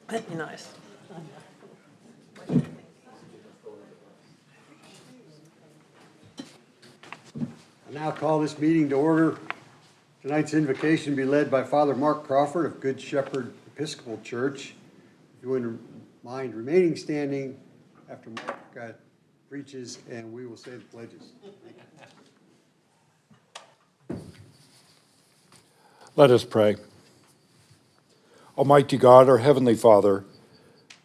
That'd be nice. I now call this meeting to order. Tonight's invocation will be led by Father Mark Crawford of Good Shepherd Episcopal Church. If you wouldn't mind remaining standing after Mark preaches, and we will say the pledges. Let us pray. Almighty God, our Heavenly Father,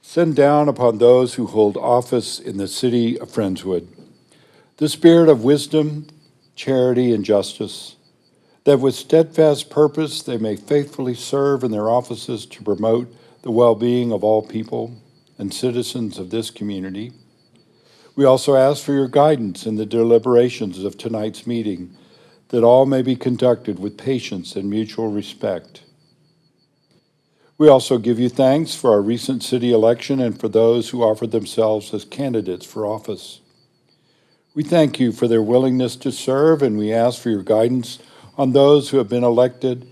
send down upon those who hold office in the city of Friendswood the spirit of wisdom, charity, and justice, that with steadfast purpose they may faithfully serve in their offices to promote the well-being of all people and citizens of this community. We also ask for your guidance in the deliberations of tonight's meeting, that all may be conducted with patience and mutual respect. We also give you thanks for our recent city election and for those who offered themselves as candidates for office. We thank you for their willingness to serve, and we ask for your guidance on those who have been elected,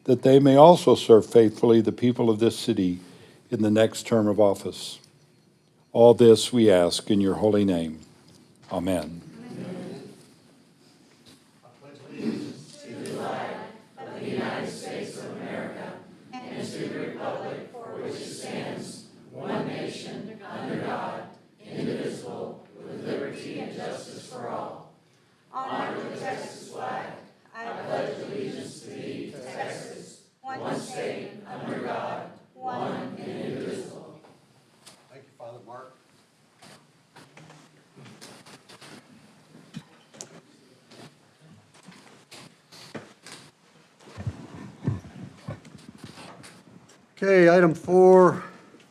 that they may also serve faithfully the people of this city in the next term of office. All this we ask in your holy name. Amen. Thank you, Father Mark. Okay, item 4,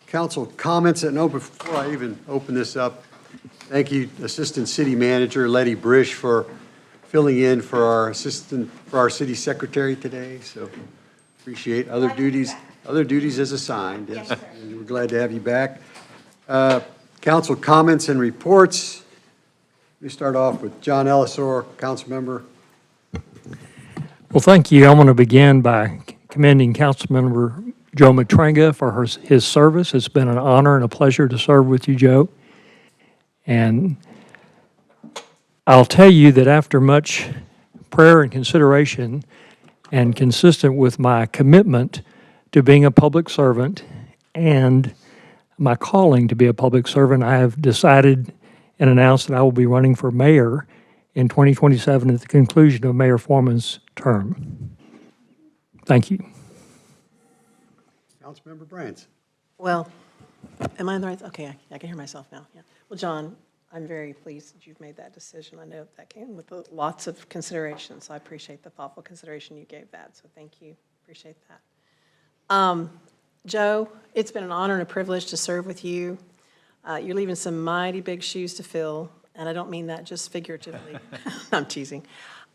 council comments. And before I even open this up, thank you, Assistant City Manager Letty Brish, for filling in for our city secretary today. So appreciate other duties as assigned. Yes, and we're glad to have you back. Council comments and reports. We start off with John Ellisor, council member. Well, thank you. I want to begin by commending Councilmember Joe Matrenga for his service. It's been an honor and a pleasure to serve with you, Joe. And I'll tell you that after much prayer and consideration, and consistent with my commitment to being a public servant and my calling to be a public servant, I have decided and announced that I will be running for mayor in 2027 at the conclusion of Mayor Foreman's term. Thank you. Councilmember Brands. Well, am I in the right? Okay, I can hear myself now. Yeah. Well, John, I'm very pleased that you've made that decision. I know that came with lots of consideration, so I appreciate the thoughtful consideration you gave that. So thank you. Appreciate that. Joe, it's been an honor and a privilege to serve with you. You're leaving some mighty big shoes to fill, and I don't mean that just figuratively. I'm teasing.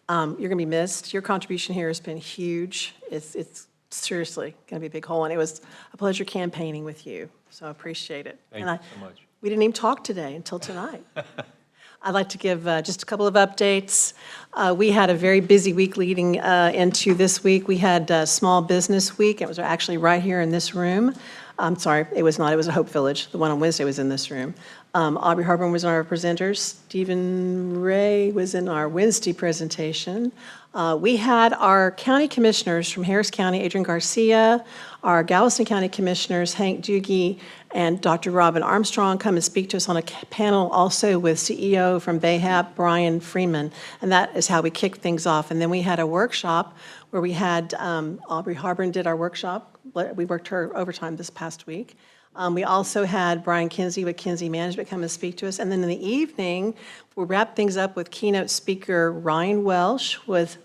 You're going to be missed. Your contribution here has been huge. It's seriously going to be a big hole, and it was a pleasure campaigning with you, so I appreciate it. Thank you so much. We didn't even talk today until tonight. I'd like to give just a couple of updates. We had a very busy week leading into this week. We had Small Business Week. It was actually right here in this room. I'm sorry, it was not. It was at Hope Village. The one on Wednesday was in this room. Aubrey Harburn was one of our presenters. Stephen Ray was in our Wednesday presentation. We had our county commissioners from Harris County, Adrian Garcia, our Galveston County commissioners, Hank Dugey and Dr. Robin Armstrong, come and speak to us on a panel also with CEO from BAHAP, Brian Freeman, and that is how we kicked things off. And then we had a workshop where we had Aubrey Harburn did our workshop. We worked her overtime this past week. We also had Brian Kinsey with Kinsey Management come and speak to us. And then in the evening, we'll wrap things up with keynote speaker Ryan Welsh with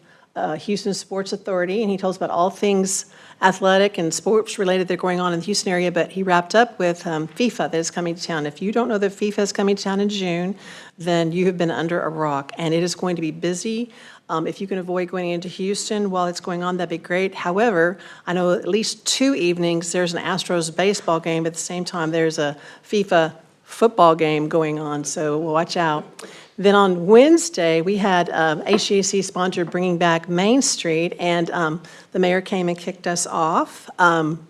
Houston Sports Authority, and he told us about all things athletic and sports related that are going on in the Houston area, but he wrapped up with FIFA that is coming to town. If you don't know that FIFA is coming to town in June, then you have been under a rock, and it is going to be busy. If you can avoid going into Houston while it's going on, that'd be great. However, I know at least 2 evenings there's an Astros baseball game. At the same time, there's a FIFA football game going on, so watch out. Then on Wednesday, we had HGAC sponsor Bringing Back Main Street, and the mayor came and kicked us off.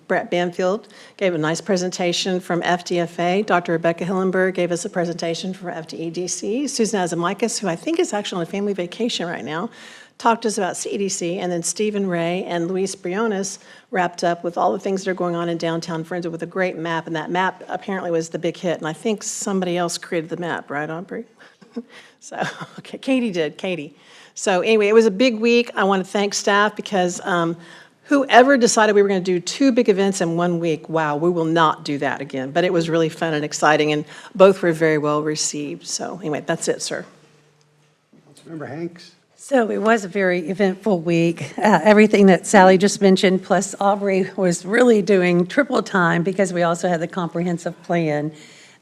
Brett Banfield gave a nice presentation from FDFA. Dr. Rebecca Hillenberg gave us a presentation from FDEDC. Susan Azamikis, who I think is actually on a family vacation right now, talked to us about CEDC, and then Stephen Ray and Luis Briones wrapped up with all the things that are going on in downtown Friendswood with a great map, and that map apparently was the big hit, and I think somebody else created the map, right, Aubrey? So, okay, Katie did, Katie. So anyway, it was a big week. I want to thank staff because whoever decided we were going to do 2 big events in 1 week, wow, we will not do that again. But it was really fun and exciting, and both were very well received. So anyway, that's it, sir. Councilmember Hanks? So it was a very eventful week. Everything that Sally just mentioned, plus Aubrey was really doing triple time because we also had the comprehensive plan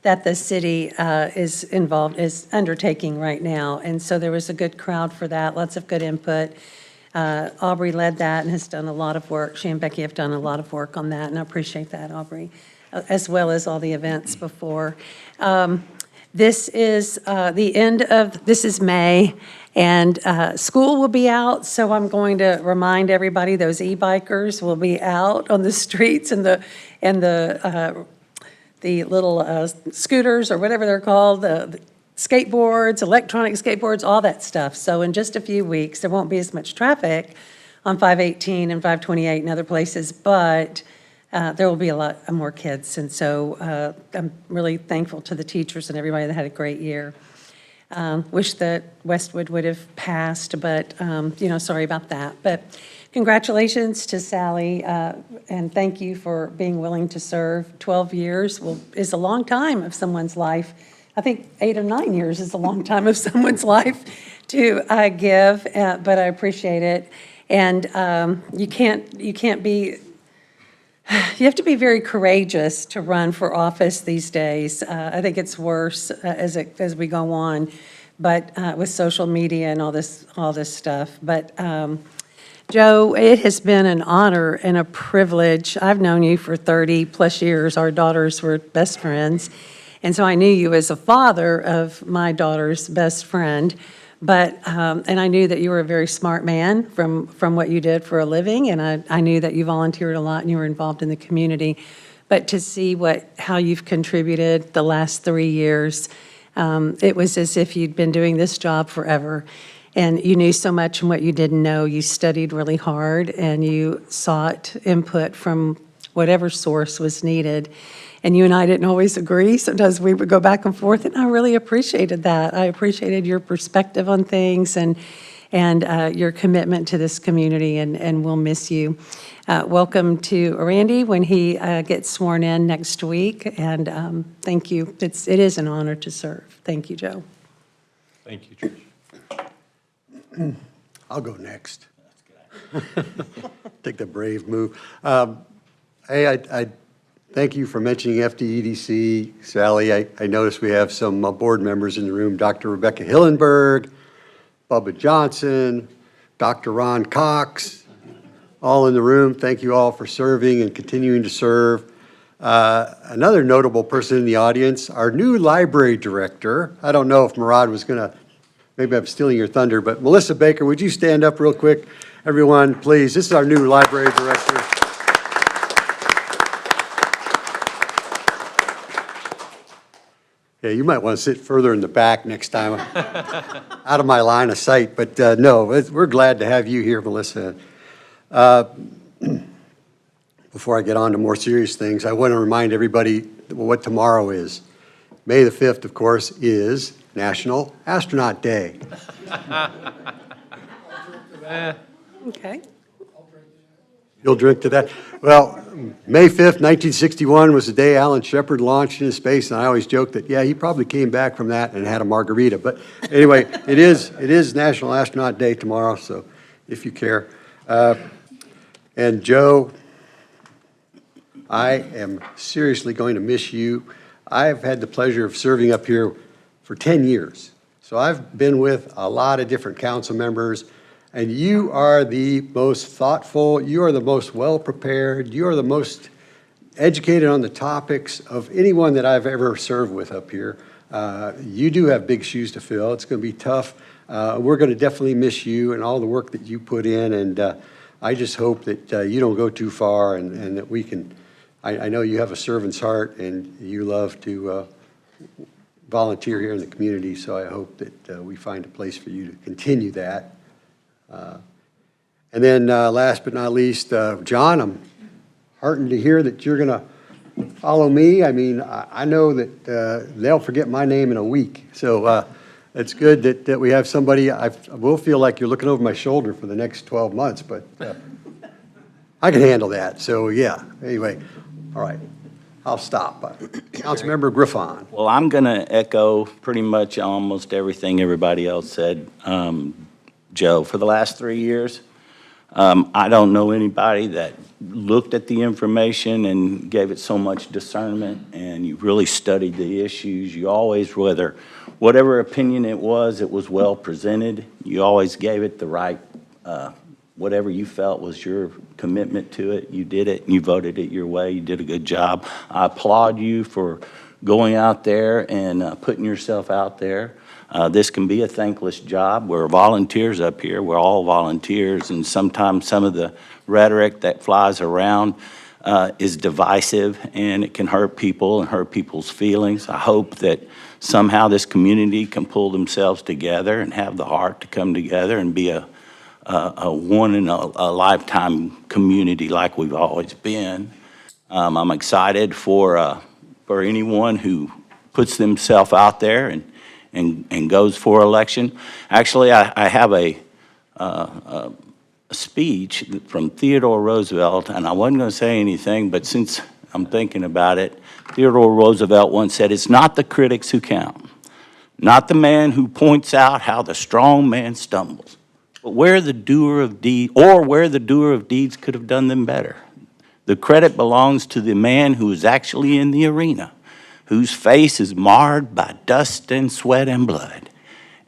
that the city is undertaking right now. And so there was a good crowd for that, lots of good input. Aubrey led that and has done a lot of work. She and Becky have done a lot of work on that, and I appreciate that, Aubrey, as well as all the events before. This is this is May, and school will be out, so I'm going to remind everybody those e-bikers will be out on the streets and the little scooters or whatever they're called, the skateboards, electronic skateboards, all that stuff. So in just a few weeks, there won't be as much traffic on 518 and 528 and other places, but there will be a lot more kids. And so I'm really thankful to the teachers and everybody that had a great year. Wish that Westwood would have passed, but, sorry about that. But congratulations to Sally, and thank you for being willing to serve. 12 years is a long time of someone's life. I think 8 or 9 years is a long time of someone's life to give, but I appreciate it. And you have to be very courageous to run for office these days. I think it's worse as we go on, but with social media and all this stuff. But Joe, it has been an honor and a privilege. I've known you for 30 plus years. Our daughters were best friends. And so I knew you as a father of my daughter's best friend. But, and I knew that you were a very smart man from what you did for a living. And I knew that you volunteered a lot and you were involved in the community. But to see how you've contributed the last 3 years, it was as if you'd been doing this job forever. And you knew so much, and what you didn't know, you studied really hard, and you sought input from whatever source was needed. And you and I didn't always agree. Sometimes we would go back and forth, and I really appreciated that. I appreciated your perspective on things and your commitment to this community, and we'll miss you. Welcome to Randy when he gets sworn in next week, and thank you. It is an honor to serve. Thank you, Joe. Thank you, Trish. I'll go next. Take the brave move. Hey, I thank you for mentioning FDEDC. Sally, I noticed we have some board members in the room, Dr. Rebecca Hillenberg, Bubba Johnson, Dr. Ron Cox, all in the room. Thank you all for serving and continuing to serve. Another notable person in the audience, our new library director. I don't know if Murad was going to, maybe I'm stealing your thunder, but Melissa Baker, would you stand up real quick? Everyone, please. This is our new library director. Yeah, you might want to sit further in the back next time, out of my line of sight. But no, we're glad to have you here, Melissa. Before I get on to more serious things, I want to remind everybody what tomorrow is. May the 5th, of course, is National Astronaut Day. Okay. You'll drink to that? Well, May 5th, 1961 was the day Alan Shepard launched into space, and I always joke that, yeah, he probably came back from that and had a margarita. But anyway, it is National Astronaut Day tomorrow, so if you care. And Joe, I am seriously going to miss you. I've had the pleasure of serving up here for 10 years. So I've been with a lot of different council members, and you are the most thoughtful, you are the most well-prepared, you are the most educated on the topics of anyone that I've ever served with up here. You do have big shoes to fill. It's going to be tough. We're going to definitely miss you and all the work that you put in, and I just hope that you don't go too far and that we can, I know you have a servant's heart and you love to volunteer here in the community, so I hope that we find a place for you to continue that. And then last but not least, John, I'm heartened to hear that you're going to follow me. I mean, I know that they'll forget my name in a week. So it's good that we have somebody. I will feel like you're looking over my shoulder for the next 12 months, but I can handle that. So, yeah, anyway, all right, I'll stop. Councilmember Griffon. Well, I'm going to echo pretty much almost everything everybody else said. Joe, for the last 3 years, I don't know anybody that looked at the information and gave it so much discernment, and you really studied the issues. You always, whatever opinion it was well presented. You always gave it the right, whatever you felt was your commitment to it. You did it, and you voted it your way. You did a good job. I applaud you for going out there and putting yourself out there. This can be a thankless job. We're volunteers up here. We're all volunteers, and sometimes some of the rhetoric that flies around is divisive, and it can hurt people and hurt people's feelings. I hope that somehow this community can pull themselves together and have the heart to come together and be a one in a lifetime community like we've always been. I'm excited for anyone who puts themselves out there and goes for election. Actually, I have a speech from Theodore Roosevelt, and I wasn't going to say anything, but since I'm thinking about it, Theodore Roosevelt once said, "It's not the critics who count, not the man who points out how the strong man stumbles, but where the doer of deeds could have done them better. The credit belongs to the man who is actually in the arena, whose face is marred by dust and sweat and blood,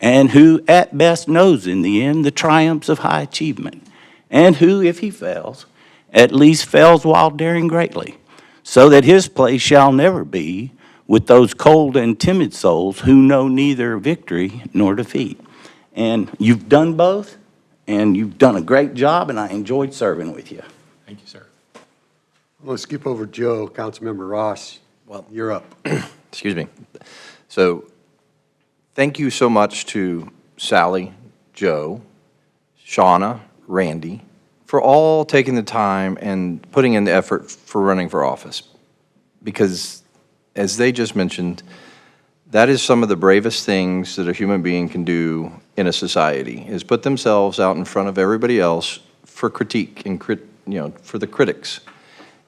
and who at best knows in the end the triumphs of high achievement, and who, if he fails, at least fails while daring greatly, so that his place shall never be with those cold and timid souls who know neither victory nor defeat." And you've done both, and you've done a great job, and I enjoyed serving with you. Thank you, sir. I'm going to skip over Joe, Councilmember Ross. Well, you're up. Excuse me. So thank you so much to Sally, Joe, Shauna, Randy, for all taking the time and putting in the effort for running for office. Because, as they just mentioned, that is some of the bravest things that a human being can do in a society, is put themselves out in front of everybody else for critique and for the critics.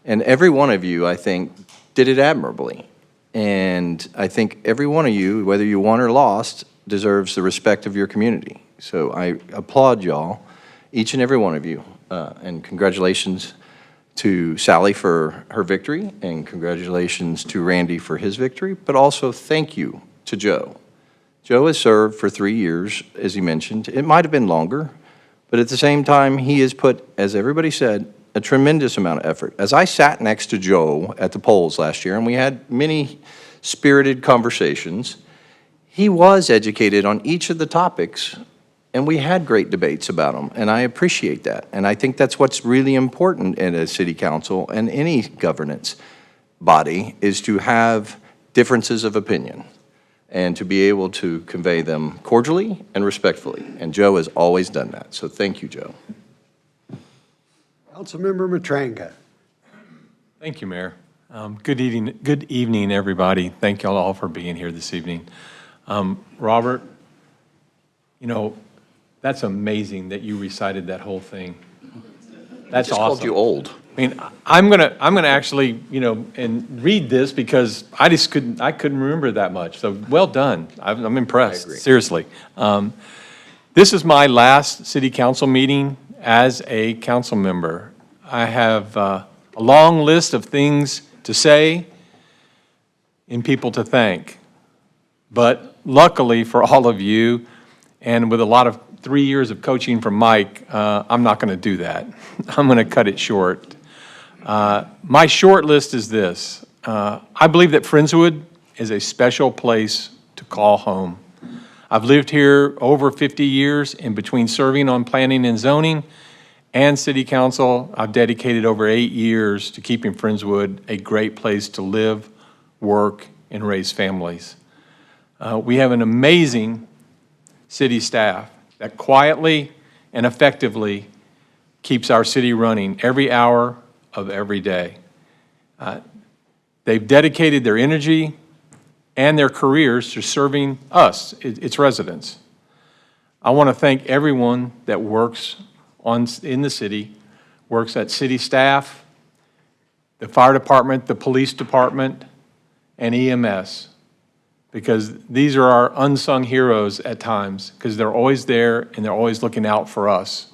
And every one of you, I think, did it admirably. And I think every one of you, whether you won or lost, deserves the respect of your community. So I applaud y'all, each and every one of you. And congratulations to Sally for her victory, and congratulations to Randy for his victory, but also thank you to Joe. Joe has served for 3 years, as he mentioned. It might have been longer, but at the same time, he has put, as everybody said, a tremendous amount of effort. As I sat next to Joe at the polls last year, and we had many spirited conversations, he was educated on each of the topics, and we had great debates about them, and I appreciate that. And I think that's what's really important in a city council and any governance body, is to have differences of opinion and to be able to convey them cordially and respectfully. And Joe has always done that, so thank you, Joe. Councilmember Matranga. Thank you, Mayor. Good evening, everybody. Thank y'all all for being here this evening. Robert, you know, that's amazing that you recited that whole thing. That's Just awesome. called you old. I mean, I'm gonna actually, you know, and read this because I couldn't remember that much. So well done. I'm impressed. I agree. Seriously. This is my last city council meeting as a council member. I have a long list of things to say and people to thank. But luckily for all of you, and with a lot of 3 years of coaching from Mike, I'm not going to do that. I'm going to cut it short. My short list is this. I believe that Friendswood is a special place to call home. I've lived here over 50 years, and between serving on planning and zoning and city council, I've dedicated over 8 years to keeping Friendswood a great place to live, work, and raise families. We have an amazing city staff that quietly and effectively keeps our city running every hour of every day. They've dedicated their energy and their careers to serving us, its residents. I want to thank everyone that works in the city, works at city staff, the fire department, the police department, and EMS, because these are our unsung heroes at times, because they're always there and they're always looking out for us.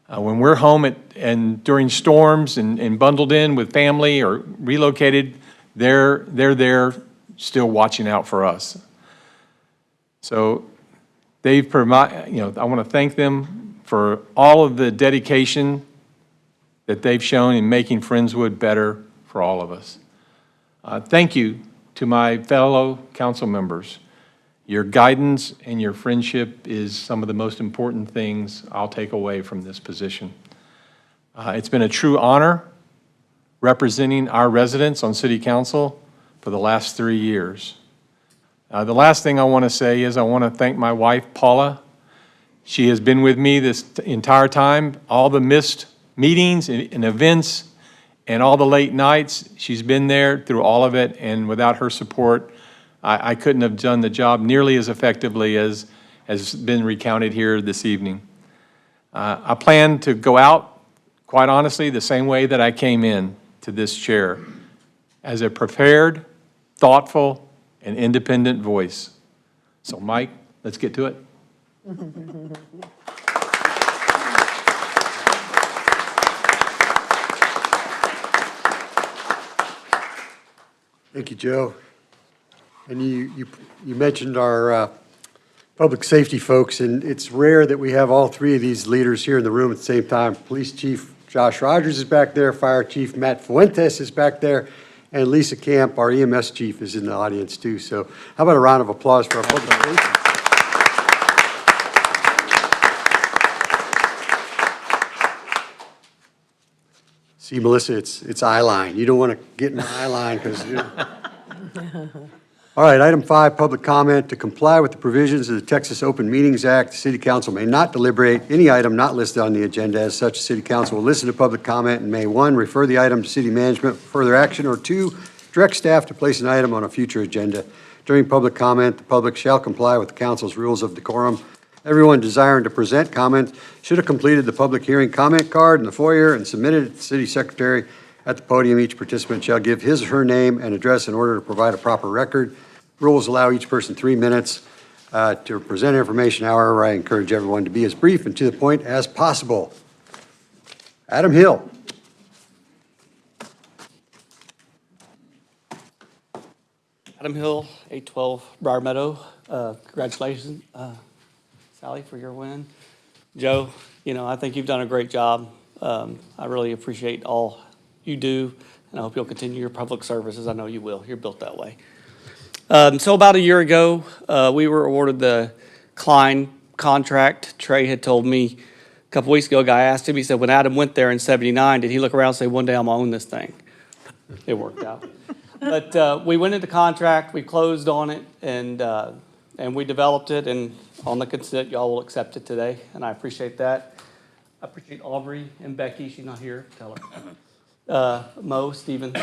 When we're home and during storms and bundled in with family or relocated, they're there still watching out for us. So they've provided, I want to thank them for all of the dedication that they've shown in making Friendswood better for all of us. Thank you to my fellow council members. Your guidance and your friendship is some of the most important things I'll take away from this position. It's been a true honor representing our residents on City Council for the last 3 years. The last thing I want to say is I want to thank my wife, Paula. She has been with me this entire time, all the missed meetings and events and all the late nights. She's been there through all of it, and without her support, I couldn't have done the job nearly as effectively as has been recounted here this evening. I plan to go out, quite honestly, the same way that I came in to this chair, as a prepared, thoughtful, and independent voice. So Mike, let's get to it. Thank you, Joe. And you mentioned our public safety folks, and it's rare that we have all three of these leaders here in the room at the same time. Police Chief Josh Rogers is back there, Fire Chief Matt Fuentes is back there, and Lisa Camp, our EMS chief, is in the audience too. So how about a round of applause for our public safety? See, Melissa, it's eye line. You don't want to get in the eye line because, All right, item 5, public comment. To comply with the provisions of the Texas Open Meetings Act, the City Council may not deliberate any item not listed on the agenda. As such, the City Council will listen to public comment and may, 1, refer the item to City Management for further action, or 2, direct staff to place an item on a future agenda. During public comment, the public shall comply with the Council's rules of decorum. Everyone desiring to present comment should have completed the public hearing comment card in the foyer and submitted it to the City Secretary. At the podium, each participant shall give his or her name and address in order to provide a proper record. Rules allow each person 3 minutes to present information. However, I encourage everyone to be as brief and to the point as possible. Adam Hill. Adam Hill, 812 Briar Meadow. Congratulations, Sally, for your win. Joe, I think you've done a great job. I really appreciate all you do, and I hope you'll continue your public services. I know you will. You're built that way. So about a year ago, we were awarded the Klein contract. Trey had told me a couple weeks ago, a guy asked him, he said, when Adam went there in '79, did he look around and say, one day I'm going to own this thing? It worked out. But we went into contract, we closed on it, and we developed it, and on the consent, y'all will accept it today, and I appreciate that. I appreciate Aubrey and Becky, she's not here, tell her. Mo, Stephen,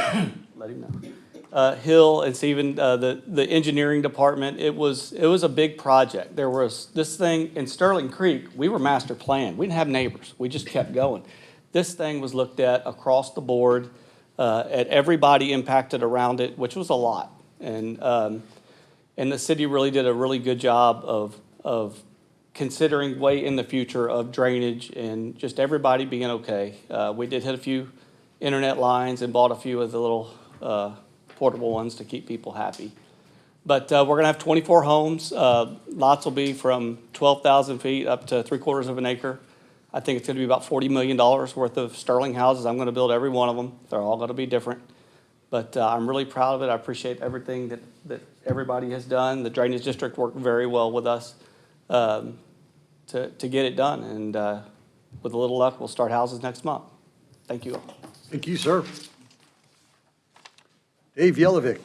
let him know. Hill and Stephen, the engineering department, it was a big project. There was this thing in Sterling Creek, we were master planned. We didn't have neighbors. We just kept going. This thing was looked at across the board, at everybody impacted around it, which was a lot. And the city really did a really good job of considering way in the future of drainage and just everybody being okay. We did hit a few internet lines and bought a few of the little portable ones to keep people happy. But we're going to have 24 homes. Lots will be from 12,000 feet up to 3/4 of an acre. I think it's going to be about $40 million worth of Sterling houses. I'm going to build every one of them. They're all going to be different. But I'm really proud of it. I appreciate everything that everybody has done. The Drainage District worked very well with us to get it done. And with a little luck, we'll start houses next month. Thank you all. Thank you, sir. Dave Yelovic.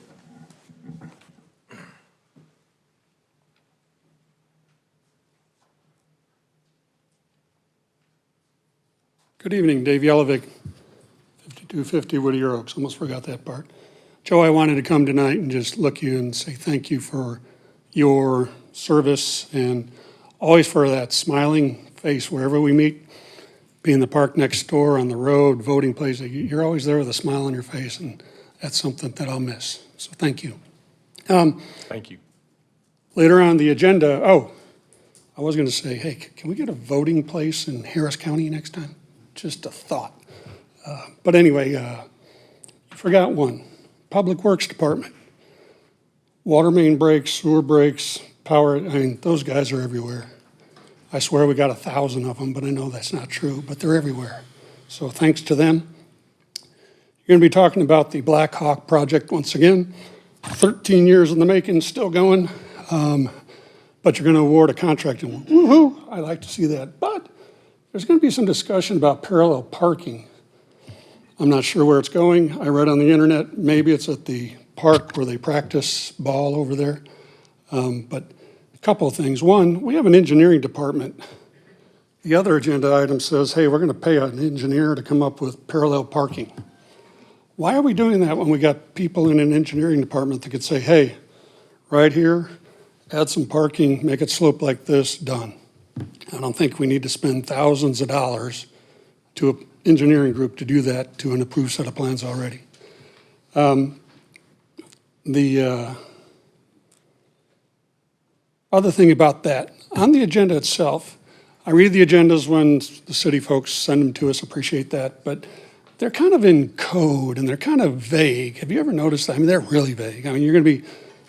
Good evening, Dave Yelovic, 5250 Whittier Oaks. Almost forgot that part. Joe, I wanted to come tonight and just look you and say thank you for your service and always for that smiling face wherever we meet. Be in the park next door, on the road, voting place. You're always there with a smile on your face, and that's something that I'll miss. So thank you. Thank you. Later on the agenda, I was going to say, hey, can we get a voting place in Harris County next time? Just a thought. But anyway, you forgot one. Public Works Department. Water main breaks, sewer breaks, power, those guys are everywhere. I swear we got 1,000 of them, but I know that's not true, but they're everywhere. So thanks to them. You're going to be talking about the Black Hawk project once again. 13 years in the making, still going. But you're going to award a contract, and woohoo, I like to see that. But there's going to be some discussion about parallel parking. I'm not sure where it's going. I read on the internet, maybe it's at the park where they practice ball over there. But a couple of things. One, we have an engineering department. The other agenda item says, hey, we're going to pay an engineer to come up with parallel parking. Why are we doing that when we got people in an engineering department that could say, hey, right here, add some parking, make it slope like this, done. I don't think we need to spend thousands of dollars to an engineering group to do that to an approved set of plans already. The other thing about that, on the agenda itself, I read the agendas when the city folks send them to us, appreciate that, but they're kind of in code and they're kind of vague. Have you ever noticed that? They're really vague. You're going to be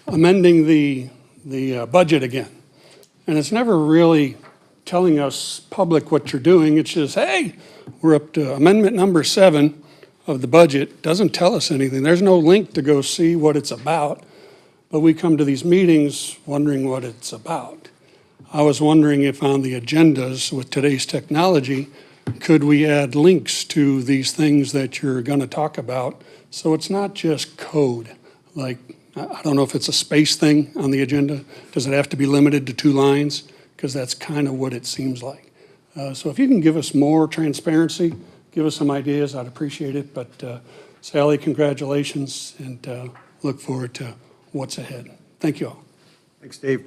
amending the budget again. And it's never really telling us public what you're doing. It's just, hey, we're up to amendment number 7 of the budget. Doesn't tell us anything. There's no link to go see what it's about. But we come to these meetings wondering what it's about. I was wondering if on the agendas with today's technology, could we add links to these things that you're going to talk about so it's not just code? Like, I don't know if it's a space thing on the agenda. Does it have to be limited to 2 lines? Because that's kind of what it seems like. So if you can give us more transparency, give us some ideas, I'd appreciate it. But Sally, congratulations, and look forward to what's ahead. Thank you all. Thanks, Dave.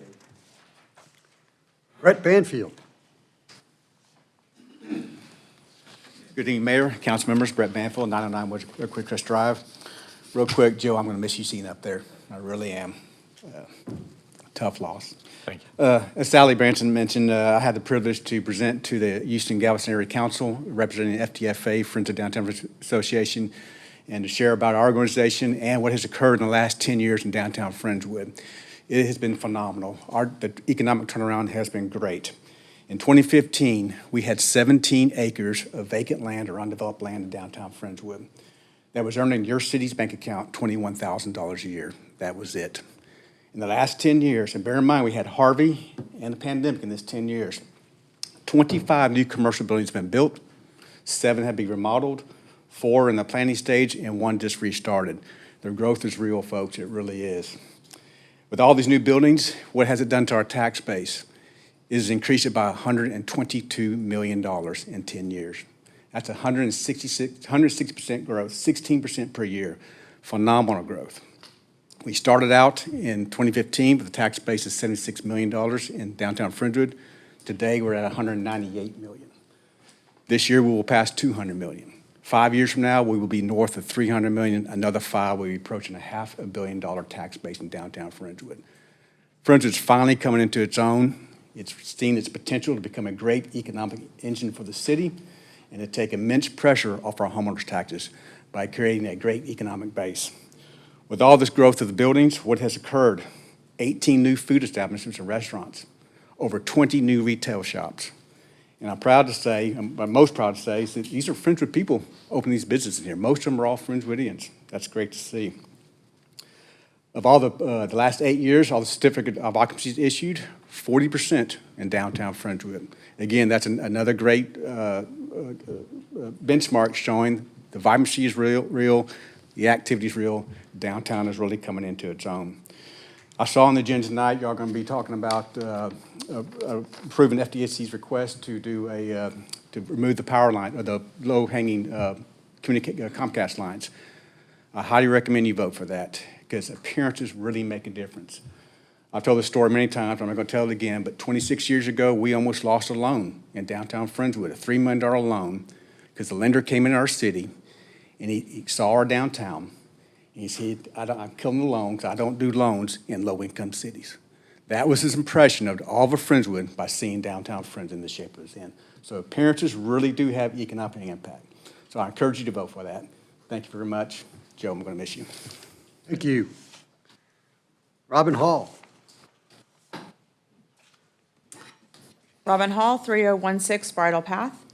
Brett Banfield. Good evening, Mayor, council members. Brett Banfield, 909 Wood Quick Crest Drive. Real quick, Joe, I'm going to miss you seeing up there. I really am. Tough loss. Thank you. As Sally Branson mentioned, I had the privilege to present to the Houston Galveston Area Council representing FTFA, Friends of Downtown Association, and to share about our organization and what has occurred in the last 10 years in downtown Friendswood. It has been phenomenal. The economic turnaround has been great. In 2015, we had 17 acres of vacant land or undeveloped land in downtown Friendswood. That was earning your city's bank account $21,000 a year. That was it. In the last 10 years, and bear in mind we had Harvey and the pandemic in this 10 years, 25 new commercial buildings have been built, 7 have been remodeled, 4 in the planning stage, and 1 just restarted. The growth is real, folks. It really is. With all these new buildings, what has it done to our tax base? It has increased it by $122 million in 10 years. That's 160% growth, 16% per year. Phenomenal growth. We started out in 2015 with a tax base of $76 million in downtown Friendswood. Today, we're at $198 million. This year, we will pass $200 million. 5 years from now, we will be north of $300 million. Another 5, we'll be approaching a $500 million tax base in downtown Friendswood. Friendswood's finally coming into its own. It's seen its potential to become a great economic engine for the city and to take immense pressure off our homeowners' taxes by creating a great economic base. With all this growth of the buildings, what has occurred? 18 new food establishments and restaurants, over 20 new retail shops. And I'm proud to say, I'm most proud to say, is that these are Friendswood people opening these businesses here. Most of them are all Friendswoodians. That's great to see. Of all the last 8 years, all the certificate of occupancies issued, 40% in downtown Friendswood. Again, that's another great benchmark showing the vibrancy is real, the activity is real, downtown is really coming into its own. I saw on the agenda tonight, y'all going to be talking about approving FDIC's request to do to remove the power line, or the low-hanging Comcast lines. I highly recommend you vote for that, because appearances really make a difference. I've told this story many times, I'm not going to tell it again, but 26 years ago, we almost lost a loan in downtown Friendswood, a $3 million loan, because the lender came into our city, and he saw our downtown, and he said, I'm killing the loan because I don't do loans in low-income cities. That was his impression of all of Friendswood by seeing downtown Friendswood in the shape it was in. So appearances really do have economic impact. So I encourage you to vote for that. Thank you very much. Joe, I'm going to miss you. Thank you. Robin Hall. Robin Hall, 3016 Bridle Path.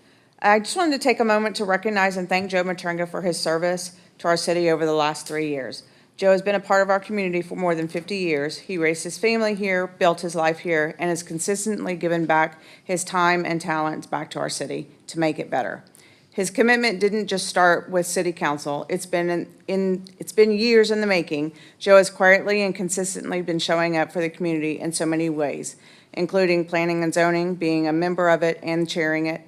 I just wanted to take a moment to recognize and thank Joe Matrenga for his service to our city over the last 3 years. Joe has been a part of our community for more than 50 years. He raised his family here, built his life here, and has consistently given back his time and talents back to our city to make it better. His commitment didn't just start with city council. It's been years in the making. Joe has quietly and consistently been showing up for the community in so many ways, including planning and zoning, being a member of it and chairing it,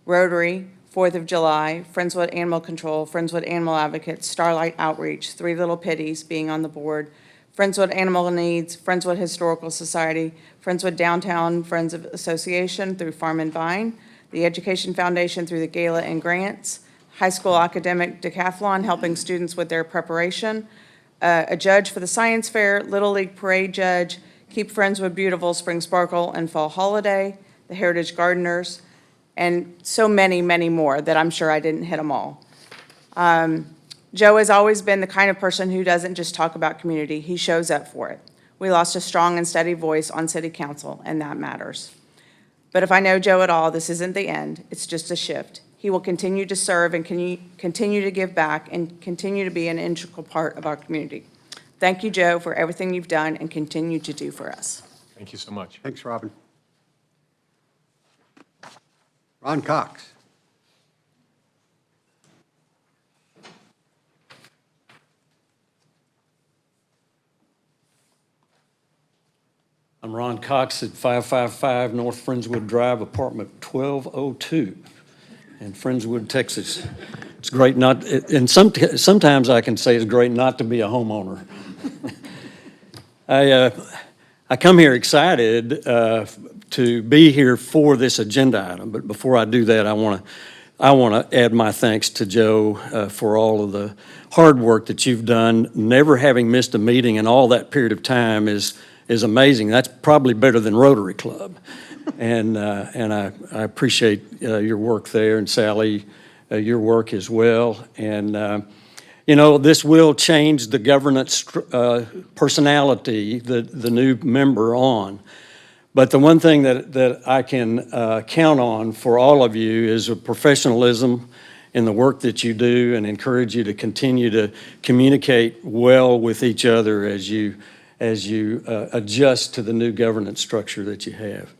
Rotary, 4th of July, Friendswood Animal Control, Friendswood Animal Advocates, Starlight Outreach, Three Little Pitties being on the board, Friendswood Animal Needs, Friendswood Historical Society, Friendswood Downtown Friends of Association through Farm and Vine, the Education Foundation through the Gala and Grants, High School Academic Decathlon helping students with their preparation, a judge for the Science Fair, Little League Parade Judge, Keep Friendswood Beautiful Spring Sparkle and Fall Holiday, the Heritage Gardeners, and so many, many more that I'm sure I didn't hit them all. Joe has always been the kind of person who doesn't just talk about community, he shows up for it. We lost a strong and steady voice on city council, and that matters. But if I know Joe at all, this isn't the end, it's just a shift. He will continue to serve and continue to give back and continue to be an integral part of our community. Thank you, Joe, for everything you've done and continue to do for us. Thank you so much. Thanks, Robin. Ron Cox. I'm Ron Cox at 555 North Friendswood Drive, apartment 1202 in Friendswood, Texas. It's great not, and sometimes I can say it's great not to be a homeowner. I come here excited to be here for this agenda item, but before I do that, I want to add my thanks to Joe for all of the hard work that you've done. Never having missed a meeting in all that period of time is amazing. That's probably better than Rotary Club. And I appreciate your work there, and Sally, your work as well. And you know, this will change the governance personality, the new member on. But the one thing that I can count on for all of you is a professionalism in the work that you do, and encourage you to continue to communicate well with each other as you adjust to the new governance structure that you have.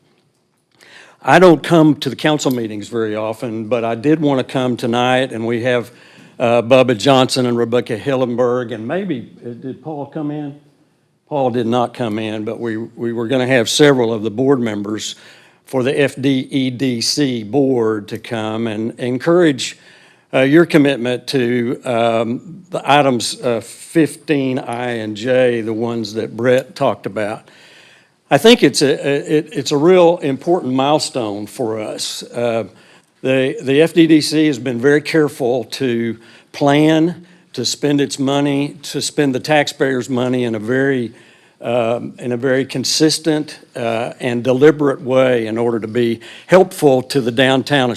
I don't come to the council meetings very often, but I did want to come tonight, and we have Bubba Johnson and Rebecca Hillenberg, and maybe, did Paul come in? Paul did not come in, but we were going to have several of the board members for the FDEDC board to come and encourage your commitment to the items 15I and J, the ones that Brett talked about. I think it's a real important milestone for us. The FDDC has been very careful to plan, to spend its money, to spend the taxpayers' money in a very consistent and deliberate way in order to be helpful to the downtown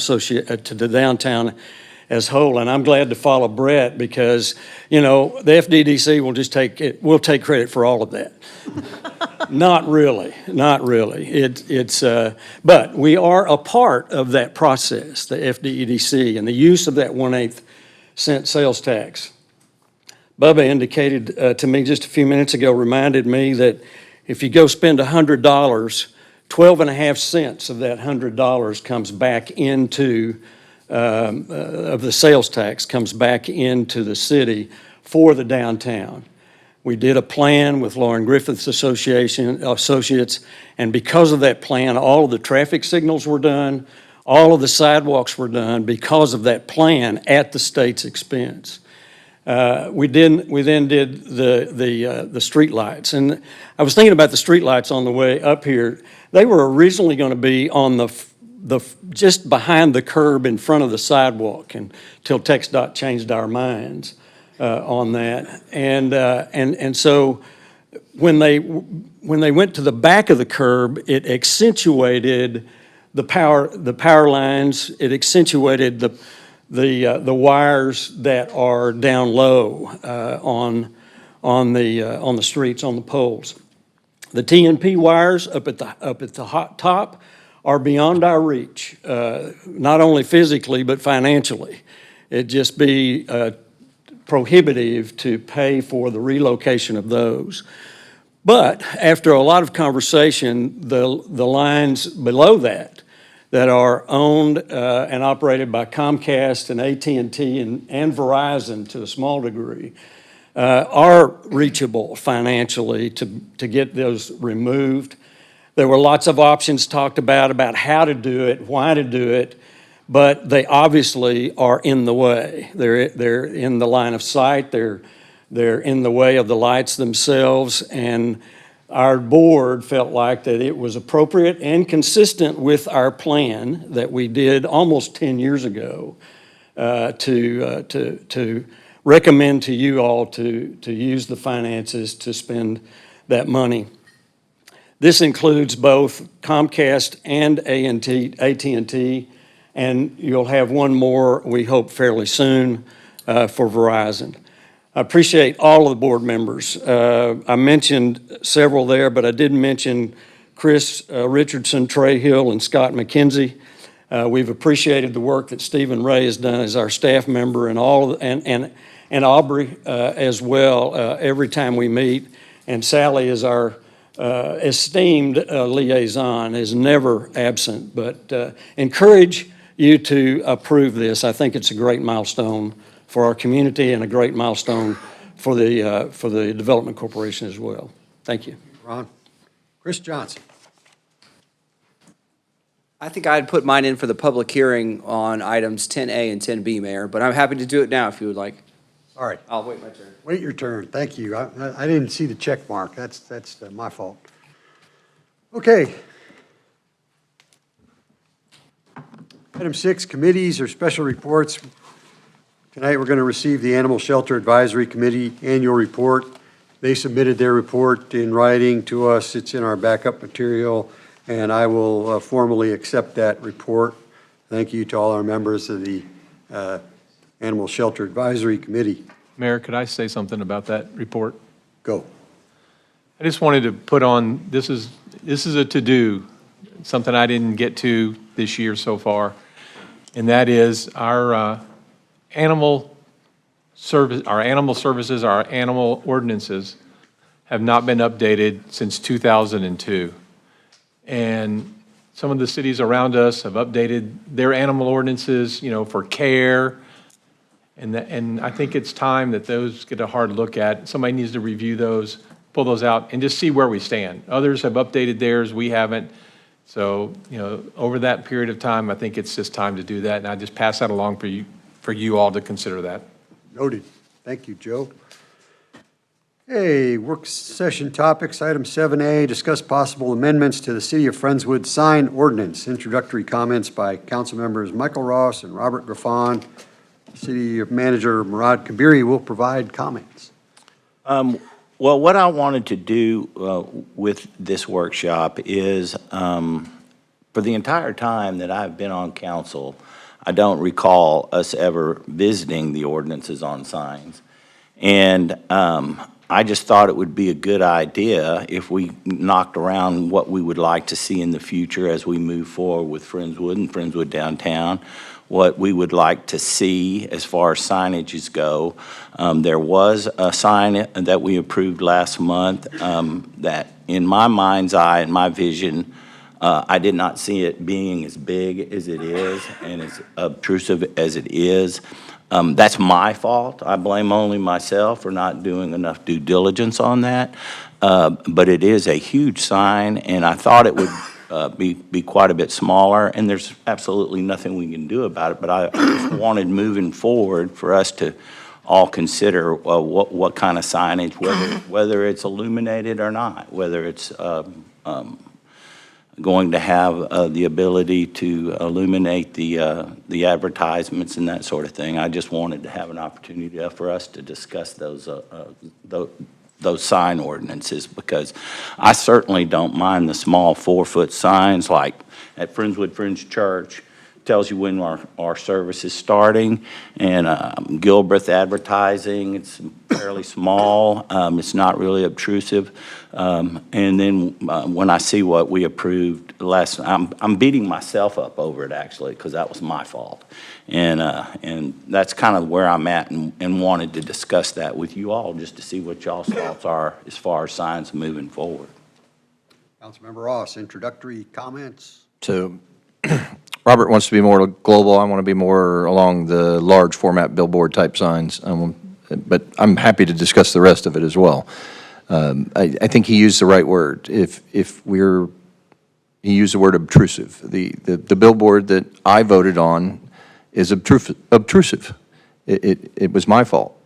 as whole. And I'm glad to follow Brett because, you know, the FDDC will just take it, will take credit for all of that. Not really, not really. But we are a part of that process, the FDEDC, and the use of that 1/8 cent sales tax. Bubba indicated to me just a few minutes ago, reminded me that if you go spend $100, 12.5 cents of that $100 comes back into, of the sales tax, comes back into the city for the downtown. We did a plan with Lauren Griffith's Associates, and because of that plan, all of the traffic signals were done, all of the sidewalks were done because of that plan at the state's expense. We then did the streetlights, and I was thinking about the streetlights on the way up here. They were originally going to be on the just behind the curb in front of the sidewalk until TxDOT changed our minds on that. And so when they went to the back of the curb, it accentuated the power lines. It accentuated the wires that are down low on the streets, on the poles. The TNP wires up at the top are beyond our reach, not only physically but financially. It'd just be prohibitive to pay for the relocation of those. But after a lot of conversation, the lines below that are owned and operated by Comcast and AT&T and Verizon to a small degree, are reachable financially to get those removed. There were lots of options talked about how to do it, why to do it, but they obviously are in the way. They're in the line of sight. They're in the way of the lights themselves, and our board felt like that it was appropriate and consistent with our plan that we did almost 10 years ago to recommend to you all to use the finances to spend that money. This includes both Comcast and AT&T, and you'll have one more, we hope, fairly soon for Verizon. I appreciate all of the board members. I mentioned several there, but I didn't mention Chris Richardson, Trey Hill, and Scott McKenzie. We've appreciated the work that Stephen Ray has done as our staff member and and Aubrey as well every time we meet. And Sally is our esteemed liaison, is never absent. But encourage you to approve this. I think it's a great milestone for our community and a great milestone for the Development Corporation as well. Thank you. Ron. Chris Johnson. I think I'd put mine in for the public hearing on items 10A and 10B, Mayor, but I'm happy to do it now if you would like. All right. I'll wait my turn. Wait your turn. Thank you. I didn't see the check mark. That's my fault. Okay. Item 6, committees or special reports. Tonight, we're going to receive the Animal Shelter Advisory Committee annual report. They submitted their report in writing to us. It's in our backup material, and I will formally accept that report. Thank you to all our members of the Animal Shelter Advisory Committee. Mayor, could I say something about that report? Go. I just wanted to put on, this is a to-do, something I didn't get to this year so far, and that is our animal services, our animal ordinances have not been updated since 2002. And some of the cities around us have updated their animal ordinances, you know, for care. And I think it's time that those get a hard look at. Somebody needs to review those, pull those out, and just see where we stand. Others have updated theirs, we haven't. So, you know, over that period of time, I think it's just time to do that. And I just pass that along for you all to consider that. Noted. Thank you, Joe. Hey, work session topics. Item 7A, discuss possible amendments to the City of Friendswood sign ordinance. Introductory comments by council members Michael Ross and Robert Griffon. City Manager Murad Kabiri will provide comments. Well, what I wanted to do with this workshop is, for the entire time that I've been on council, I don't recall us ever visiting the ordinances on signs. And I just thought it would be a good idea if we knocked around what we would like to see in the future as we move forward with Friendswood and Friendswood Downtown, what we would like to see as far as signages go. There was a sign that we approved last month that, in my mind's eye and my vision, I did not see it being as big as it is and as obtrusive as it is. That's my fault. I blame only myself for not doing enough due diligence on that. But it is a huge sign, and I thought it would be quite a bit smaller, and there's absolutely nothing we can do about it. But I just wanted, moving forward, for us to all consider what kind of signage, whether it's illuminated or not, whether it's going to have the ability to illuminate the advertisements and that sort of thing. I just wanted to have an opportunity for us to discuss those sign ordinances, because I certainly don't mind the small 4-foot signs like at Friendswood Friends Church. Tells you when our service is starting, and Gilbreth Advertising, it's fairly small, it's not really obtrusive, and then when I see what we approved last, I'm beating myself up over it actually, because that was my fault, and that's kind of where I'm at, and wanted to discuss that with you all, just to see what y'all's thoughts are as far as signs moving forward. Councilmember Ross, introductory comments? So Robert wants to be more global. I want to be more along the large format billboard type signs. But I'm happy to discuss the rest of it as well. I think he used the right word. He used the word obtrusive. The billboard that I voted on is obtrusive. It was my fault.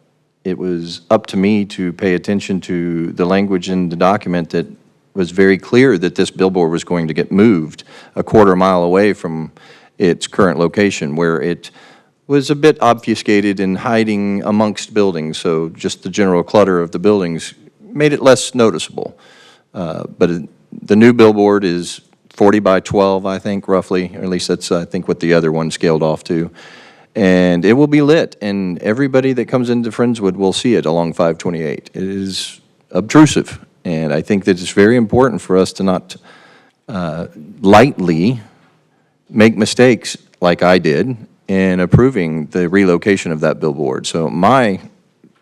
It was up to me to pay attention to the language in the document that was very clear that this billboard was going to get moved a quarter mile away from its current location, where it was a bit obfuscated and hiding amongst buildings, so just the general clutter of the buildings made it less noticeable. But the new billboard is 40 by 12, I think, roughly, or at least that's, I think, what the other one scaled off to. And it will be lit, and everybody that comes into Friendswood will see it along 528. It is obtrusive. And I think that it's very important for us to not lightly make mistakes like I did in approving the relocation of that billboard. So my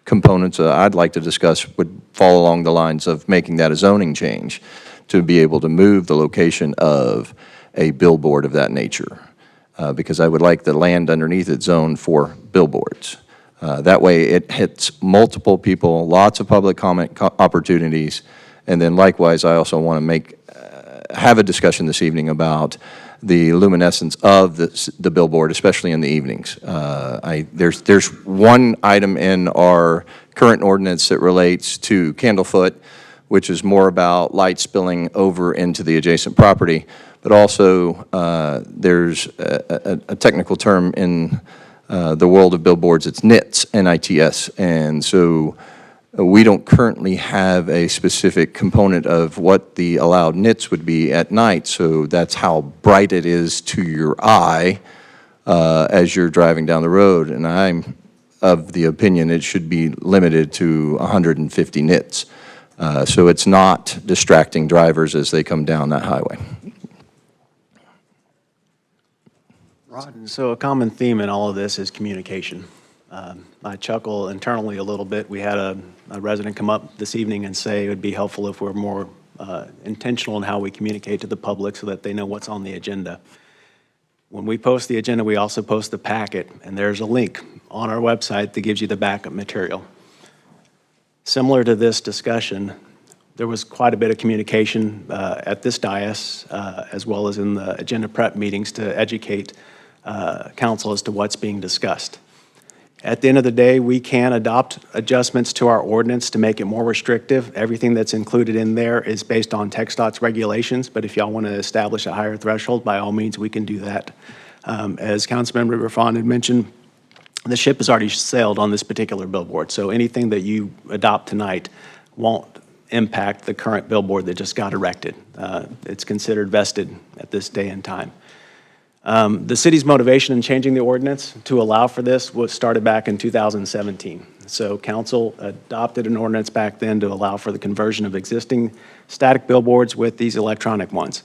components I'd like to discuss would fall along the lines of making that a zoning change to be able to move the location of a billboard of that nature, because I would like the land underneath it zoned for billboards. That way it hits multiple people, lots of public comment opportunities, and then likewise I also want to have a discussion this evening about the luminescence of the billboard, especially in the evenings. There's one item in our current ordinance that relates to Candlefoot, which is more about light spilling over into the adjacent property, but also there's a technical term in the world of billboards. It's NITS, N-I-T-S, and so we don't currently have a specific component of what the allowed nits would be at night, so that's how bright it is to your eye as you're driving down the road. And I'm of the opinion it should be limited to 150 nits, so it's not distracting drivers as they come down that highway. So a common theme in all of this is communication. I chuckle internally a little bit. We had a resident come up this evening and say it would be helpful if we're more intentional in how we communicate to the public so that they know what's on the agenda. When we post the agenda, we also post the packet, and there's a link on our website that gives you the backup material. Similar to this discussion, there was quite a bit of communication at this dais, as well as in the agenda prep meetings, to educate council as to what's being discussed. At the end of the day, we can adopt adjustments to our ordinance to make it more restrictive. Everything that's included in there is based on TxDOT's regulations, but if y'all want to establish a higher threshold, by all means, we can do that. As Councilmember Raffon had mentioned, the ship has already sailed on this particular billboard, so anything that you adopt tonight won't impact the current billboard that just got erected. It's considered vested at this day and time. The city's motivation in changing the ordinance to allow for this was started back in 2017. So council adopted an ordinance back then to allow for the conversion of existing static billboards with these electronic ones.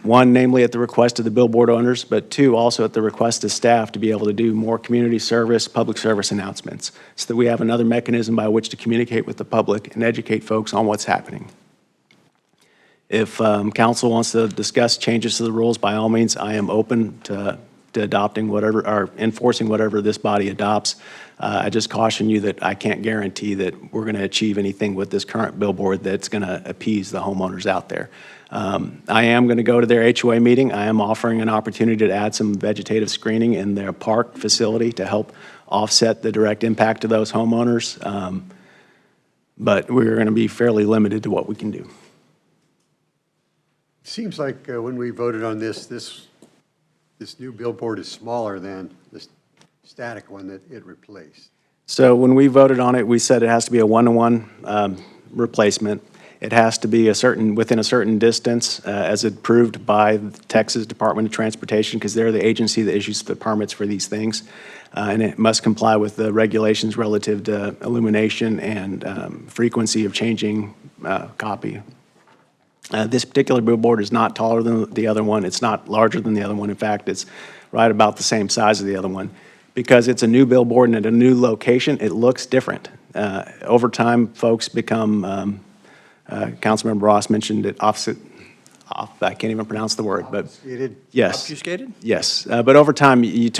One, namely at the request of the billboard owners, but two, also at the request of staff to be able to do more community service, public service announcements, so that we have another mechanism by which to communicate with the public and educate folks on what's happening. If council wants to discuss changes to the rules, by all means, I am open to adopting whatever, or enforcing whatever this body adopts. I just caution you that I can't guarantee that we're going to achieve anything with this current billboard that's going to appease the homeowners out there. I am going to go to their HOA meeting. I am offering an opportunity to add some vegetative screening in their park facility to help offset the direct impact to those homeowners. But we're going to be fairly limited to what we can do. Seems like when we voted on this new billboard is smaller than the static one that it replaced. So when we voted on it, we said it has to be a one-to-one replacement. It has to be within a certain distance, as approved by the Texas Department of Transportation, because they're the agency that issues the permits for these things. And it must comply with the regulations relative to illumination and frequency of changing copy. This particular billboard is not taller than the other one. It's not larger than the other one. In fact, it's right about the same size as the other one. Because it's a new billboard and at a new location, it looks different. Over time, folks become, Councilmember Ross mentioned it, I can't even pronounce the word, but Obfuscated? yes. Obfuscated? Yes, but over time, you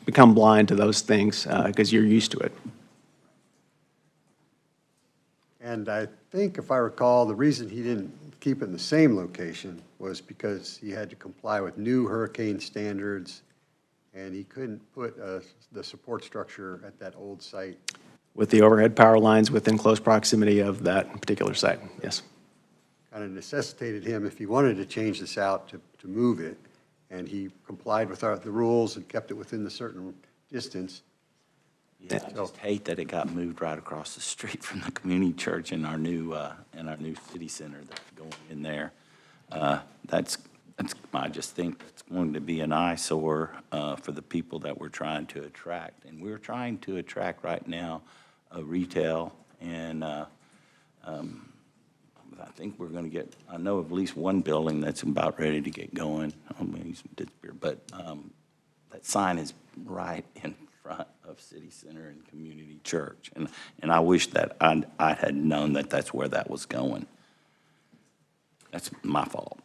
become blind to those things because you're used to it. And I think, if I recall, the reason he didn't keep it in the same location was because he had to comply with new hurricane standards, and he couldn't put the support structure at that old site. With the overhead power lines within close proximity of that particular site, yes. Kind of necessitated him, if he wanted to change this out, to move it, and he complied with the rules and kept it within the certain distance. Yeah, I just hate that it got moved right across the street from the community church in our new city center that's going in there. I just think it's going to be an eyesore for the people that we're trying to attract. And we're trying to attract right now retail, and I think we're going to get, I know of at least one building that's about ready to get going. But that sign is right in front of City Center and Community Church. And I wish that I had known that that's where that was going. That's my fault.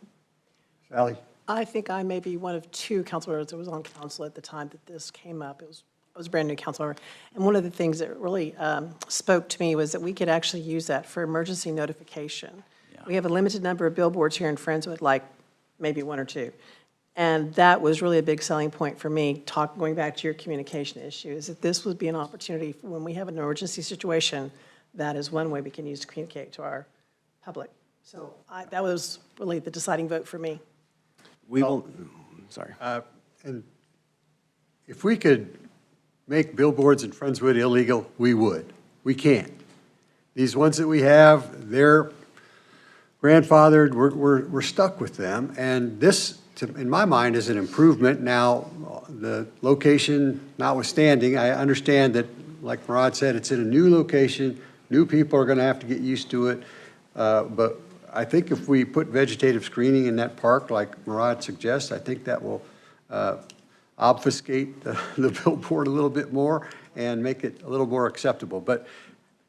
Sally? I think I may be one of two council members that was on council at the time that this came up. I was a brand-new council member. And one of the things that really spoke to me was that we could actually use that for emergency notification. Yeah. We have a limited number of billboards here in Friendswood, like maybe one or two. And that was really a big selling point for me, going back to your communication issue, is that this would be an opportunity for when we have an emergency situation, that is one way we can use to communicate to our public. So that was really the deciding vote for me. We will, sorry. And if we could make billboards in Friendswood illegal, we would. We can't. These ones that we have, they're grandfathered, we're stuck with them. And this, in my mind, is an improvement. Now, the location notwithstanding, I understand that, like Murad said, it's in a new location. New people are going to have to get used to it. But I think if we put vegetative screening in that park, like Murad suggests, I think that will obfuscate the billboard a little bit more and make it a little more acceptable. But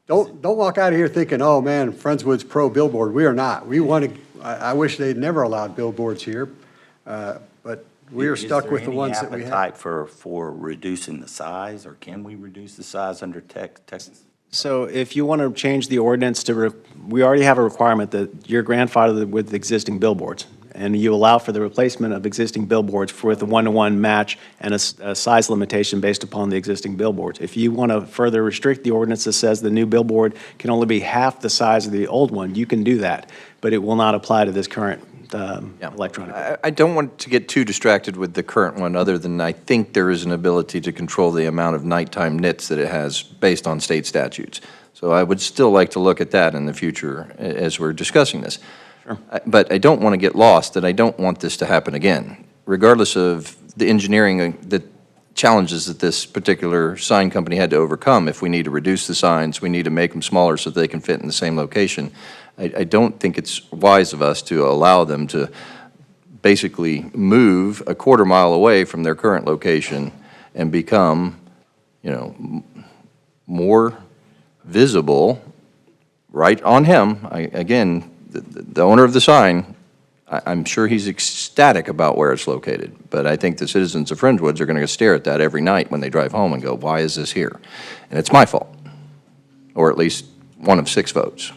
don't walk out of here thinking, oh man, Friendswood's pro-billboard. We are not. We want to, I wish they'd never allowed billboards here, but we are stuck with the ones that we have. Is there any appetite for reducing the size, or can we reduce the size under Texas? So if you want to change the ordinance we already have a requirement that you're grandfathered with existing billboards, and you allow for the replacement of existing billboards with a one-to-one match and a size limitation based upon the existing billboards. If you want to further restrict the ordinance that says the new billboard can only be half the size of the old one, you can do that, but it will not apply to this current electronic. I don't want to get too distracted with the current one, other than I think there is an ability to control the amount of nighttime nits that it has based on state statutes. So I would still like to look at that in the future as we're discussing this. Sure. But I don't want to get lost, that I don't want this to happen again. regardless of the engineering, the challenges that this particular sign company had to overcome, if we need to reduce the signs, we need to make them smaller so they can fit in the same location, I don't think it's wise of us to allow them to basically move a quarter mile away from their current location and become, more visible right on him. Again, the owner of the sign, I'm sure he's ecstatic about where it's located, but I think the citizens of Friendswood are going to stare at that every night when they drive home and go, why is this here? And it's my fault, or at least one of 6 votes.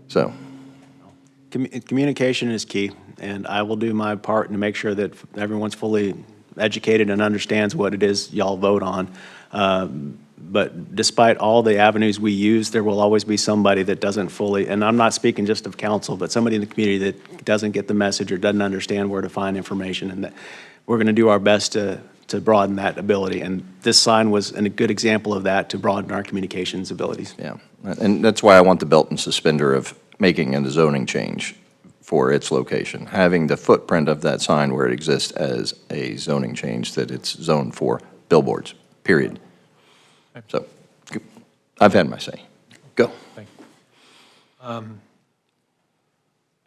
So, Communication is key, and I will do my part to make sure that everyone's fully educated and understands what it is y'all vote on. But despite all the avenues we use, there will always be somebody that doesn't fully, and I'm not speaking just of council, but somebody in the community that doesn't get the message or doesn't understand where to find information, and that we're going to do our best to broaden that ability. And this sign was a good example of that, to broaden our communications abilities. yeah, and that's why I want the belt and suspender of making a zoning change for its location, having the footprint of that sign where it exists as a zoning change, that it's zoned for billboards, period. So, I've had my say. Go. Thank you. I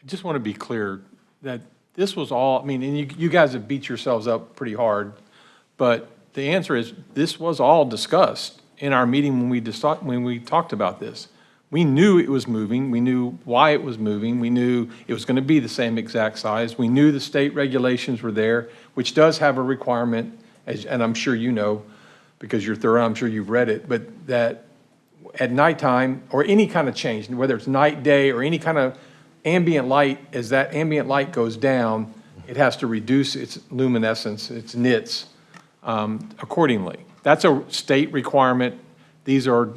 just want to be clear that this was all, I mean, and you guys have beat yourselves up pretty hard, but the answer is, this was all discussed in our meeting when we talked about this. We knew it was moving. We knew why it was moving. We knew it was going to be the same exact size. We knew the state regulations were there, which does have a requirement, and I'm sure you know, because you're thorough, I'm sure you've read it, but that at nighttime, or any kind of change, whether it's night, day, or any kind of ambient light, as that ambient light goes down, it has to reduce its luminescence, its nits, accordingly. That's a state requirement. These are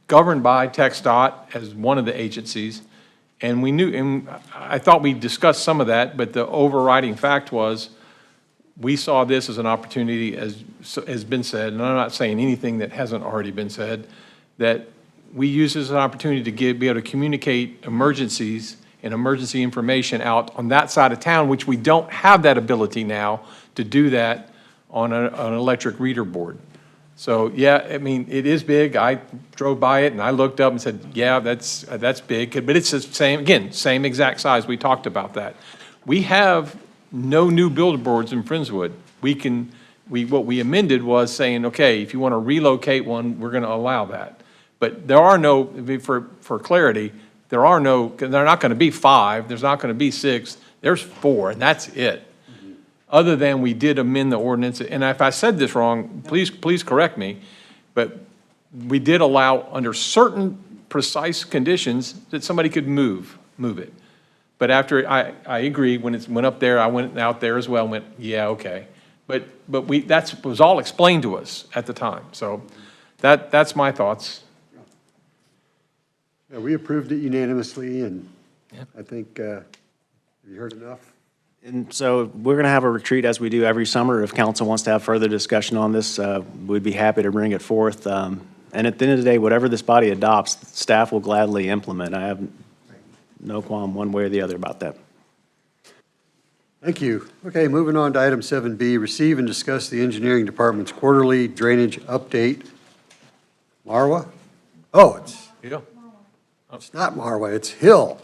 governed by TxDOT as one of the agencies, and we knew, and I thought we discussed some of that, but the overriding fact was, we saw this as an opportunity, as has been said, and I'm not saying anything that hasn't already been said, that we use this as an opportunity to be able to communicate emergencies and emergency information out on that side of town, which we don't have that ability now to do that on an electric reader board. So, yeah, I mean, it is big. I drove by it and I looked up and said, yeah, that's big, but it's the same, again, same exact size. We talked about that. We have no new billboards in Friendswood. What we amended was saying, okay, if you want to relocate one, we're going to allow that. But there are no, for clarity, they're not going to be 5, there's not going to be 6, there's 4, and that's it. Other than we did amend the ordinance, and if I said this wrong, please correct me, but we did allow, under certain precise conditions, that somebody could move it. But after, I agree, when it went up there, I went out there as well and went, yeah, okay. But that was all explained to us at the time. So that's my thoughts. Yeah, we approved it unanimously, and I think, have you heard enough? And so we're going to have a retreat, as we do every summer. If council wants to have further discussion on this, we'd be happy to bring it forth. And at the end of the day, whatever this body adopts, staff will gladly implement. I have no qualm one way or the other about that. Thank you. Okay, moving on to item 7B, receive and discuss the engineering department's quarterly drainage update. Marwa? Oh, it's not Marwa, it's Hill.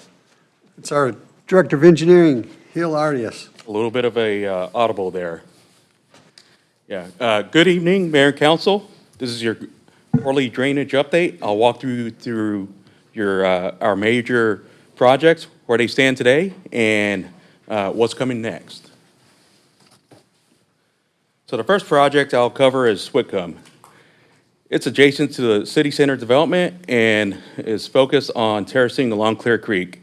It's our Director of Engineering, Hill Arias. A little bit of a audible there. Yeah. Good evening, Mayor and Council. This is your quarterly drainage update. I'll walk through your our major projects, where they stand today, and what's coming next. So the first project I'll cover is Switcomb. It's adjacent to the city center development and is focused on terracing along Clear Creek.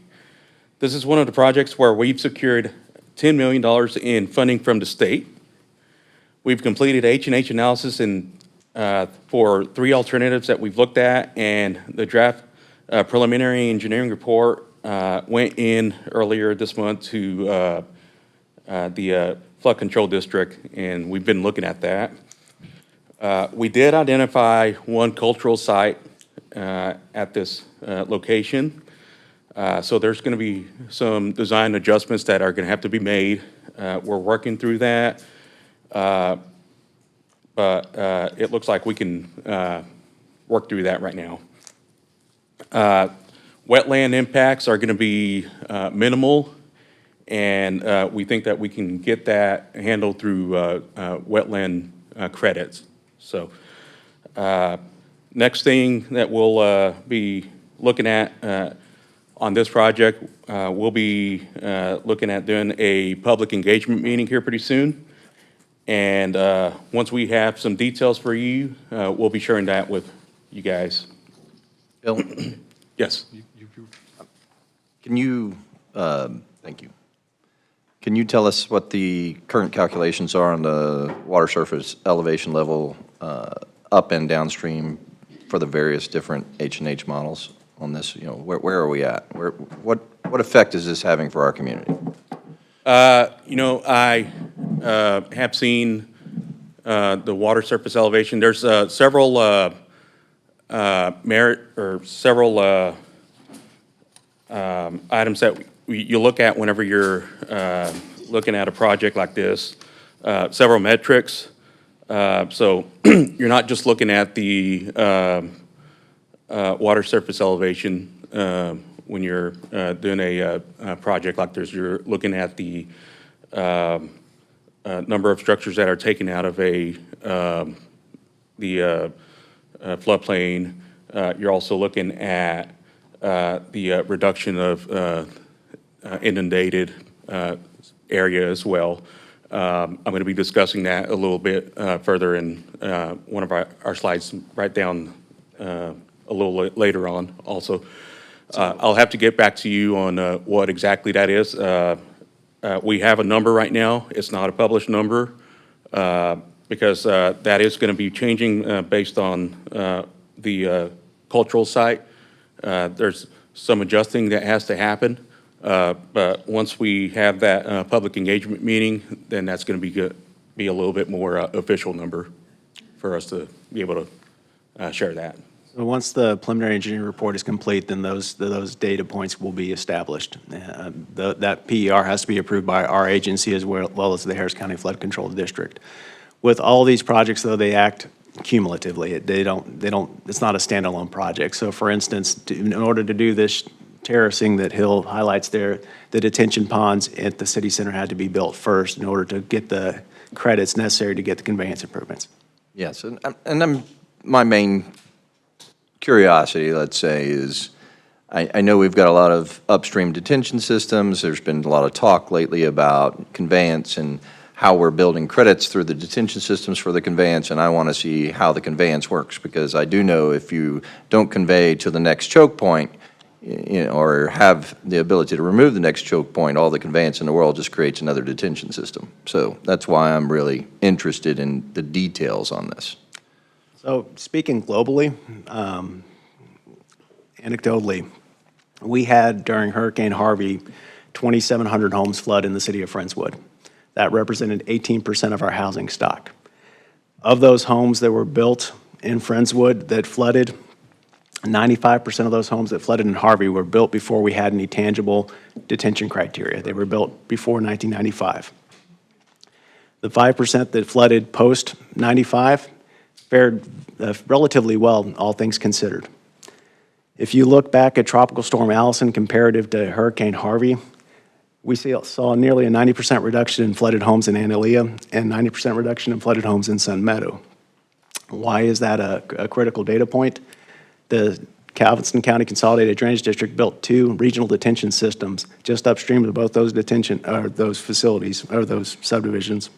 This is one of the projects where we've secured $10 million in funding from the state. We've completed H&H analysis for 3 alternatives that we've looked at, and the draft preliminary engineering report went in earlier this month to the flood control district, and we've been looking at that. We did identify one cultural site at this location. So there's going to be some design adjustments that are going to have to be made. We're working through that. But it looks like we can work through that right now. Wetland impacts are going to be minimal, and we think that we can get that handled through wetland credits. So next thing that we'll be looking at on this project, we'll be looking at doing a public engagement meeting here pretty soon. And once we have some details for you, we'll be sharing that with you guys. Bill? Yes. Can you, thank you. Can you tell us what the current calculations are on the water surface elevation level up and downstream for the various different H&H models on this? You know, where are we at? What effect is this having for our community? You know, I have seen the water surface elevation. There's several merit or several items that you look at whenever you're looking at a project like this. Several metrics. So you're not just looking at the water surface elevation when you're doing a project like this. You're looking at the number of structures that are taken out of the floodplain. You're also looking at the reduction of inundated area as well. I'm going to be discussing that a little bit further in one of our slides right down a little later on also. I'll have to get back to you on what exactly that is. We have a number right now. It's not a published number because that is going to be changing based on the cultural site. There's some adjusting that has to happen. But once we have that public engagement meeting, then that's going to be a little bit more official number for us to be able to share that. So once the preliminary engineering report is complete, then those data points will be established. That PER has to be approved by our agency as well as the Harris County Flood Control District. With all these projects, though, they act cumulatively. It's not a standalone project. So for instance, in order to do this terracing that Hill highlights there, the detention ponds at the city center had to be built first in order to get the credits necessary to get the conveyance improvements. Yes, and my main curiosity, let's say, is I know we've got a lot of upstream detention systems. There's been a lot of talk lately about conveyance and how we're building credits through the detention systems for the conveyance, and I want to see how the conveyance works, because I do know if you don't convey to the next choke point, you know, or have the ability to remove the next choke point, all the conveyance in the world just creates another detention system. So that's why I'm really interested in the details on this. So speaking globally, anecdotally, we had during Hurricane Harvey 2,700 homes flood in the city of Friendswood. That represented 18% of our housing stock. Of those homes that were built in Friendswood that flooded, 95% of those homes that flooded in Harvey were built before we had any tangible detention criteria. They were built before 1995. The 5% that flooded post-95 fared relatively well, all things considered. If you look back at Tropical Storm Allison comparative to Hurricane Harvey, we saw nearly a 90% reduction in flooded homes in Analia and 90% reduction in flooded homes in Sun Meadow. Why is that a critical data point? The Galveston County Consolidated Drainage District built 2 regional detention systems just upstream of both those those facilities or those subdivisions.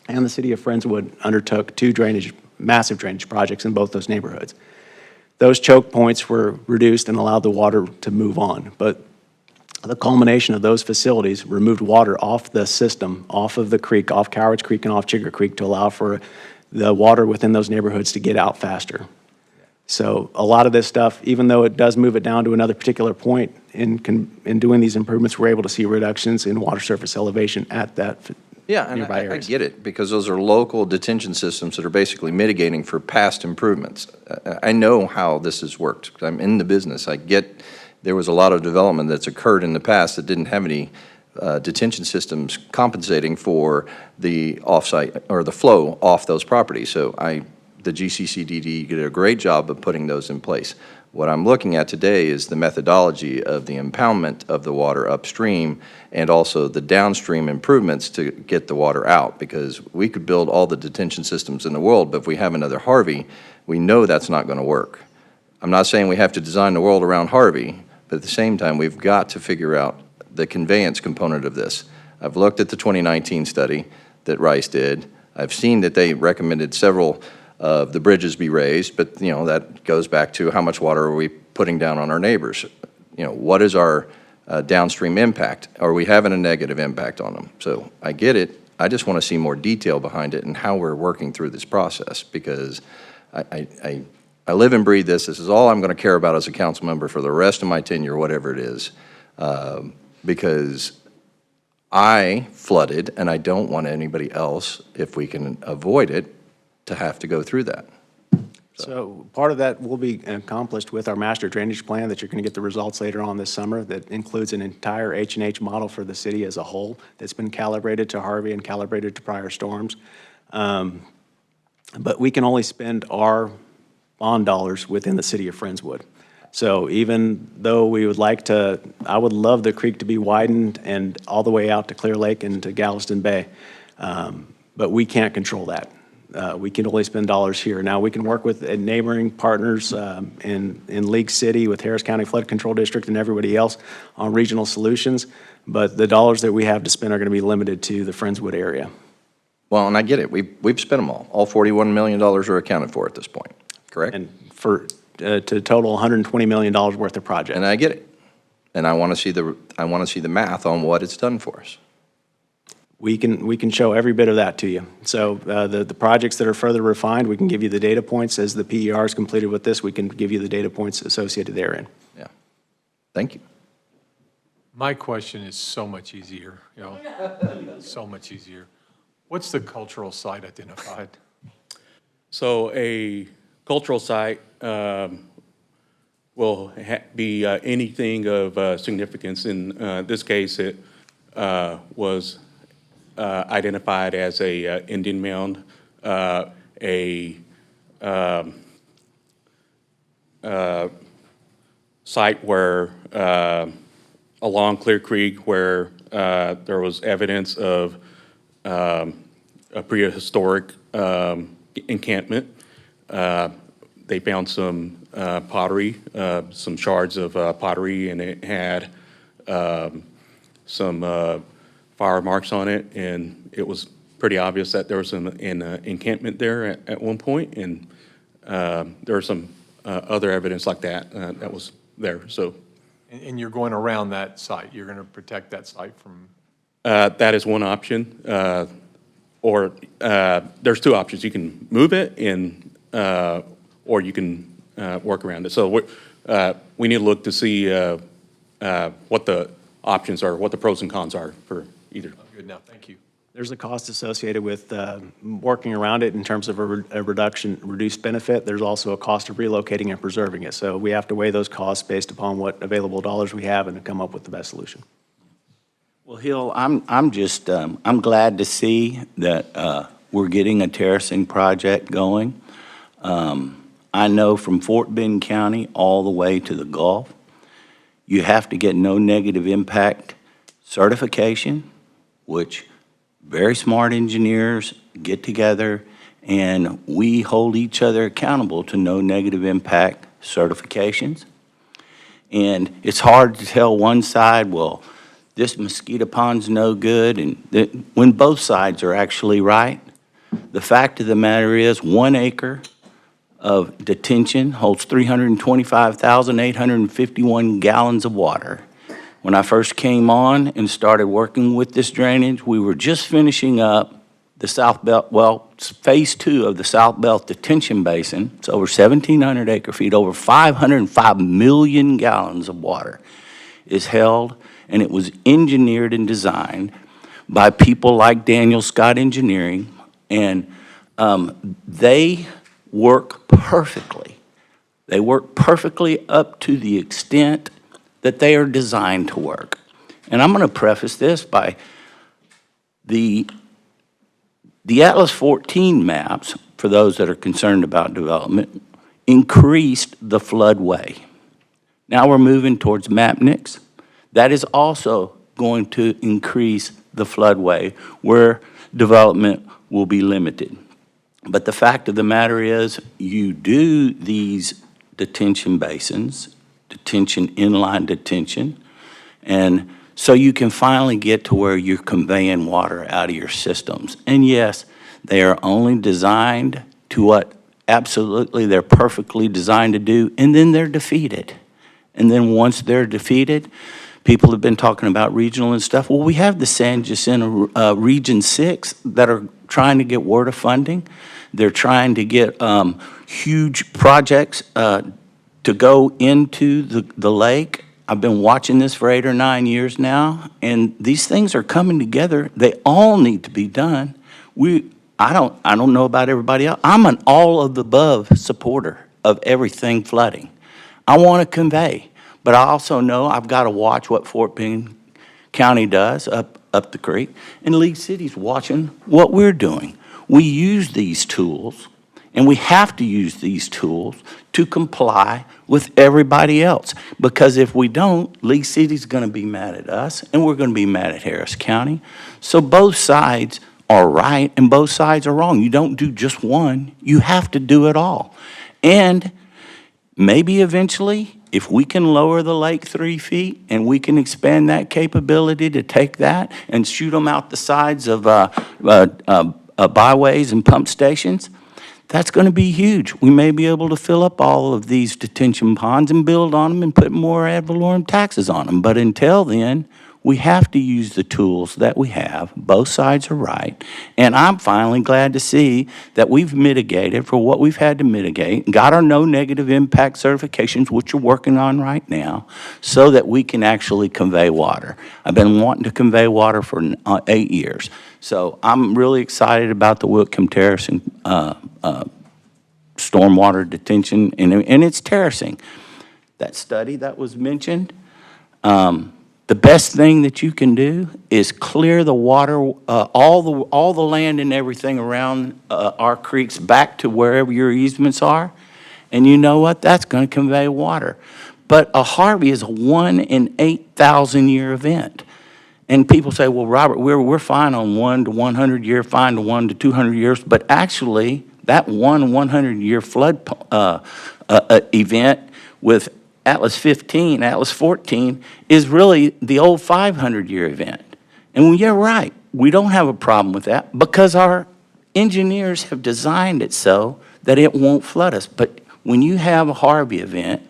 And the city of Friendswood undertook 2 massive drainage projects in both those neighborhoods. Those choke points were reduced and allowed the water to move on. But the culmination of those facilities removed water off the system, off of the creek, off Cowards Creek and off Chigger Creek, to allow for the water within those neighborhoods to get out faster. So a lot of this stuff, even though it does move it down to another particular point, in doing these improvements, we're able to see reductions in water surface elevation at that Yeah, and I get it, because those are local detention systems that are basically mitigating for past improvements. I know how this has worked. I'm in the business. I get there was a lot of development that's occurred in the past that didn't have any detention systems compensating for the offsite or the flow off those properties. So the GCCDD did a great job of putting those in place. What I'm looking at today is the methodology of the impoundment of the water upstream and also the downstream improvements to get the water out, because we could build all the detention systems in the world, but if we have another Harvey, we know that's not going to work. I'm not saying we have to design the world around Harvey, but at the same time, we've got to figure out the conveyance component of this. I've looked at the 2019 study that Rice did. I've seen that they recommended several of the bridges be raised, but that goes back to how much water are we putting down on our neighbors? What is our downstream impact? Are we having a negative impact on them? So I get it. I just want to see more detail behind it and how we're working through this process, because I live and breathe this. This is all I'm going to care about as a council member for the rest of my tenure, whatever it is, because I flooded, and I don't want anybody else, if we can avoid it, to have to go through that. So part of that will be accomplished with our master drainage plan that you're going to get the results later on this summer. That includes an entire H&H model for the city as a whole that's been calibrated to Harvey and calibrated to prior storms. But we can only spend our bond dollars within the city of Friendswood. So even though we would like to, I would love the creek to be widened and all the way out to Clear Lake and to Galveston Bay, but we can't control that. We can only spend dollars here. Now, we can work with neighboring partners in League City with Harris County Flood Control District and everybody else on regional solutions, but the dollars that we have to spend are going to be limited to the Friendswood area. Well, and I get it. We've spent them all. All $41 million are accounted for at this point, correct? And for to total $120 million worth of projects. And I get it. And I want to see the math on what it's done for us. We can show every bit of that to you. So the projects that are further refined, we can give you the data points. As the PER is completed with this, we can give you the data points associated therein. Yeah. Thank you. My question is so much easier, so much easier. What's the cultural site identified? So a cultural site will be anything of significance. In this case, it was identified as a Indian mound, a site where along Clear Creek where there was evidence of a prehistoric encampment. They found some pottery, some shards of pottery, and it had some fire marks on it, and it was pretty obvious that there was an encampment there at one point, and there was some other evidence like that that was there. So, And you're going around that site. You're going to protect that site from... that is one option. Or there's two options. You can move it, and or you can work around it. So we need to look to see what the options are, what the pros and cons are for either. Good now, thank you. There's a cost associated with working around it in terms of a reduced benefit. There's also a cost of relocating and preserving it. So we have to weigh those costs based upon what available dollars we have and come up with the best solution. Well, Hill, I'm just, I'm glad to see that we're getting a terracing project going. I know from Fort Bend County all the way to the Gulf, you have to get no negative impact certification, which very smart engineers get together and we hold each other accountable to no negative impact certifications. And it's hard to tell one side, well, this mosquito pond's no good, and when both sides are actually right. The fact of the matter is 1 acre of detention holds 325,851 gallons of water. When I first came on and started working with this drainage, we were just finishing up the South Belt, well, phase 2 of the South Belt detention basin. It's over 1,700 acre feet, over 505 million gallons of water is held, and it was engineered and designed by people like Daniel Scott Engineering, and they work perfectly. They work perfectly up to the extent that they are designed to work. And I'm going to preface this by the Atlas 14 maps, for those that are concerned about development, increased the floodway. Now we're moving towards MapNICS. That is also going to increase the floodway where development will be limited. But the fact of the matter is, you do these detention basins, inline detention, and so you can finally get to where you're conveying water out of your systems. And yes, they are only designed to what absolutely they're perfectly designed to do, and then they're defeated. And then once they're defeated, people have been talking about regional and stuff. Well, we have the San Jacinto Region 6 that are trying to get WRDA funding. They're trying to get huge projects to go into the lake. I've been watching this for 8 or 9 years now, and these things are coming together. They all need to be done. I don't know about everybody else. I'm an all of the above supporter of everything flooding. I want to convey, but I also know I've got to watch what Fort Bend County does up the creek, and League City's watching what we're doing. We use these tools, and we have to use these tools to comply with everybody else. Because if we don't, League City's going to be mad at us, and we're going to be mad at Harris County. So both sides are right, and both sides are wrong. You don't do just one. You have to do it all. And maybe eventually, if we can lower the lake 3 feet and we can expand that capability to take that and shoot them out the sides of byways and pump stations, that's going to be huge. We may be able to fill up all of these detention ponds and build on them and put more ad valorem taxes on them. But until then, we have to use the tools that we have. Both sides are right. And I'm finally glad to see that we've mitigated for what we've had to mitigate, got our no negative impact certifications, which we're working on right now, so that we can actually convey water. I've been wanting to convey water for 8 years. So I'm really excited about the Whitcomb Terracing stormwater detention, and it's terracing. That study that was mentioned, the best thing that you can do is clear the water, all the land and everything around our creeks back to wherever your easements are. And you know what? That's going to convey water. But a Harvey is a 1 in 8,000 year event. And people say, well, Robert, we're fine on 1 to 100 year, fine to 1 to 200 years. But actually, that 100 year flood event with Atlas 15, Atlas 14 is really the old 500-year event. And you're right, we don't have a problem with that because our engineers have designed it so that it won't flood us. But when you have a Harvey event,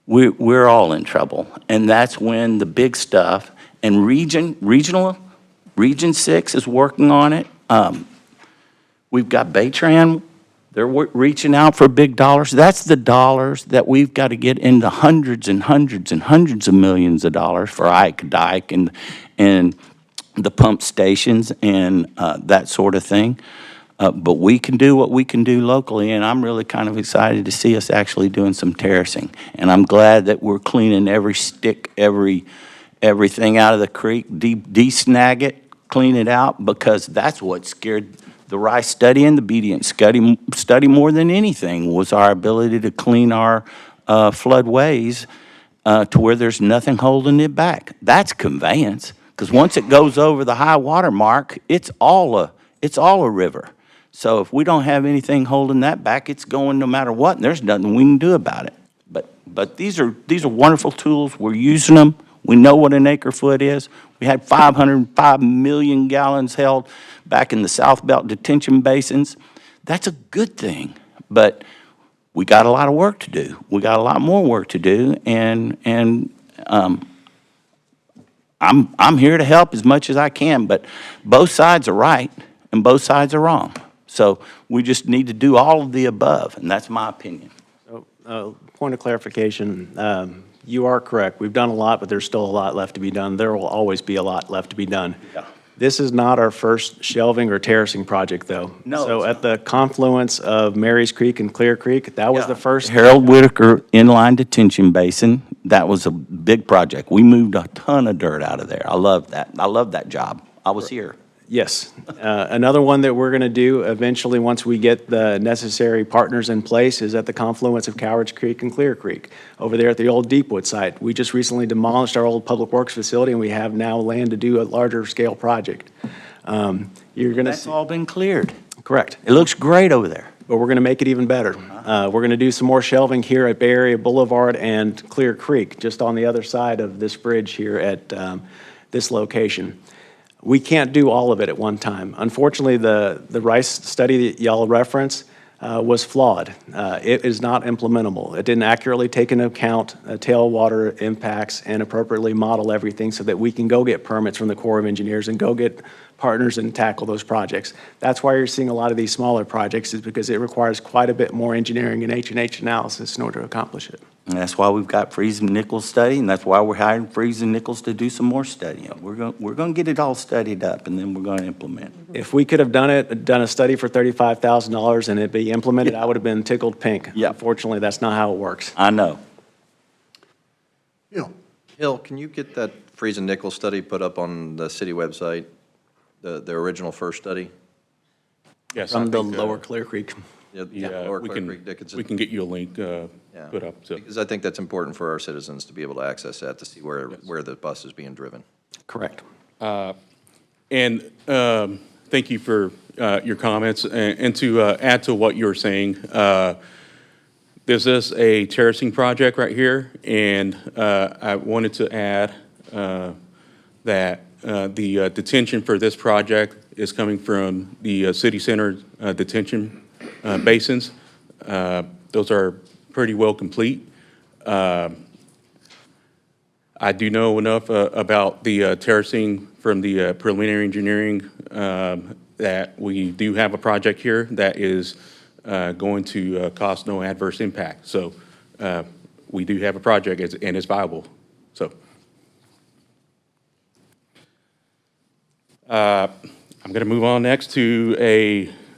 we're all in trouble. And that's when the big stuff, and Region 6 is working on it. We've got Baytran. They're reaching out for big dollars. That's the dollars that we've got to get into hundreds and hundreds and hundreds of millions of dollars for Ike Dike and the pump stations and that sort of thing. But we can do what we can do locally, and I'm really kind of excited to see us actually doing some terracing. And I'm glad that we're cleaning every stick, everything out of the creek, de-snag it, clean it out, because that's what scared the Rice study and the Obedient study more than anything was our ability to clean our floodways to where there's nothing holding it back. That's conveyance, because once it goes over the high water mark, it's all a river. So if we don't have anything holding that back, it's going no matter what, and there's nothing we can do about it. But these are wonderful tools. We're using them. We know what an acre foot is. We had 505 million gallons held back in the South Belt detention basins. That's a good thing, but we got a lot of work to do. We got a lot more work to do, and I'm here to help as much as I can, but both sides are right and both sides are wrong. So we just need to do all of the above, and that's my opinion. So, point of clarification, you are correct. We've done a lot, but there's still a lot left to be done. There will always be a lot left to be done. Yeah. This is not our first shelving or terracing project, though. No, So it's at the confluence of Mary's Creek and Clear Creek, that was the first. Harold Whitaker Inline Detention Basin, that was a big project. We moved a ton of dirt out of there. I love that. I love that job. I was here. Yes. Another one that we're going to do eventually, once we get the necessary partners in place, is at the confluence of Cowards Creek and Clear Creek, over there at the old Deepwood site. We just recently demolished our old Public Works facility, and we have now land to do a larger scale project. You're going to That's see. all been cleared. Correct. It looks great over there. But we're going to make it even better. We're going to do some more shelving here at Bay Area Boulevard and Clear Creek, just on the other side of this bridge here at this location. We can't do all of it at one time. Unfortunately, the Rice study that y'all reference was flawed. It is not implementable. It didn't accurately take into account tailwater impacts and appropriately model everything so that we can go get permits from the Corps of Engineers and go get partners and tackle those projects. That's why you're seeing a lot of these smaller projects, is because it requires quite a bit more engineering and H&H analysis in order to accomplish it. And that's why we've got Freeze and Nichols study, and that's why we're hiring Freeze and Nichols to do some more studying. We're going to get it all studied up, and then we're going to implement. If we could have done a study for $35,000 and it be implemented, I would have been tickled pink. Yeah. Unfortunately, that's not how it works. I know. Hill, can you get that Freeze and Nichols study put up on the city website, the original first study? Yes. From the Lower Clear Creek. Lower we Clear can, Creek Dickinson. we can get you a link Yeah. put up, so. Because I think that's important for our citizens to be able to access that, to see where the bus is being driven. Correct. And thank you for your comments. And to add to what you were saying, this is a terracing project right here, and I wanted to add that the detention for this project is coming from the city center detention basins. Those are pretty well complete. I do know enough about the terracing from the preliminary engineering that we do have a project here that is going to cause no adverse impact. So we do have a project and it's viable. So I'm going to move on next to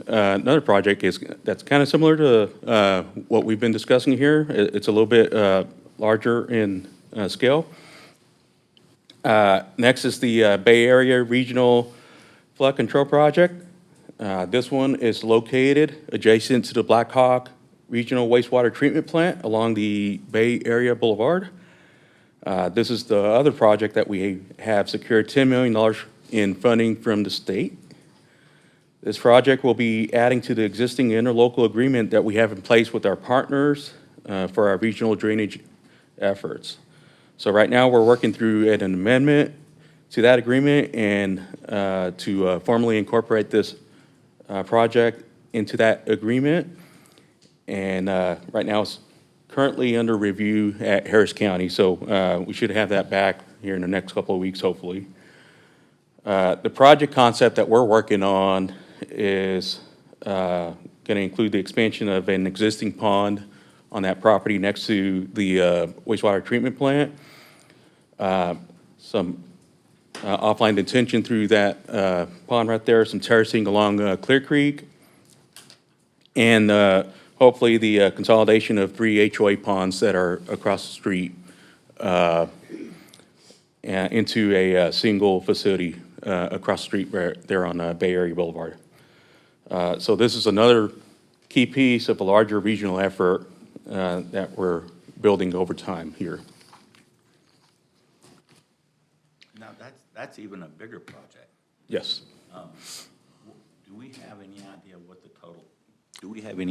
another project that's kind of similar to what we've been discussing here. It's a little bit larger in scale. Next is the Bay Area Regional Flood Control Project. This one is located adjacent to the Black Hawk Regional Wastewater Treatment Plant along the Bay Area Boulevard. This is the other project that we have secured $10 million in funding from the state. This project will be adding to the existing interlocal agreement that we have in place with our partners for our regional drainage efforts. So right now, we're working through an amendment to that agreement and to formally incorporate this project into that agreement. And right now, it's currently under review at Harris County, so we should have that back here in the next couple of weeks, hopefully. The project concept that we're working on is going to include the expansion of an existing pond on that property next to the wastewater treatment plant. Some offline detention through that pond right there, some terracing along Clear Creek, and hopefully the consolidation of 3 HOA ponds that are across the street into a single facility across the street there on Bay Area Boulevard. So this is another key piece of a larger regional effort that we're building over time here. Now, that's even a bigger project. Yes. Do we have any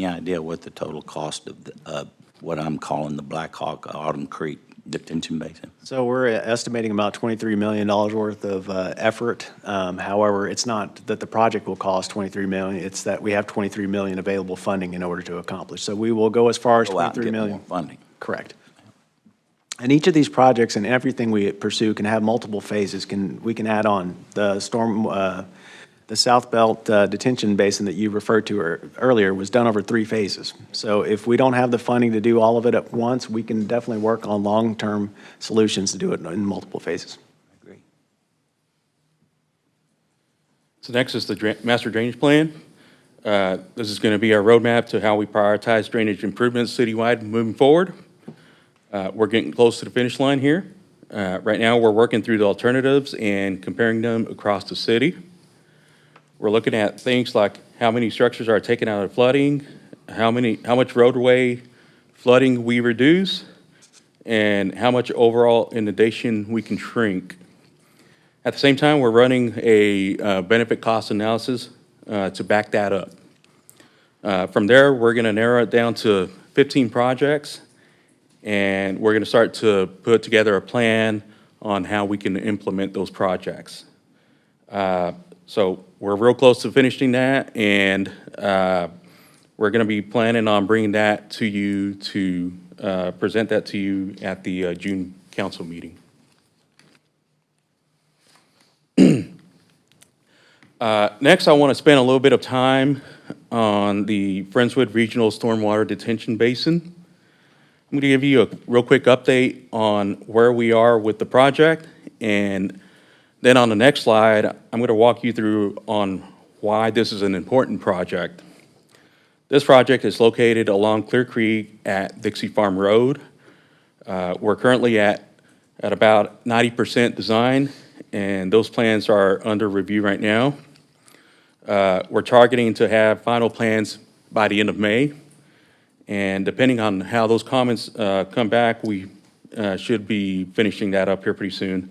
idea what the total, cost of what I'm calling the Black Hawk Autumn Creek detention basin? So we're estimating about $23 million worth of effort. However, it's not that the project will cost $23 million, it's that we have $23 million available funding in order to accomplish. So we will go as far as Go out and $23 get million. more funding. Correct. And each of these projects and everything we pursue can have multiple phases. We can add on the the South Belt detention basin that you referred to earlier was done over 3 phases. So if we don't have the funding to do all of it at once, we can definitely work on long-term solutions to do it in multiple phases. I agree. So next is the master drainage plan. This is going to be our roadmap to how we prioritize drainage improvements citywide moving forward. We're getting close to the finish line here. Right now, we're working through the alternatives and comparing them across the city. We're looking at things like how many structures are taken out of flooding, how much roadway flooding we reduce, and how much overall inundation we can shrink. At the same time, we're running a benefit cost analysis to back that up. From there, we're going to narrow it down to 15 projects, and we're going to start to put together a plan on how we can implement those projects. So we're real close to finishing that, and we're going to be planning on bringing that to you to present that to you at the June council meeting. Next, I want to spend a little bit of time on the Friendswood Regional Stormwater Detention Basin. I'm going to give you a real quick update on where we are with the project, and then on the next slide, I'm going to walk you through on why this is an important project. This project is located along Clear Creek at Dixie Farm Road. We're currently at about 90% design, and those plans are under review right now. We're targeting to have final plans by the end of May, and depending on how those comments come back, we should be finishing that up here pretty soon.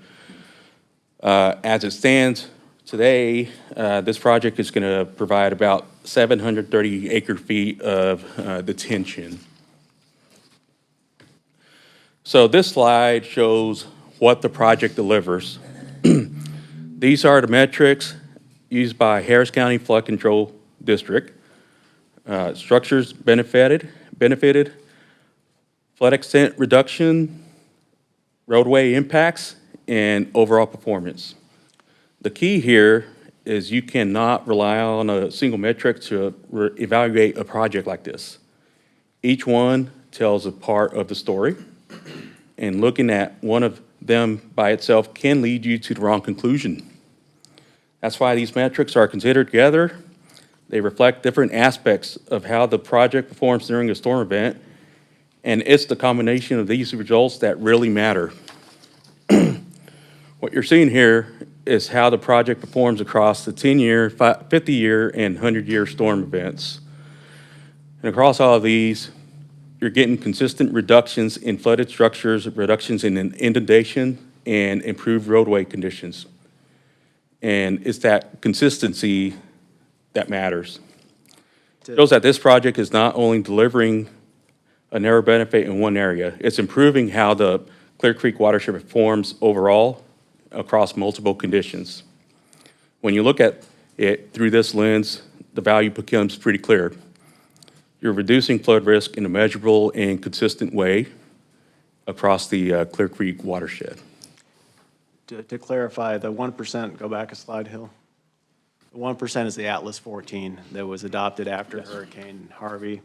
As it stands today, this project is going to provide about 730 acre-feet of detention. So this slide shows what the project delivers. These are the metrics used by Harris County Flood Control District. Structures benefited, flood extent reduction, roadway impacts, and overall performance. The key here is you cannot rely on a single metric to evaluate a project like this. Each one tells a part of the story, and looking at one of them by itself can lead you to the wrong conclusion. That's why these metrics are considered together. They reflect different aspects of how the project performs during a storm event, and it's the combination of these results that really matter. What you're seeing here is how the project performs across the 10-year, 50-year, and 100-year storm events. And across all of these, you're getting consistent reductions in flooded structures, reductions in inundation, and improved roadway conditions. And it's that consistency that matters. It shows that this project is not only delivering a narrow benefit in one area, it's improving how the Clear Creek watershed performs overall across multiple conditions. When you look at it through this lens, the value becomes pretty clear. You're reducing flood risk in a measurable and consistent way across the Clear Creek watershed. To clarify, the 1%, go back a slide, Hill. The 1% is the Atlas 14 that was adopted after Hurricane Harvey.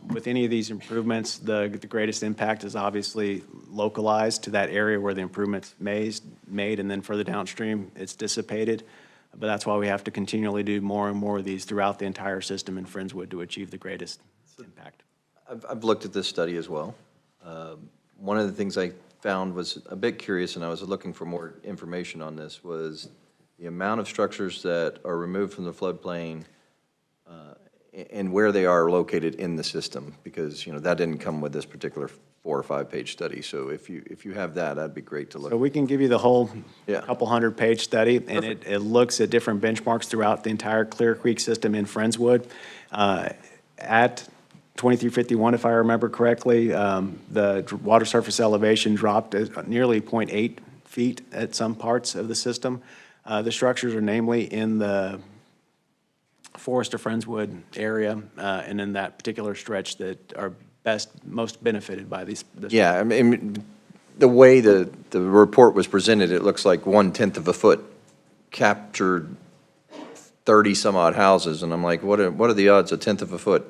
With any of these improvements, the greatest impact is obviously localized to that area where the improvements made, and then further downstream, it's dissipated. But that's why we have to continually do more and more of these throughout the entire system in Friendswood to achieve the greatest impact. I've looked at this study as well. One of the things I found was a bit curious, and I was looking for more information on this, was the amount of structures that are removed from the floodplain and where they are located in the system, because that didn't come with this particular 4 or 5 page study. So if you have that, that'd be great to look. So we can give you the whole Yeah. couple 100-page study, and it looks at different benchmarks throughout the entire Clear Creek system in Friendswood. At 2351, if I remember correctly, the water surface elevation dropped at nearly 0.8 feet at some parts of the system. The structures are namely in the Forest of Friendswood area, and in that particular stretch that are most benefited by these. Yeah, I mean, the way the report was presented, it looks like 1/10 of a foot captured 30 some odd houses, and I'm like, what are the odds 1/10 of a foot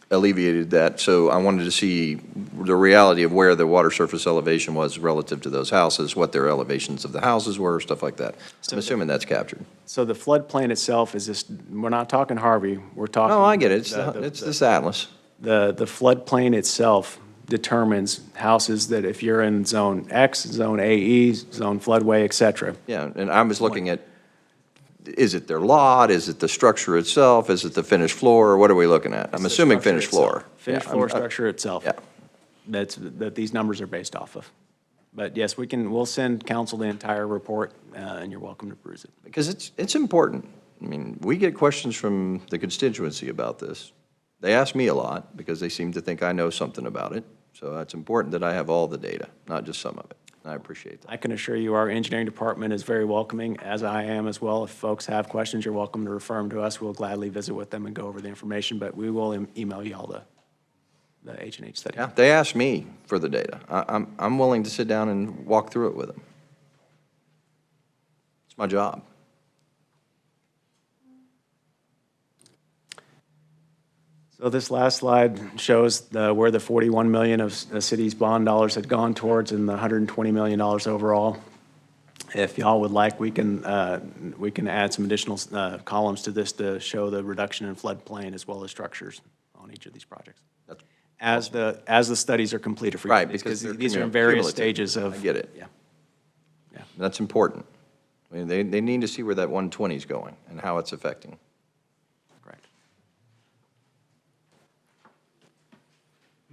alleviated that, so I wanted to see the reality of where the water surface elevation was relative to those houses, what their elevations of the houses were, stuff like that. I'm assuming that's captured. So the floodplain itself is just, we're not talking Harvey, we're talking. No, I get it. It's this atlas. The floodplain itself determines houses that if you're in zone X, zone AE, zone floodway, et cetera. Yeah, and I was looking at, is it their lot, is it the structure itself, is it the finished floor, or what are we looking at? I'm assuming finished floor. Finished Yeah, floor structure itself. Yeah. That these numbers are based off of. But yes, we'll send council the entire report, and you're welcome to peruse it. Because it's important. I mean, we get questions from the constituency about this. They ask me a lot because they seem to think I know something about it. So it's important that I have all the data, not just some of it. I appreciate that. I can assure you our engineering department is very welcoming, as I am as well. If folks have questions, you're welcome to refer them to us. We'll gladly visit with them and go over the information, but we will email you all the H&H study. Yeah, they ask me for the data. I'm willing to sit down and walk through it with them. It's my job. So this last slide shows where the 41 million of the city's bond dollars had gone towards and the $120 million overall. If y'all would like, we can add some additional columns to this to show the reduction in floodplain as well as structures on each of these projects. As the studies are completed for you. Right, because they're these are in various cumulative. stages of. I get it. Yeah. Yeah, that's important. I mean, they need to see where that 120 is going and how it's affecting. Correct.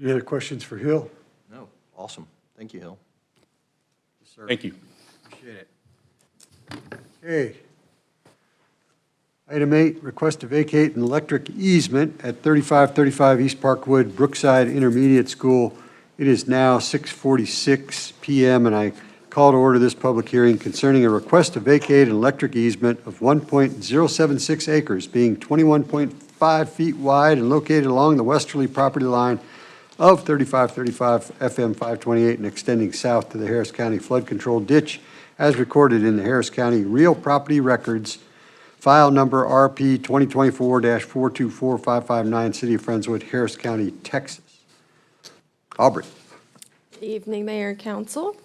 Any other questions for Hill? No, awesome. Thank you, Hill. Thank you. Appreciate it. Okay. Item 8, request to vacate an electric easement at 3535 East Parkwood, Brookside Intermediate School. It is now 6:46 PM, and I call to order this public hearing concerning a request to vacate an electric easement of 1.076 acres, being 21.5 feet wide and located along the westerly property line of 3535 FM 528 and extending south to the Harris County Flood Control Ditch as recorded in the Harris County Real Property Records, file number RP 2024-424559, City of Friendswood, Harris County, Texas. Aubrey. Good evening, Mayor and Council.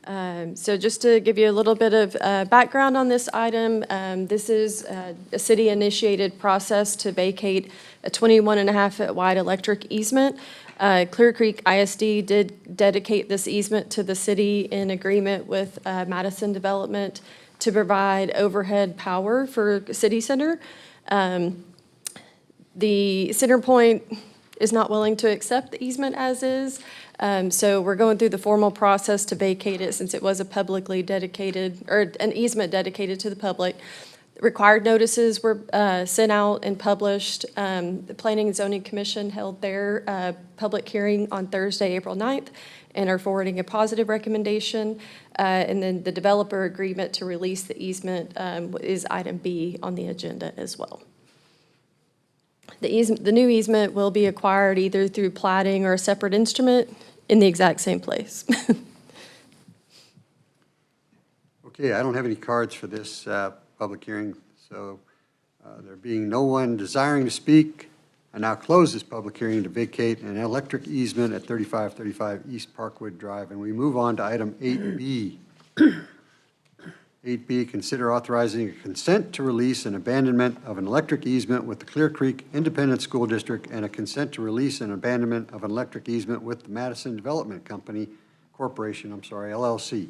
So just to give you a little bit of background on this item, this is a city-initiated process to vacate a 21.5-foot wide electric easement. Clear Creek ISD did dedicate this easement to the city in agreement with Madison Development to provide overhead power for City Center. The CenterPoint is not willing to accept the easement as is. So we're going through the formal process to vacate it since it was a publicly dedicated, or an easement dedicated to the public. Required notices were sent out and published. The Planning and Zoning Commission held their public hearing on Thursday, April 9th, and are forwarding a positive recommendation. And then the developer agreement to release the easement is item B on the agenda as well. The new easement will be acquired either through plating or a separate instrument in the exact same place. Okay, I don't have any cards for this public hearing, so there being no one desiring to speak, I now close this public hearing to vacate an electric easement at 3535 East Parkwood Drive, and we move on to item 8B. 8B, consider authorizing a consent to release an abandonment of an electric easement with the Clear Creek Independent School District and a consent to release an abandonment of an electric easement with the Madison Development Company Corporation, LLC.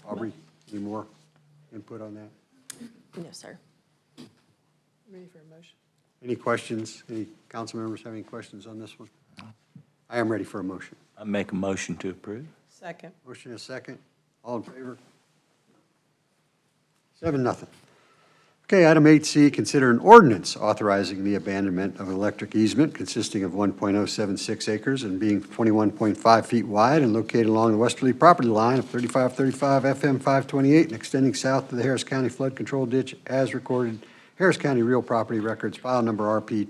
Aubrey, any more input on that? No, sir. Ready for a motion? Any questions? Any council members have any questions on this one? I am ready for a motion. I make a motion to approve. Second. Motion is second. All in favor? 7-0. Okay, item 8C, consider an ordinance authorizing the abandonment of an electric easement consisting of 1.076 acres and being 21.5 feet wide and located along the westerly property line of 3535 FM 528 and extending south to the Harris County Flood Control Ditch as recorded, Harris County Real Property Records, file number RP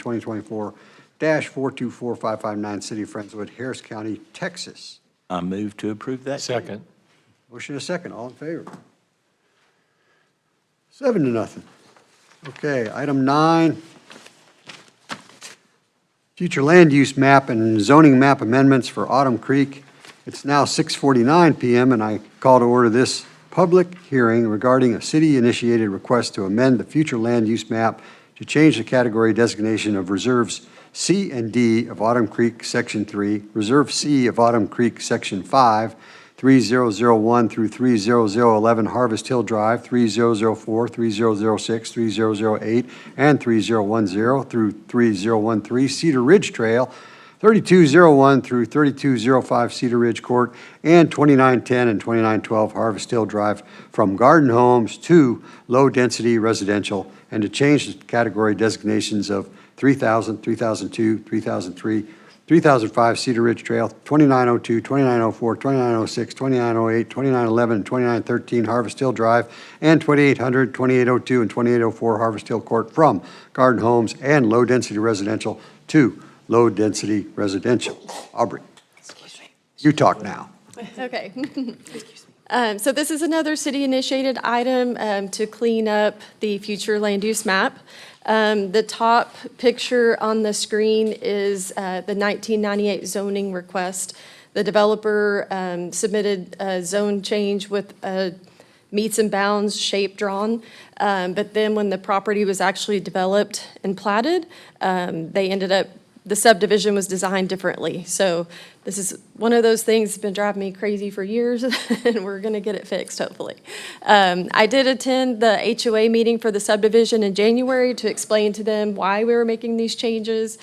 2024-424559, City of Friendswood, Harris County, Texas. I move to approve that. Second. Motion is second. All in favor? 7-0. Okay, item 9. future land use map and zoning map amendments for Autumn Creek. It's now 6:49 PM, and I call to order this public hearing regarding a city-initiated request to amend the future land use map to change the category designation of Reserves C and D of Autumn Creek, Section 3, Reserve C of Autumn Creek, Section 5, 3001 through 30011 Harvest Hill Drive, 3004, 3006, 3008, and 3010 through 3013 Cedar Ridge Trail, 3201 through 3205 Cedar Ridge Court, and 2910 and 2912 Harvest Hill Drive from garden homes to low-density residential, and to change the category designations of 3000, 3002, 3003, 3005 Cedar Ridge Trail, 2902, 2904, 2906, 2908, 2911, and 2913 Harvest Hill Drive, and 2800, 2802, and 2804 Harvest Hill Court from garden homes and low-density residential to low-density residential. Aubrey, you talk now. Okay. So this is another city-initiated item to clean up the future land use map. The top picture on the screen is the 1998 zoning request. The developer submitted a zone change with a meets and bounds shape drawn, but then when the property was actually developed and platted, the subdivision was designed differently. So this is one of those things that's been driving me crazy for years, and we're going to get it fixed, hopefully. I did attend the HOA meeting for the subdivision in January to explain to them why we were making these changes.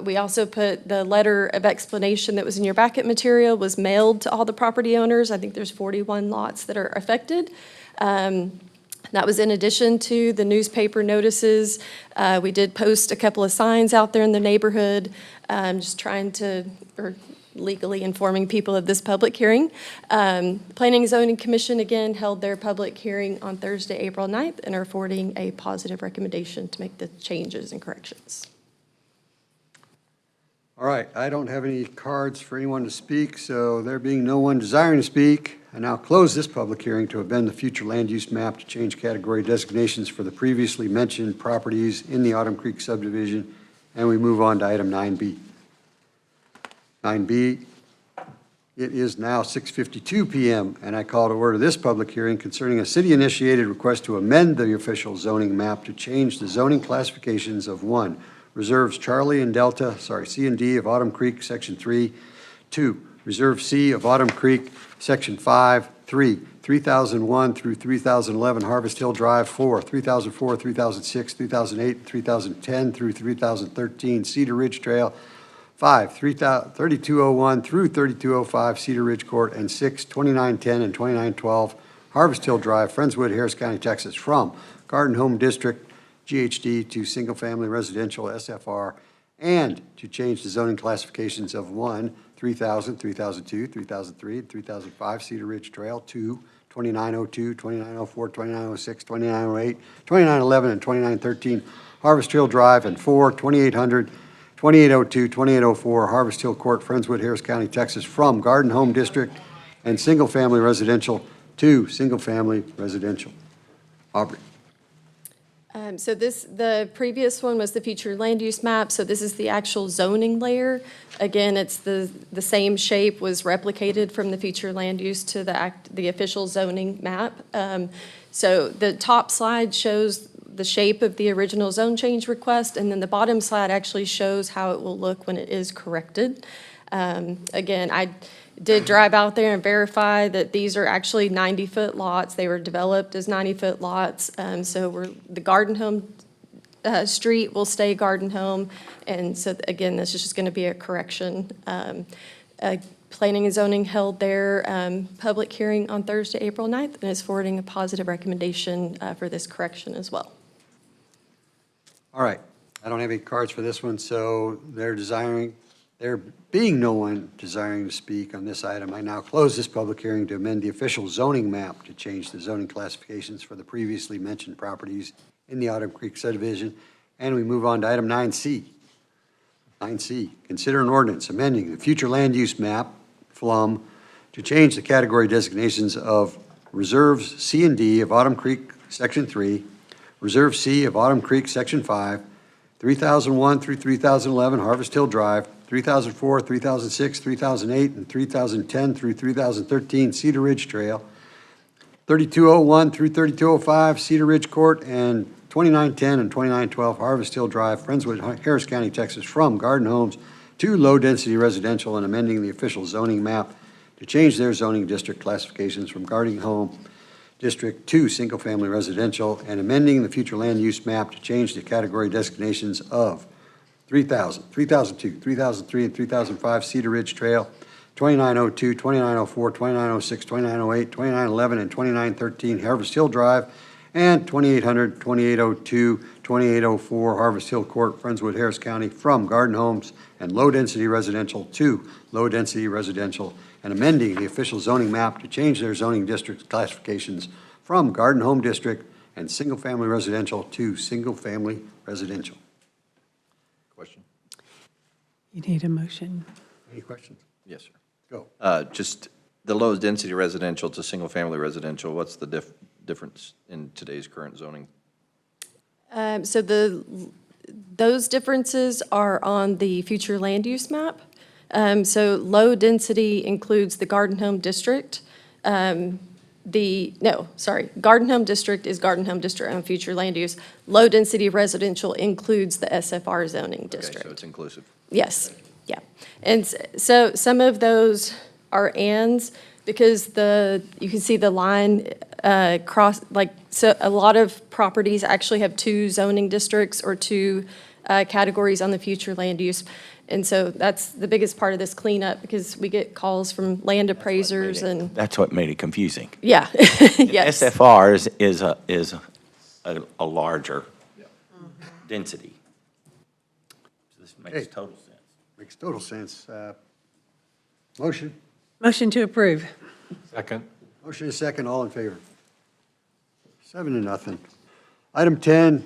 We also put the letter of explanation that was in your packet material was mailed to all the property owners. I think there's 41 lots that are affected. That was in addition to the newspaper notices. We did post a couple of signs out there in the neighborhood, just legally informing people of this public hearing. Planning and Zoning Commission, again, held their public hearing on Thursday, April 9th, and are forwarding a positive recommendation to make the changes and corrections. All right, I don't have any cards for anyone to speak, so there being no one desiring to speak, I now close this public hearing to amend the future land use map to change category designations for the previously mentioned properties in the Autumn Creek subdivision, and we move on to item 9B. 9B, it is now 6:52 PM, and I call to order this public hearing concerning a city-initiated request to amend the official zoning map to change the zoning classifications of 1, Reserves Charlie and C and D of Autumn Creek, Section 3, 2, Reserve C of Autumn Creek, Section 5, 3, 3001 through 3011 Harvest Hill Drive, 4, 3004, 3006, 3008, 3010 through 3013 Cedar Ridge Trail, 5, 3201 through 3205 Cedar Ridge Court, and 6, 2910 and 2912 Harvest Hill Drive, Friendswood, Harris County, Texas, from Garden Home District, GHD, to single-family residential, SFR, and to change the zoning classifications of 1, 3000, 3002, 3003, 3005 Cedar Ridge Trail, 2, 2902, 2904, 2906, 2908, 2911, and 2913 Harvest Hill Drive, and 4, 2800, 2802, 2804 Harvest Hill Court, Friendswood, Harris County, Texas, from Garden Home District and single-family residential to single-family residential. Aubrey. The previous one was the future land use map, so this is the actual zoning layer. Again, it's the same shape was replicated from the future land use to the official zoning map. So the top slide shows the shape of the original zone change request, and then the bottom slide actually shows how it will look when it is corrected. Again, I did drive out there and verify that these are actually 90-foot lots. They were developed as 90-foot lots. So the garden home street will stay garden home. And so again, this is just going to be a correction. Planning and Zoning held their public hearing on Thursday, April 9th, and is forwarding a positive recommendation for this correction as well. All right, I don't have any cards for this one, so there being no one desiring to speak on this item, I now close this public hearing to amend the official zoning map to change the zoning classifications for the previously mentioned properties in the Autumn Creek subdivision, and we move on to item 9C. 9C, consider an ordinance amending the future land use map, FLUM, to change the category designations of Reserves C and D of Autumn Creek, Section 3, Reserve C of Autumn Creek, Section 5, 3001 through 3011 Harvest Hill Drive, 3004, 3006, 3008, and 3010 through 3013 Cedar Ridge Trail, 3201 through 3205 Cedar Ridge Court, and 2910 and 2912 Harvest Hill Drive, Friendswood, Harris County, Texas, from garden homes to low-density residential, and amending the official zoning map to change their zoning district classifications from garden home district to single-family residential, and amending the future land use map to change the category designations of 3000, 3002, 3003, and 3005 Cedar Ridge Trail, 2902, 2904, 2906, 2908, 2911, and 2913 Harvest Hill Drive, and 2800, 2802, 2804 Harvest Hill Court, Friendswood, Harris County, from garden homes and low-density residential to low-density residential, and amending the official zoning map to change their zoning district classifications from garden home district and single-family residential to single-family residential. Question? You need a motion. Any questions? Yes, sir. Go. Just the low-density residential to single-family residential, what's the difference in today's current zoning? So those differences are on the future land use map. So low density includes the garden home district. Garden home district is garden home district on future land use. Low density residential includes the SFR zoning district. Okay, so it's inclusive. Yes, yeah. And so some of those are ands because you can see the line cross, so a lot of properties actually have two zoning districts or two categories on the future land use. And so that's the biggest part of this cleanup because we get calls from land appraisers and. That's what made it confusing. Yeah, yes. SFR is a larger density. So this makes Okay. total sense. Makes total sense. Motion? Motion to approve. Second. Motion is second, all in favor? 7-0. Item 10,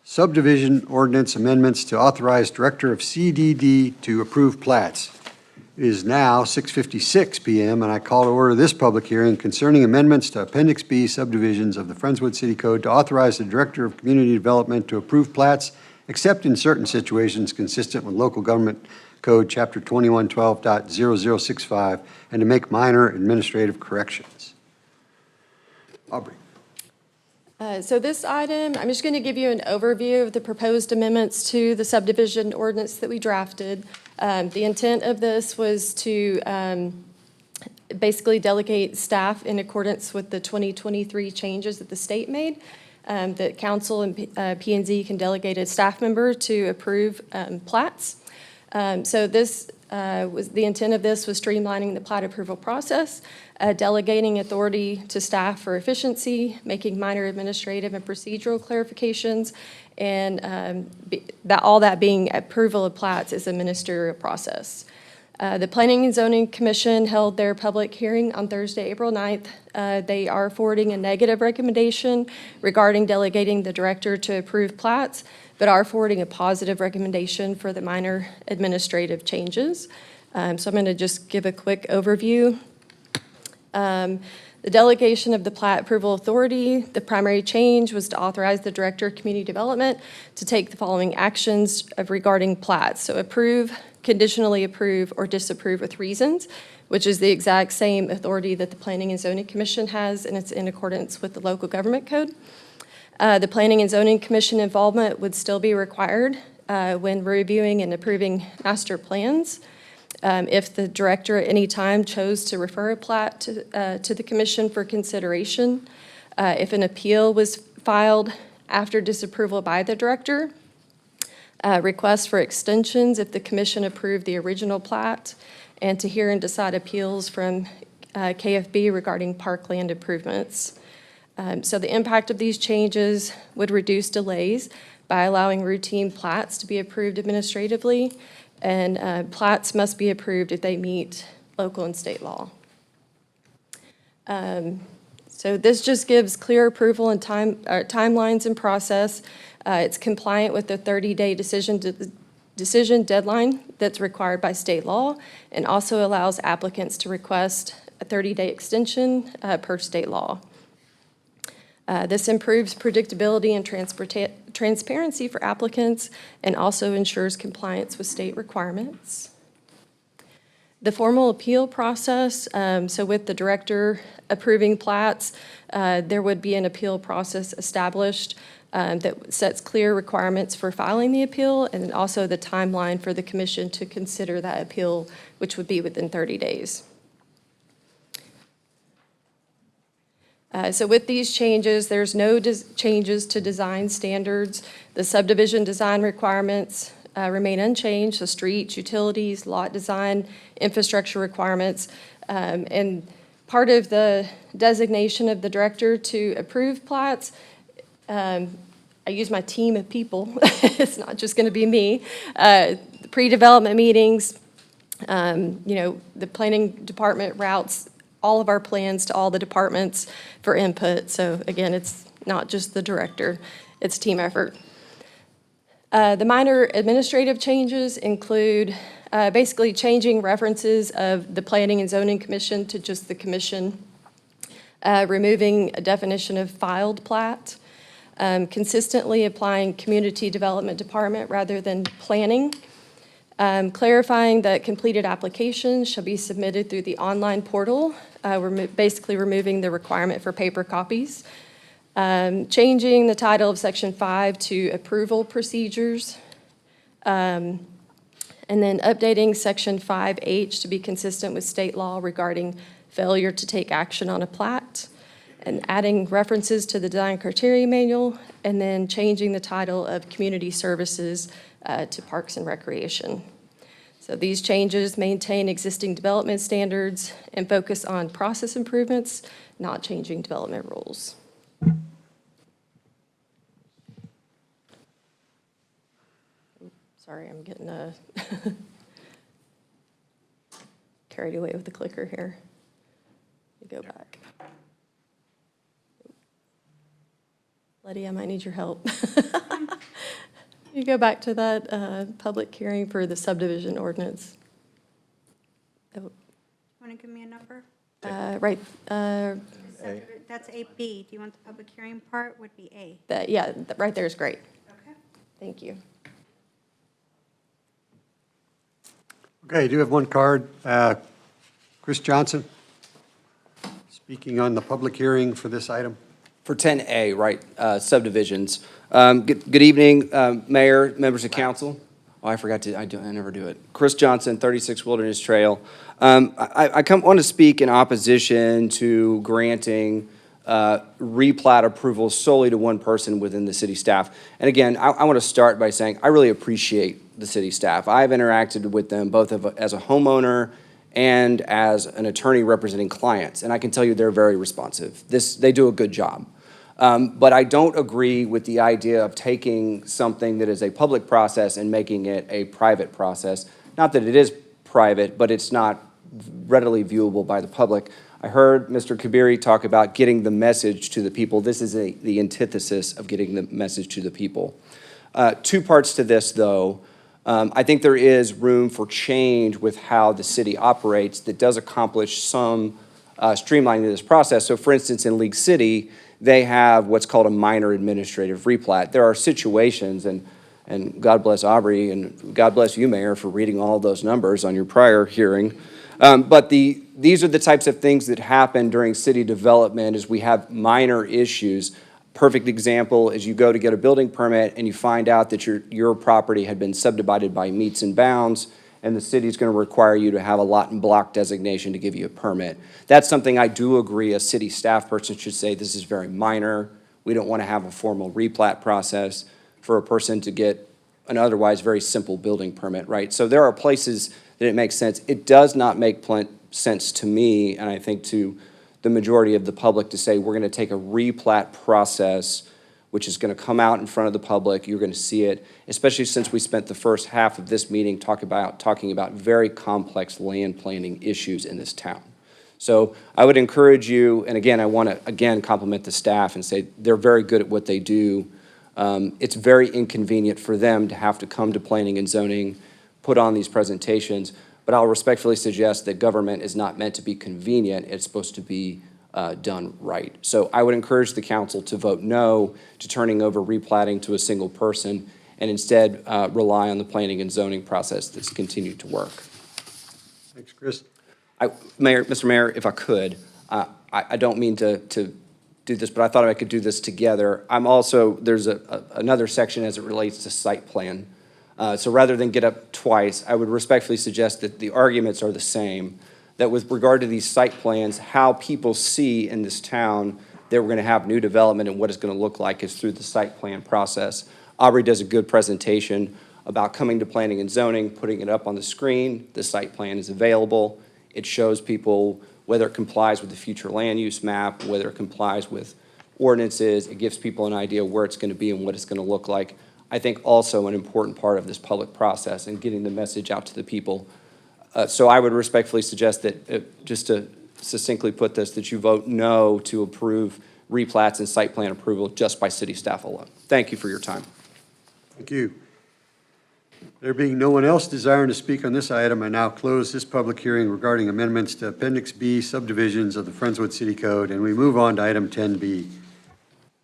subdivision ordinance amendments to authorize Director of CDD to approve plats. It is now 6:56 PM, and I call to order this public hearing concerning amendments to Appendix B subdivisions of the Friendswood City Code to authorize the Director of Community Development to approve plats, except in certain situations consistent with Local Government Code, Chapter 2112.0065, and to make minor administrative corrections. Aubrey. So this item, I'm just going to give you an overview of the proposed amendments to the subdivision ordinance that we drafted. The intent of this was to basically delegate staff in accordance with the 2023 changes that the state made. That council and P&Z can delegate a staff member to approve plats. So this the intent of this was streamlining the plat approval process, delegating authority to staff for efficiency, making minor administrative and procedural clarifications, and all that being approval of plats is a ministerial process. The Planning and Zoning Commission held their public hearing on Thursday, April 9th. They are forwarding a negative recommendation regarding delegating the director to approve plats, but are forwarding a positive recommendation for the minor administrative changes. So I'm going to just give a quick overview. The delegation of the plat approval authority, the primary change was to authorize the Director of Community Development to take the following actions regarding plats. So approve, conditionally approve, or disapprove with reasons, which is the exact same authority that the Planning and Zoning Commission has, and it's in accordance with the Local Government Code. The Planning and Zoning Commission involvement would still be required when reviewing and approving master plans. If the director at any time chose to refer a plat to the commission for consideration, if an appeal was filed after disapproval by the director, requests for extensions if the commission approved the original plat, and to hear and decide appeals from KFB regarding parkland improvements. So the impact of these changes would reduce delays by allowing routine plats to be approved administratively, and plats must be approved if they meet local and state law. So this just gives clear approval and timelines and process. It's compliant with the 30-day decision deadline that's required by state law, and also allows applicants to request a 30-day extension per state law. This improves predictability and transparency for applicants and also ensures compliance with state requirements. The formal appeal process, so with the director approving plats, there would be an appeal process established that sets clear requirements for filing the appeal and also the timeline for the commission to consider that appeal, which would be within 30 days. So with these changes, there's no changes to design standards. The subdivision design requirements remain unchanged, so streets, utilities, lot design, infrastructure requirements. And part of the designation of the director to approve plats, I use my team of people. It's not just going to be me. Pre-development meetings, the planning department routes all of our plans to all the departments for input. So again, it's not just the director, it's a team effort. The minor administrative changes include basically changing references of the Planning and Zoning Commission to just the commission, removing a definition of filed plat, consistently applying community development department rather than planning, clarifying that completed applications shall be submitted through the online portal. We're basically removing the requirement for paper copies. Changing the title of Section 5 to Approval Procedures. And then updating Section 5H to be consistent with state law regarding failure to take action on a plat. And adding references to the design criteria manual. And then changing the title of Community Services to Parks and Recreation. So these changes maintain existing development standards and focus on process improvements, not changing development rules. Sorry, I'm getting carried away with the clicker here. Let me go back. Letty, I might need your help. You go back to that public hearing for the subdivision ordinance. Want to give me a number? Right. That's 8B. Do you want the public hearing part? Would be A. Right there is great. Okay. Thank you. Okay, I do have one card. Chris Johnson, speaking on the public hearing for this item. For 10A, right, subdivisions. Good evening, Mayor, members of council. Oh, I forgot to, I never do it. Chris Johnson, 36 Wilderness Trail. I want to speak in opposition to granting replat approval solely to one person within the city staff. And again, I want to start by saying I really appreciate the city staff. I've interacted with them both as a homeowner and as an attorney representing clients, and I can tell you they're very responsive. They do a good job. But I don't agree with the idea of taking something that is a public process and making it a private process. Not that it is private, but it's not readily viewable by the public. I heard Mr. Kabiri talk about getting the message to the people. This is the antithesis of getting the message to the people. Two parts to this, though. I think there is room for change with how the city operates that does accomplish some streamlining of this process. So for instance, in League City, they have what's called a minor administrative replat. There are situations, and God bless Aubrey, and God bless you, Mayor, for reading all those numbers on your prior hearing. But these are the types of things that happen during city development as we have minor issues. Perfect example is you go to get a building permit and you find out that your property had been subdivided by meets and bounds, and the city's going to require you to have a lot and block designation to give you a permit. That's something I do agree a city staff person should say, this is very minor. We don't want to have a formal replat process for a person to get an otherwise very simple building permit, right? So there are places that it makes sense. It does not make sense to me, and I think to the majority of the public, to say we're going to take a replat process which is going to come out in front of the public. You're going to see it, especially since we spent the first half of this meeting talking about very complex land planning issues in this town. So I would encourage you, and again, I want to again compliment the staff and say they're very good at what they do. It's very inconvenient for them to have to come to planning and zoning, put on these presentations, but I'll respectfully suggest that government is not meant to be convenient. It's supposed to be done right. So I would encourage the council to vote no to turning over replatting to a single person and instead rely on the planning and zoning process that's continued to work. Thanks, Chris. Mr. Mayor, if I could, I don't mean to do this, but I thought I could do this together. I'm also, there's another section as it relates to site plan. So rather than get up twice, I would respectfully suggest that the arguments are the same, that with regard to these site plans, how people see in this town that we're going to have new development and what it's going to look like is through the site plan process. Aubrey does a good presentation about coming to planning and zoning, putting it up on the screen. The site plan is available. It shows people whether it complies with the future land use map, whether it complies with ordinances. It gives people an idea where it's going to be and what it's going to look like. I think also an important part of this public process and getting the message out to the people. So I would respectfully suggest that, just to succinctly put this, that you vote no to approve replats and site plan approval just by city staff alone. Thank you for your time. Thank you. There being no one else desiring to speak on this item, I now close this public hearing regarding amendments to Appendix B subdivisions of the Friendswood City Code, and we move on to item 10B.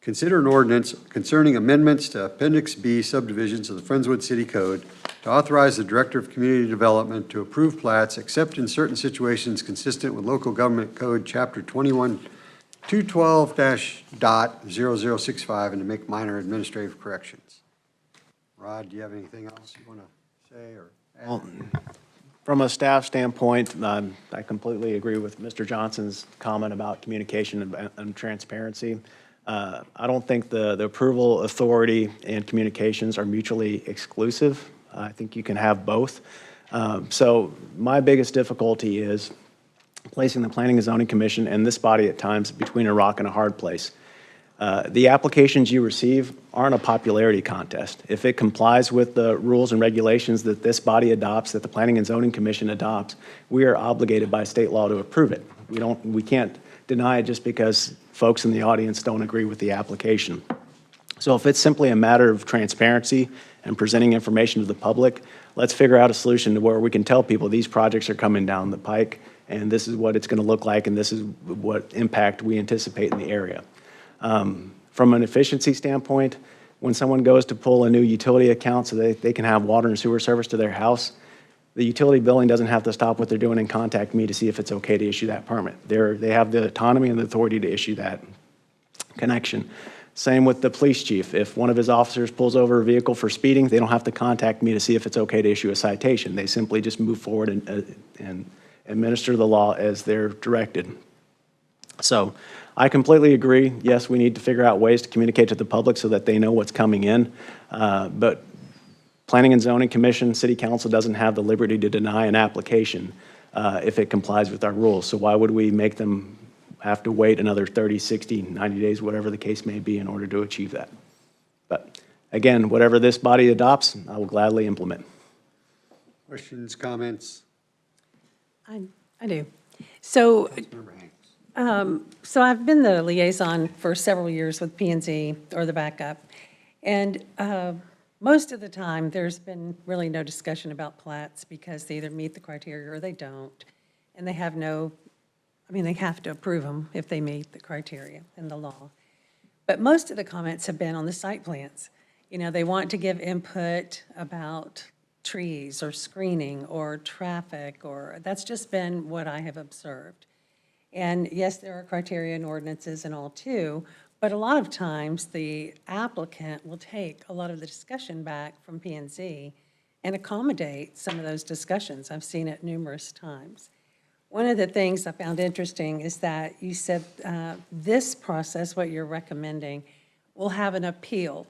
Consider an ordinance concerning amendments to Appendix B subdivisions of the Friendswood City Code to authorize the Director of Community Development to approve plats except in certain situations consistent with Local Government Code Chapter 212-.0065 and to make minor administrative corrections. Rod, do you have anything else you want to say or add? Well, from a staff standpoint, I completely agree with Mr. Johnson's comment about communication and transparency. I don't think the approval authority and communications are mutually exclusive. I think you can have both. So my biggest difficulty is placing the Planning and Zoning Commission and this body at times between a rock and a hard place. The applications you receive aren't a popularity contest. If it complies with the rules and regulations that this body adopts, that the Planning and Zoning Commission adopts, we are obligated by state law to approve it. We can't deny it just because folks in the audience don't agree with the application. So if it's simply a matter of transparency and presenting information to the public, let's figure out a solution to where we can tell people these projects are coming down the pike and this is what it's going to look like and this is what impact we anticipate in the area. From an efficiency standpoint, when someone goes to pull a new utility account so they can have water and sewer service to their house, the utility billing doesn't have to stop what they're doing and contact me to see if it's okay to issue that permit. They have the autonomy and the authority to issue that connection. Same with the police chief. If one of his officers pulls over a vehicle for speeding, they don't have to contact me to see if it's okay to issue a citation. They simply just move forward and administer the law as they're directed. So I completely agree. Yes, we need to figure out ways to communicate to the public so that they know what's coming in. But Planning and Zoning Commission, City Council doesn't have the liberty to deny an application if it complies with our rules. So why would we make them have to wait another 30, 60, 90 days, whatever the case may be, in order to achieve that? But again, whatever this body adopts, I will gladly implement. Questions, comments? I do. So, so I've been the liaison for several years with P&Z, or the backup, and most of the time, there's been really no discussion about plats because they either meet the criteria or they don't, and they have no, they have to approve them if they meet the criteria in the law. But most of the comments have been on the site plans. They want to give input about trees or screening or traffic, or that's just been what I have observed. And yes, there are criteria and ordinances and all too, but a lot of times the applicant will take a lot of the discussion back from P&Z and accommodate some of those discussions. I've seen it numerous times. One of the things I found interesting is that you said this process, what you're recommending, will have an appeal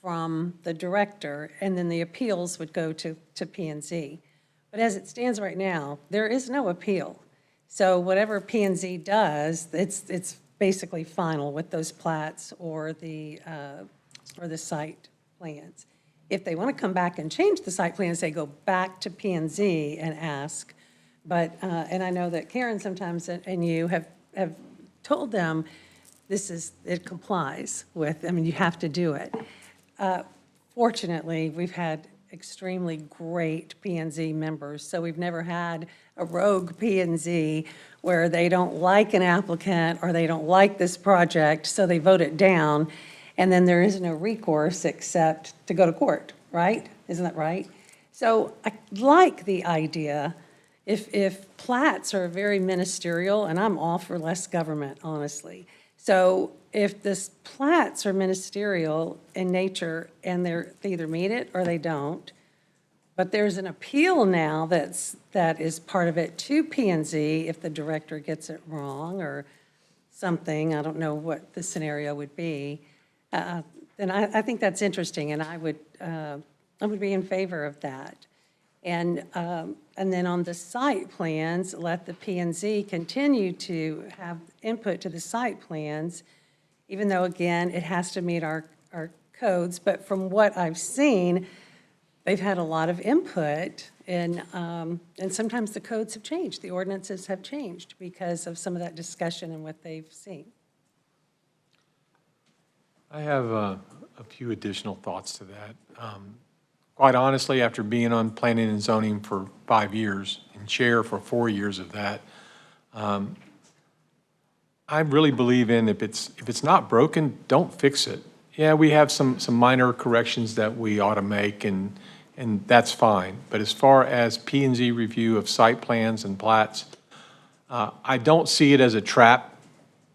from the director, and then the appeals would go to P&Z. But as it stands right now, there is no appeal. So whatever P&Z does, it's basically final with those plats or the site plans. If they want to come back and change the site plans, they go back to P&Z and ask. But, and I know that Karen sometimes and you have told them it complies with, you have to do it. Fortunately, we've had extremely great P and Z members. So we've never had a rogue P and Z where they don't like an applicant or they don't like this project, so they vote it down, and then there is no recourse except to go to court, right? Isn't that right? So I like the idea, if plats are very ministerial, and I'm all for less government, honestly. So if this plats are ministerial in nature and they either meet it or they don't, but there's an appeal now that is part of it to P and Z if the director gets it wrong or something, I don't know what the scenario would be, then I think that's interesting, and I would be in favor of that. And then on the site plans, let the P and Z continue to have input to the site plans, even though, again, it has to meet our codes. But from what I've seen, they've had a lot of input, and sometimes the codes have changed. The ordinances have changed because of some of that discussion and what they've seen. I have a few additional thoughts to that. Quite honestly, after being on planning and zoning for 5 years and chair for 4 years of that, I really believe in if it's not broken, don't fix it. Yeah, we have some minor corrections that we ought to make, and that's fine. But as far as P and Z review of site plans and plats, I don't see it as a trap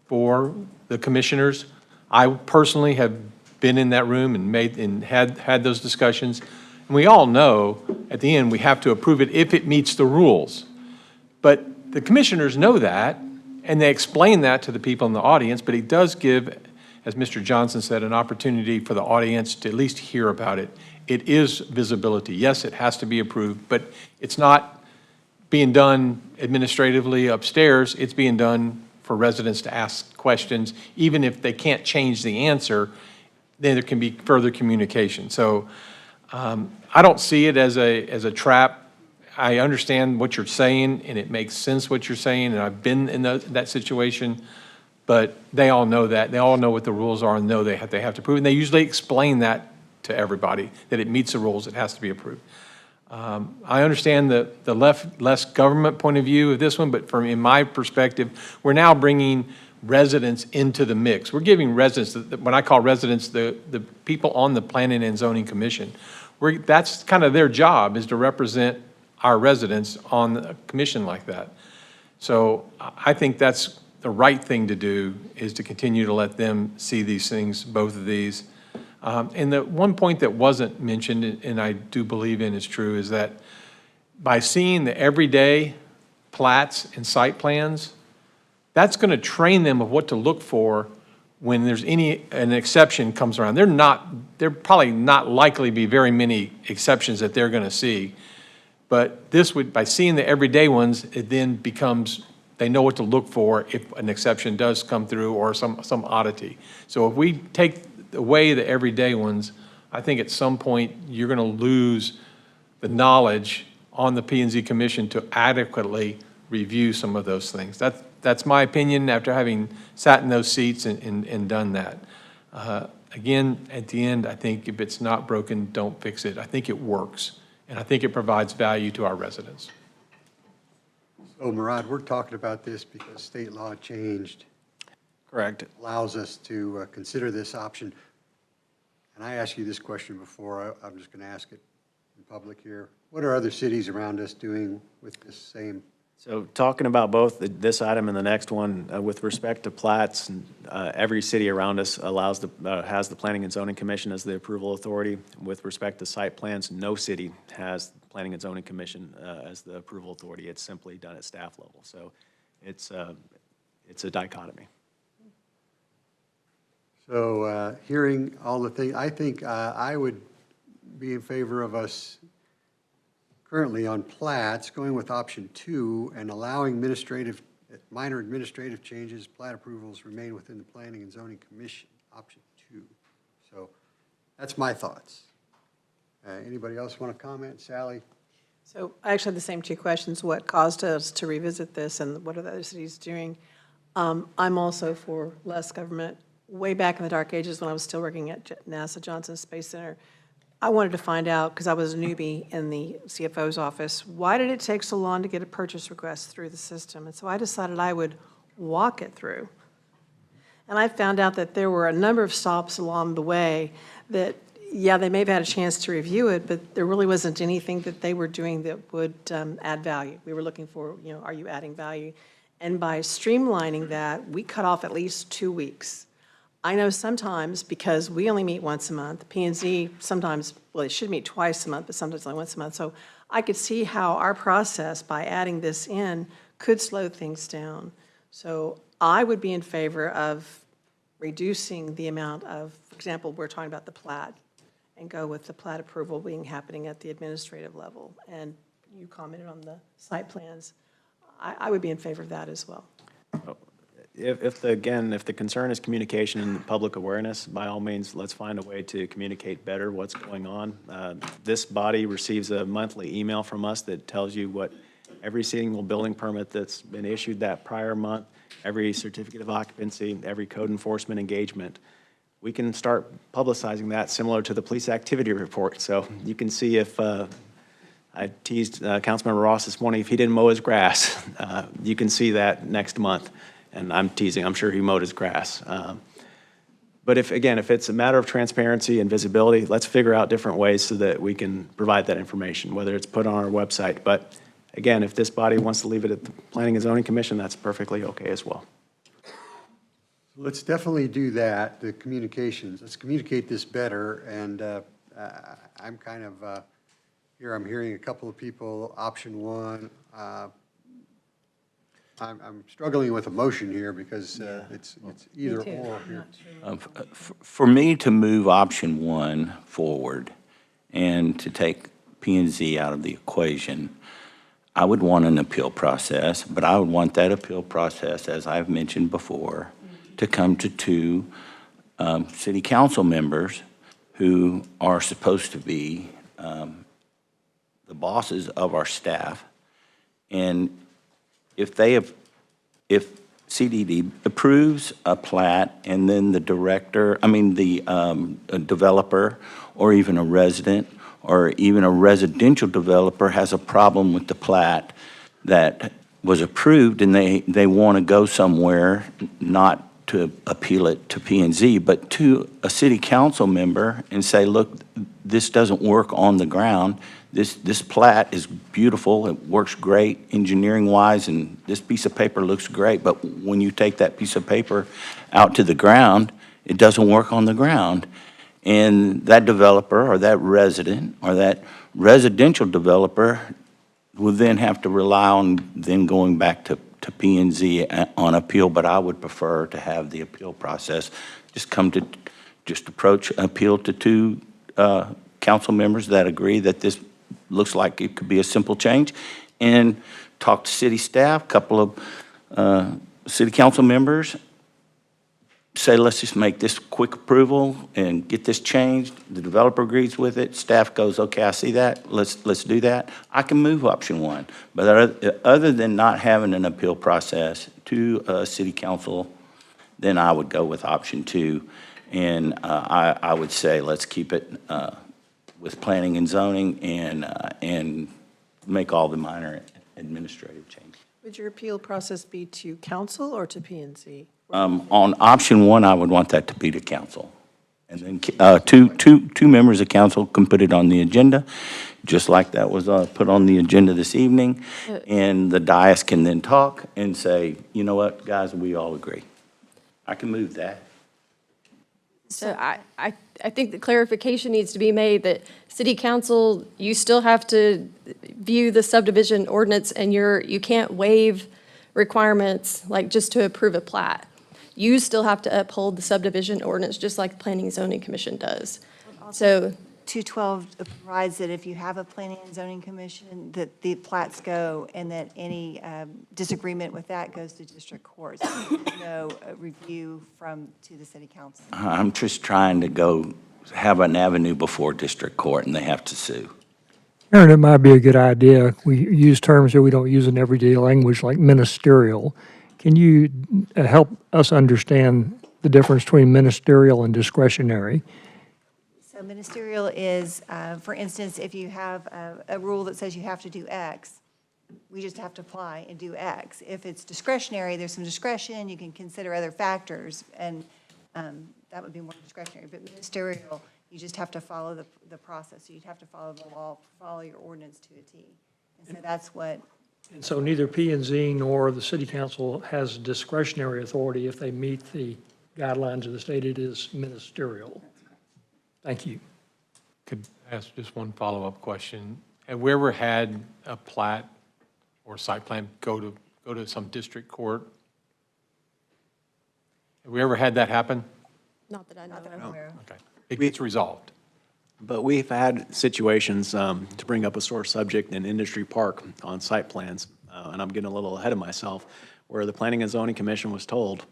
for the commissioners. I personally have been in that room and had those discussions. And we all know at the end we have to approve it if it meets the rules. But the commissioners know that, and they explain that to the people in the audience, but it does give, as Mr. Johnson said, an opportunity for the audience to at least hear about it. It is visibility. Yes, it has to be approved, but it's not being done administratively upstairs. It's being done for residents to ask questions. Even if they can't change the answer, then there can be further communication. So I don't see it as a trap. I understand what you're saying, and it makes sense what you're saying, and I've been in that situation, but they all know that. They all know what the rules are and know they have to prove it. And they usually explain that to everybody, that it meets the rules, it has to be approved. I understand the less government point of view of this one, but in my perspective, we're now bringing residents into the mix. We're giving residents, when I call residents, the people on the Planning and Zoning Commission, that's kind of their job, is to represent our residents on a commission like that. So I think that's the right thing to do, is to continue to let them see these things, both of these. And the one point that wasn't mentioned, and I do believe in is true, is that by seeing the everyday plats and site plans, that's going to train them of what to look for when there's an exception comes around. There probably not likely be very many exceptions that they're going to see. But this would, by seeing the everyday ones, it then becomes, they know what to look for if an exception does come through or some oddity. So if we take away the everyday ones, I think at some point you're going to lose the knowledge on the P and Z Commission to adequately review some of those things. That's my opinion after having sat in those seats and done that. Again, at the end, I think if it's not broken, don't fix it. I think it works, and I think it provides value to our residents. So Murad, we're talking about this because state law changed. Correct. Allows us to consider this option. And I asked you this question before. I'm just going to ask it in public here. What are other cities around us doing with this same? So talking about both this item and the next one, with respect to plats, every city around us has the Planning and Zoning Commission as the approval authority. With respect to site plans, no city has the Planning and Zoning Commission as the approval authority. It's simply done at staff level. So it's a dichotomy. So hearing all the things, I think I would be in favor of us currently on plats, going with option 2 and allowing minor administrative changes, plat approvals remain within the Planning and Zoning Commission, option 2. So that's my thoughts. Anybody else want to comment? Sally? So I actually had the same two questions. What caused us to revisit this, and what are the other cities doing? I'm also for less government. Way back in the dark ages when I was still working at NASA Johnson Space Center, I wanted to find out, because I was a newbie in the CFO's office, why did it take so long to get a purchase request through the system? And so I decided I would walk it through. And I found out that there were a number of stops along the way that, yeah, they may have had a chance to review it, but there really wasn't anything that they were doing that would add value. We were looking for, are you adding value? And by streamlining that, we cut off at least 2 weeks. I know sometimes, because we only meet once a month, P&Z sometimes, well, they should meet twice a month, but sometimes only once a month. So I could see how our process, by adding this in, could slow things down. So I would be in favor of reducing the amount of, for example, we're talking about the plat, and go with the plat approval being happening at the administrative level. And you commented on the site plans. I would be in favor of that as well. If the concern is communication and public awareness, by all means, let's find a way to communicate better what's going on. This body receives a monthly email from us that tells you what every single building permit that's been issued that prior month, every certificate of occupancy, every code enforcement engagement. We can start publicizing that similar to the police activity report. So you can see if, I teased Councilmember Ross this morning, if he didn't mow his grass, you can see that next month. And I'm teasing, I'm sure he mowed his grass. But if it's a matter of transparency and visibility, let's figure out different ways so that we can provide that information, whether it's put on our website. But again, if this body wants to leave it at the Planning and Zoning Commission, that's perfectly okay as well. Let's definitely do that, the communications. Let's communicate this better, and I'm kind of, here I'm hearing a couple of people, option one. I'm struggling with emotion here because it's either or here. For me to move option one forward and to take P&Z out of the equation, I would want an appeal process, but I would want that appeal process, as I've mentioned before, to come to two city council members who are supposed to be the bosses of our staff. And if CDD approves a plat and then the developer or even a resident or even a residential developer has a problem with the plat that was approved and they want to go somewhere, not to appeal it to P&Z, but to a city council member and say, look, this doesn't work on the ground. This plat is beautiful, it works great engineering-wise, and this piece of paper looks great, but when you take that piece of paper out to the ground, it doesn't work on the ground. And that developer or that resident or that residential developer will then have to rely on then going back to P&Z on appeal, but I would prefer to have the appeal process just approach appeal to two council members that agree that this looks like it could be a simple change, and talk to city staff, couple of city council members, say, let's just make this quick approval and get this changed. The developer agrees with it. Staff goes, okay, I see that. Let's do that. I can move option one. But other than not having an appeal process to city council, then I would go with option two. And I would say let's keep it with planning and zoning and make all the minor administrative changes. Would your appeal process be to council or to P&Z? On option one, I would want that to be to council. And then two members of council can put it on the agenda, just like that was put on the agenda this evening. And the dais can then talk and say, you know what, guys, we all agree. I can move that. So I think the clarification needs to be made that city council, you still have to view the subdivision ordinance and you can't waive requirements like just to approve a plat. You still have to uphold the subdivision ordinance just like the Planning and Zoning Commission does. So 212 provides that if you have a planning and zoning commission, that the plats go and that any disagreement with that goes to district court. So there's no review to the city council. I'm just trying to go have an avenue before district court and they have to sue. Aaron, it might be a good idea. We use terms that we don't use in everyday language like ministerial. Can you help us understand the difference between ministerial and discretionary? So So ministerial is, for instance, if you have a rule that says you have to do X, we just have to apply and do X. If it's discretionary, there's some discretion, you can consider other factors, and that would be more discretionary. But ministerial, you just have to follow the process. So you'd have to follow the law, follow your ordinance to a T. And so that's what. And so neither P and Z nor the city council has discretionary authority if they meet the guidelines of the state. It is ministerial. Thank you. Could I ask just one follow-up question? Have we ever had a plat or site plan go to some district court? Have we ever had that happen? Not that I know of. Okay. It gets resolved. But we've had situations, to bring up a sore subject in Industry Park on site plans, and I'm getting a little ahead of myself, where the Planning and Zoning Commission was told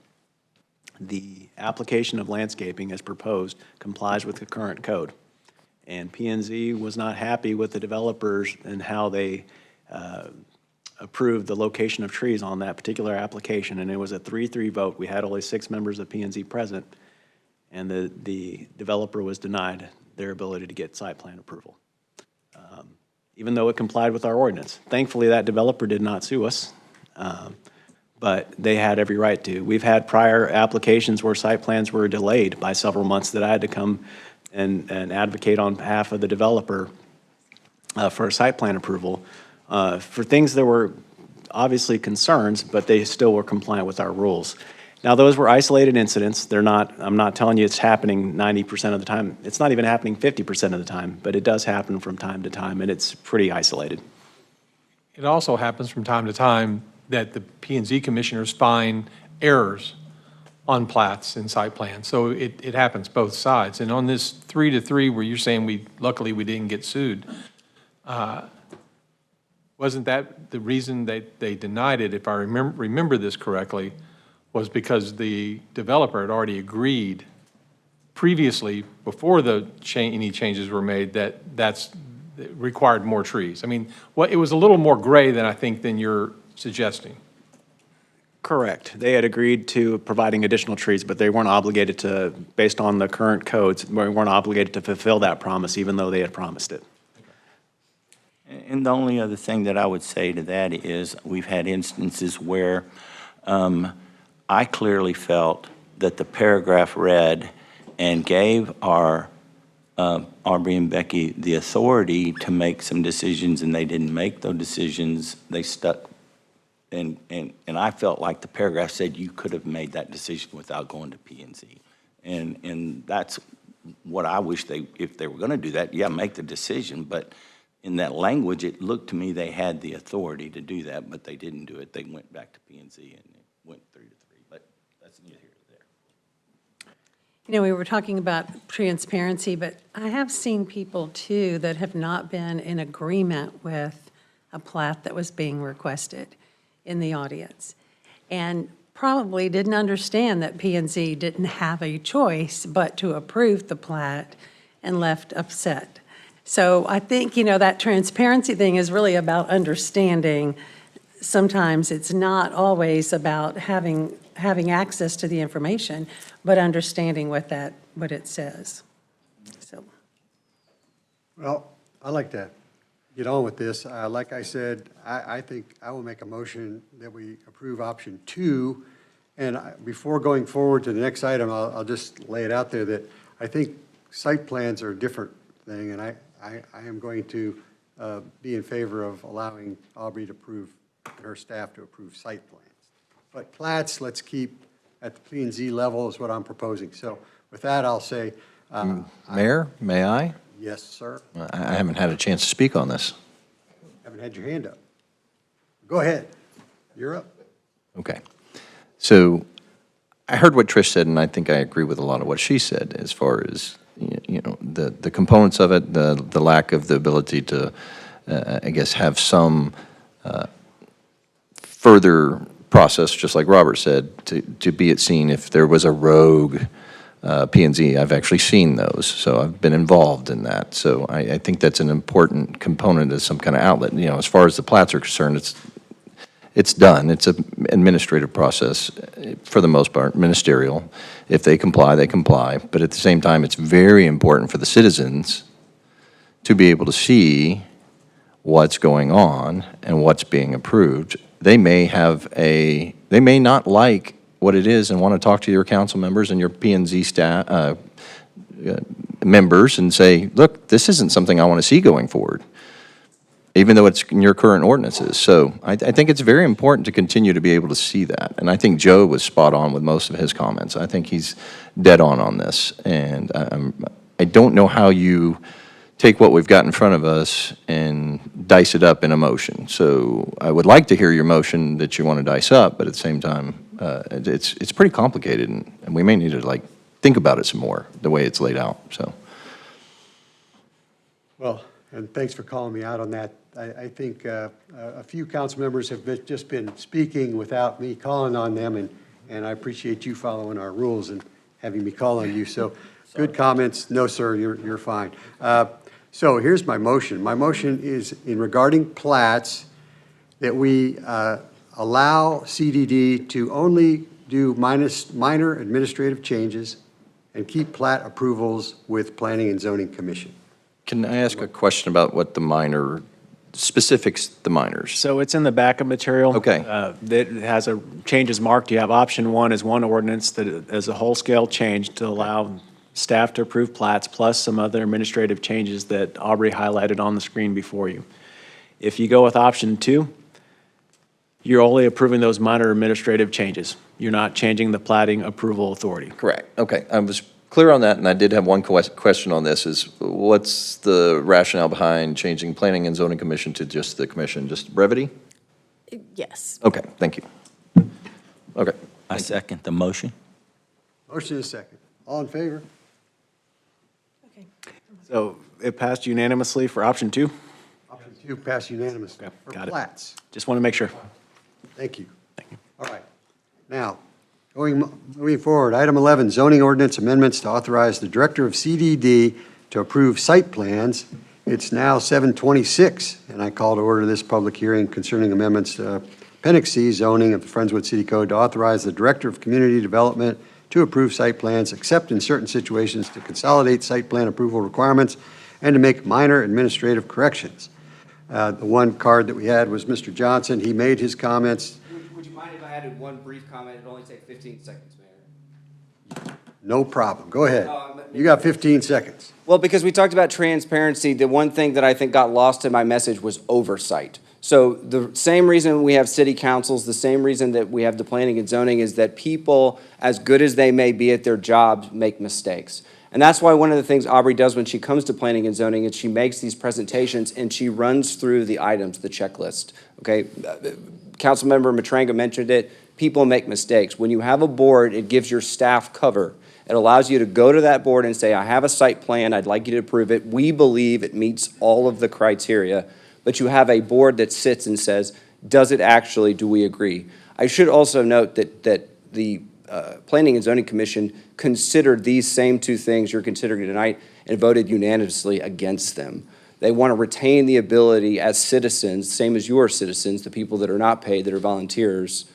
the application of landscaping as proposed complies with the current code. And P&Z was not happy with the developers and how they approved the location of trees on that particular application, and it was a 3-3 vote. We had only 6 members of P&Z present, and the developer was denied their ability to get site plan approval, even though it complied with our ordinance. Thankfully, that developer did not sue us, but they had every right to. We've had prior applications where site plans were delayed by several months that I had to come and advocate on behalf of the developer for a site plan approval for things that were obviously concerns, but they still were compliant with our rules. Now, those were isolated incidents. They're not, I'm not telling you it's happening 90% of the time. It's not even happening 50% of the time, but it does happen from time to time, and it's pretty isolated. It also happens from time to time that the P&Z commissioners find errors on plats and site plans. So it happens both sides. And on this 3-3, where you're saying luckily we didn't get sued, wasn't that the reason they denied it, if I remember this correctly, was because the developer had already agreed previously, before any changes were made, that required more trees. I mean, it was a little more gray than you're suggesting. Correct. They had agreed to providing additional trees, but they weren't obligated to, based on the current codes, they weren't obligated to fulfill that promise, even though they had promised it. And the only other thing that I would say to that is we've had instances where I clearly felt that the paragraph read and gave our Aubrey and Becky the authority to make some decisions, and they didn't make those decisions. They stuck, and I felt like the paragraph said you could have made that decision without going to P&Z. And that's what I wish if they were going to do that, yeah, make the decision, but in that language, it looked to me they had the authority to do that, but they didn't do it. They went back to P&Z and it went 3-3, but that's neither here nor there. You know, we were talking about transparency, but I have seen people too that have not been in agreement with a plat that was being requested in the audience, and probably didn't understand that P&Z didn't have a choice but to approve the plat and left upset. So I think, you know, that transparency thing is really about understanding. Sometimes it's not always about having access to the information, but understanding what it says. So. Well, I'd like to get on with this. Like I said, I think I will make a motion that we approve option 2. And before going forward to the next item, I'll just lay it out there that I think site plans are a different thing, and I am going to be in favor of allowing Aubrey to approve, her staff to approve site plans. But plats, let's keep at the P&Z level is what I'm proposing. So with that, I'll say. Mayor, may I? Yes, sir. I haven't had a chance to speak on this. Haven't had your hand up. Go ahead. You're up. Okay. So I heard what Trish said, and I think I agree with a lot of what she said as far as, you know, the components of it, the lack of the ability to, I guess, have some further process, just like Robert said, to be it seen if there was a rogue P&Z. I've actually seen those, so I've been involved in that. So I think that's an important component of some kind of outlet. You know, as far as the plats are concerned, it's done. It's an administrative process, for the most part, ministerial. If they comply, they comply. But at the same time, it's very important for the citizens to be able to see what's going on and what's being approved. They may not like what it is and want to talk to your council members and your P&Z staff, members and say, look, this isn't something I want to see going forward, even though it's in your current ordinances. So I think it's very important to continue to be able to see that. And I think Joe was spot on with most of his comments. I think he's dead on this. And I don't know how you take what we've got in front of us and dice it up in a motion. So I would like to hear your motion that you want to dice up, but at the same time, it's pretty complicated, and we may need to think about it some more, the way it's laid out, so. Well, and thanks for calling me out on that. I think a few council members have just been speaking without me calling on them, and I appreciate you following our rules and having me call on you. So good comments. No, sir, you're fine. So here's my motion. My motion is in regarding plats that we allow CDD to only do minor administrative changes and keep plat approvals with Planning and Zoning Commission. Can I ask a question about what the minor, specifics, the minors? So it's in the backup material. Okay. That has changes marked. You have option 1 is one ordinance that is a whole-scale change to allow staff to approve plats, plus some other administrative changes that Aubrey highlighted on the screen before you. If you go with option 2, you're only approving those minor administrative changes. You're not changing the plating approval authority. Correct. Okay, I was clear on that, and I did have one question on this, is what's the rationale behind changing Planning and Zoning Commission to just the commission? Just brevity? Yes. Okay, thank you. Okay. I second the motion. Motion is second. All in favor? So it passed unanimously for option 2? Option 2 passed unanimously for got it. plats. Just want to make sure. Thank you. All right. Now, moving forward, item 11, zoning ordinance amendments to authorize the director of CDD to approve site plans. It's now 7:26, and I call to order this public hearing concerning amendments to Appendix C zoning of the Friendswood City Code to authorize the director of community development to approve site plans, except in certain situations to consolidate site plan approval requirements and to make minor administrative corrections. The one card that we had was Mr. Johnson. He made his comments. Would you mind if I added one brief comment? It'd only take 15 seconds, Mayor. No problem. Go ahead. You got 15 seconds. Well, because we talked about transparency, the one thing that I think got lost in my message was oversight. So the same reason we have city councils, the same reason that we have the planning and zoning is that people, as good as they may be at their jobs, make mistakes. And that's why one of the things Aubrey does when she comes to planning and zoning is she makes these presentations and she runs through the items, the checklist, okay? Councilmember Matranga mentioned it. People make mistakes. When you have a board, it gives your staff cover. It allows you to go to that board and say, I have a site plan. I'd like you to approve it. We believe it meets all of the criteria. But you have a board that sits and says, does it actually, do we agree? I should also note that the Planning and Zoning Commission considered these same two things you're considering tonight and voted unanimously against them. They want to retain the ability as citizens, same as your citizens, the people that are not paid, that are volunteers,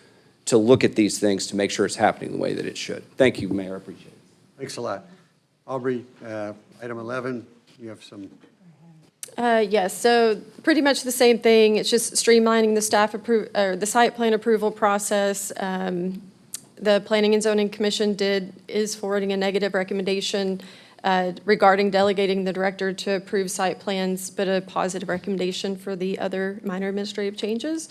to look at these things to make sure it's happening the way that it should. Thank you, Mayor, I appreciate it. Thanks a lot. Aubrey, item 11, you have some. Yes, so pretty much the same thing. It's just streamlining the the site plan approval process. The Planning and Zoning Commission is forwarding a negative recommendation regarding delegating the director to approve site plans, but a positive recommendation for the other minor administrative changes.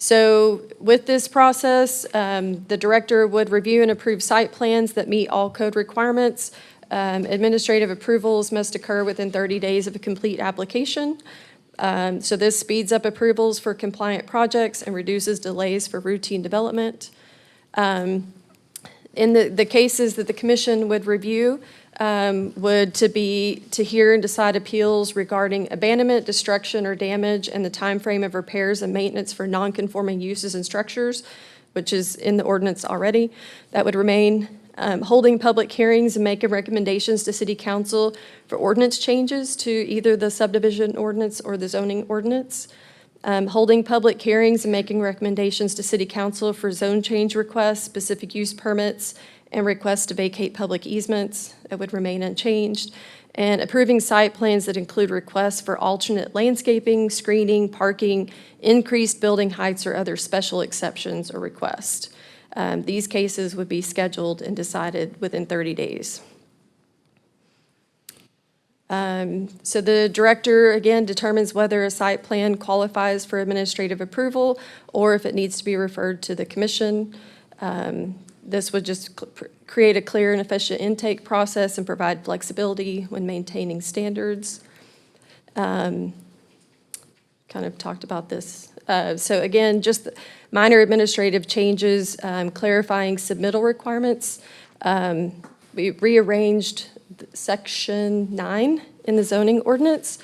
So with this process, the director would review and approve site plans that meet all code requirements. Administrative approvals must occur within 30 days of a complete application. So this speeds up approvals for compliant projects and reduces delays for routine development. In the cases that the commission would review would to hear and decide appeals regarding abandonment, destruction, or damage, and the time frame of repairs and maintenance for non-conforming uses and structures, which is in the ordinance already. That would remain. Holding public hearings and making recommendations to City Council for ordinance changes to either the subdivision ordinance or the zoning ordinance. Holding public hearings and making recommendations to city council for zone change requests, specific use permits, and requests to vacate public easements, that would remain unchanged. And approving site plans that include requests for alternate landscaping, screening, parking, increased building heights, or other special exceptions or requests. These cases would be scheduled and decided within 30 days. So the director, again, determines whether a site plan qualifies for administrative approval or if it needs to be referred to the commission. This would just create a clear and efficient intake process and provide flexibility when maintaining standards. Kind of talked about this. So again, just minor administrative changes, clarifying submittal requirements. We rearranged Section 9 in the zoning ordinance.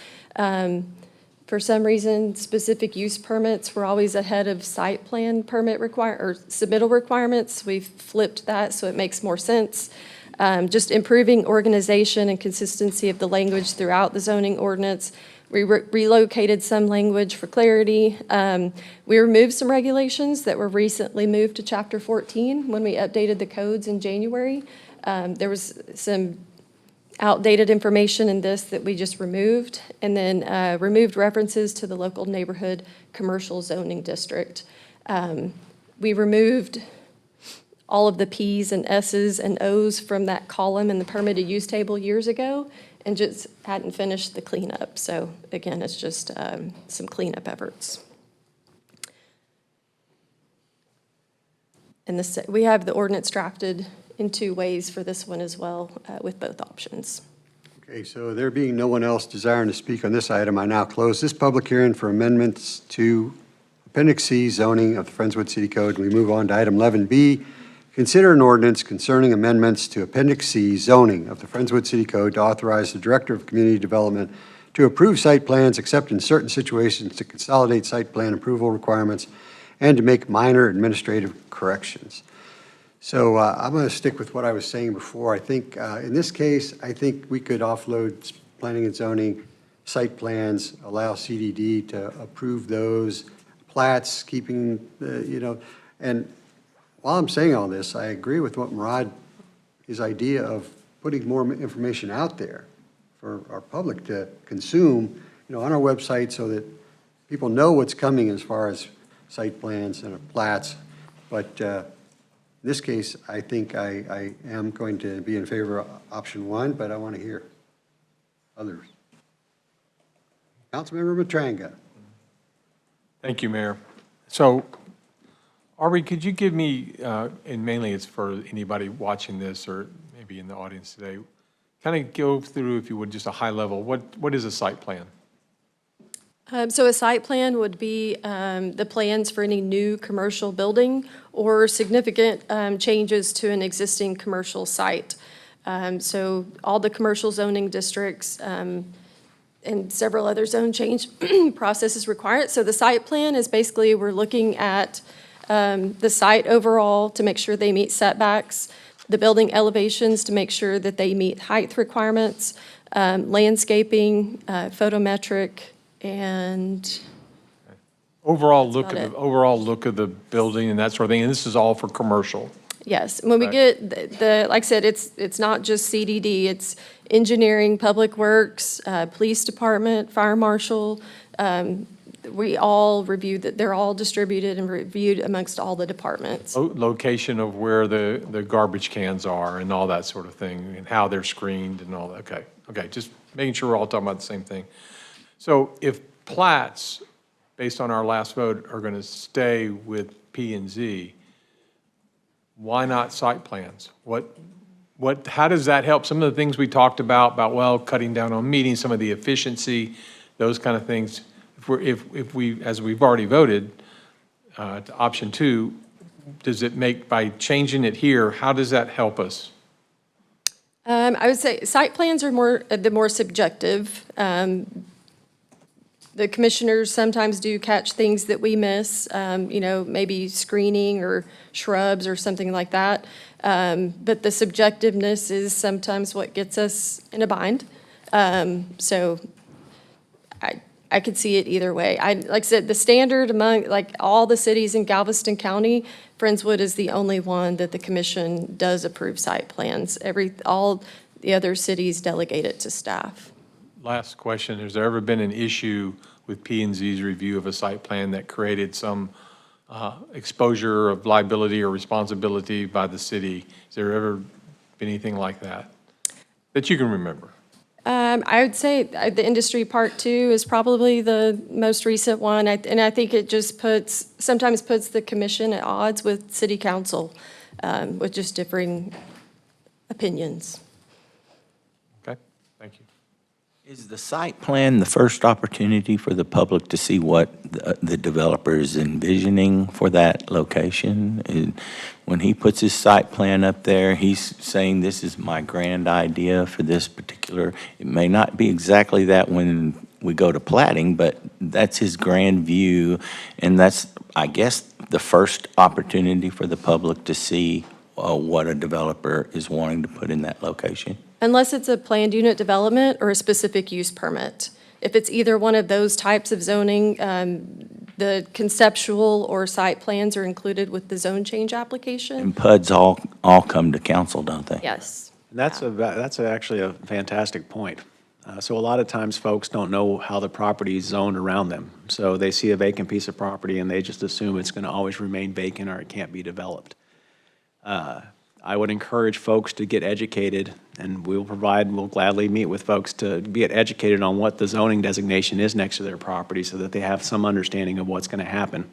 For some reason, specific use permits were always ahead of site plan permit or submittal requirements. We've flipped that so it makes more sense. Just improving organization and consistency of the language throughout the zoning ordinance. We relocated some language for clarity. We removed some regulations that were recently moved to Chapter 14 when we updated the codes in January. There was some outdated information in this that we just removed, and then removed references to the local neighborhood commercial zoning district. We removed all of the Ps and Ss and Os from that column in the permitted use table years ago and just hadn't finished the cleanup. So again, it's just some cleanup efforts. And this, we have the ordinance drafted in 2 ways for this one as well, with both options. Okay, so there being no one else desiring to speak on this item, I now close this public hearing for amendments to Appendix C zoning of the Friendswood City Code. We move on to item 11B. Consider an ordinance concerning amendments to Appendix C zoning of the Friendswood City Code to authorize the Director of Community Development to approve site plans except in certain situations, to consolidate site plan approval requirements, and to make minor administrative corrections. So I'm going to stick with what I was saying before. I think in this case, I think we could offload planning and zoning site plans, allow CDD to approve those plats, keeping the, and while I'm saying all this, I agree with what Murad, his idea of putting more information out there for our public to consume, on our website so that people know what's coming as far as site plans and plats. But in this case, I think I am going to be in favor of option 1, but I want to hear others. Councilmember Matranga. Thank you, Mayor. So, Aubrey, could you give me, and mainly it's for anybody watching this or maybe in the audience today, kind of go through, if you would, just a high level, what is a site plan? So a site plan would be the plans for any new commercial building or significant changes to an existing commercial site. So all the commercial zoning districts and several other zone change processes require it. So the site plan is basically, we're looking at the site overall to make sure they meet setbacks, the building elevations to make sure that they meet height requirements, landscaping, photometric, and Overall look of the building and that sort of thing, and this is all for commercial. yes, when we get like I said, it's not just CDD, it's engineering, public works, police department, fire marshal. We all review that, they're all distributed and reviewed amongst all the departments. Location of where the garbage cans are and all that sort of thing, and how they're screened and all that. Okay, just making sure we're all talking about the same thing. So if plats, based on our last vote, are going to stay with P and Z, why not site plans? How does that help? Some of the things we talked about, well, cutting down on meetings, some of the efficiency, those kind of things. If we, as we've already voted, to option 2, does it make, by changing it here, how does that help us? I would say site plans are the more subjective. The commissioners sometimes do catch things that we miss, maybe screening or shrubs or something like that. But the subjectiveness is sometimes what gets us in a bind. So I could see it either way. Like I said, the standard among, like, all the cities in Galveston County, Friendswood is the only one that the commission does approve site plans. All the other cities delegate it to staff. Last question, has there ever been an issue with P and Z's review of a site plan that created some exposure of liability or responsibility by the city? Has there ever been anything like that that you can remember? I would say the industry part two is probably the most recent one, and I think it just sometimes puts the commission at odds with city council, with just differing opinions. Okay, thank you. Is the site plan the first opportunity for the public to see what the developer is envisioning for that location? When he puts his site plan up there, he's saying, this is my grand idea for this particular, it may not be exactly that when we go to platting, but that's his grand view, and that's, I guess, the first opportunity for the public to see what a developer is wanting to put in that location. Unless it's a planned unit development or a specific use permit. If it's either one of those types of zoning, the conceptual or site plans are included with the zone change application. And PUDs all come to council, don't they? Yes. That's actually a fantastic point. So a lot of times folks don't know how the property is zoned around them. So they see a vacant piece of property and they just assume it's going to always remain vacant or it can't be developed. I would encourage folks to get educated, and we'll gladly meet with folks to get educated on what the zoning designation is next to their property so that they have some understanding of what's going to happen.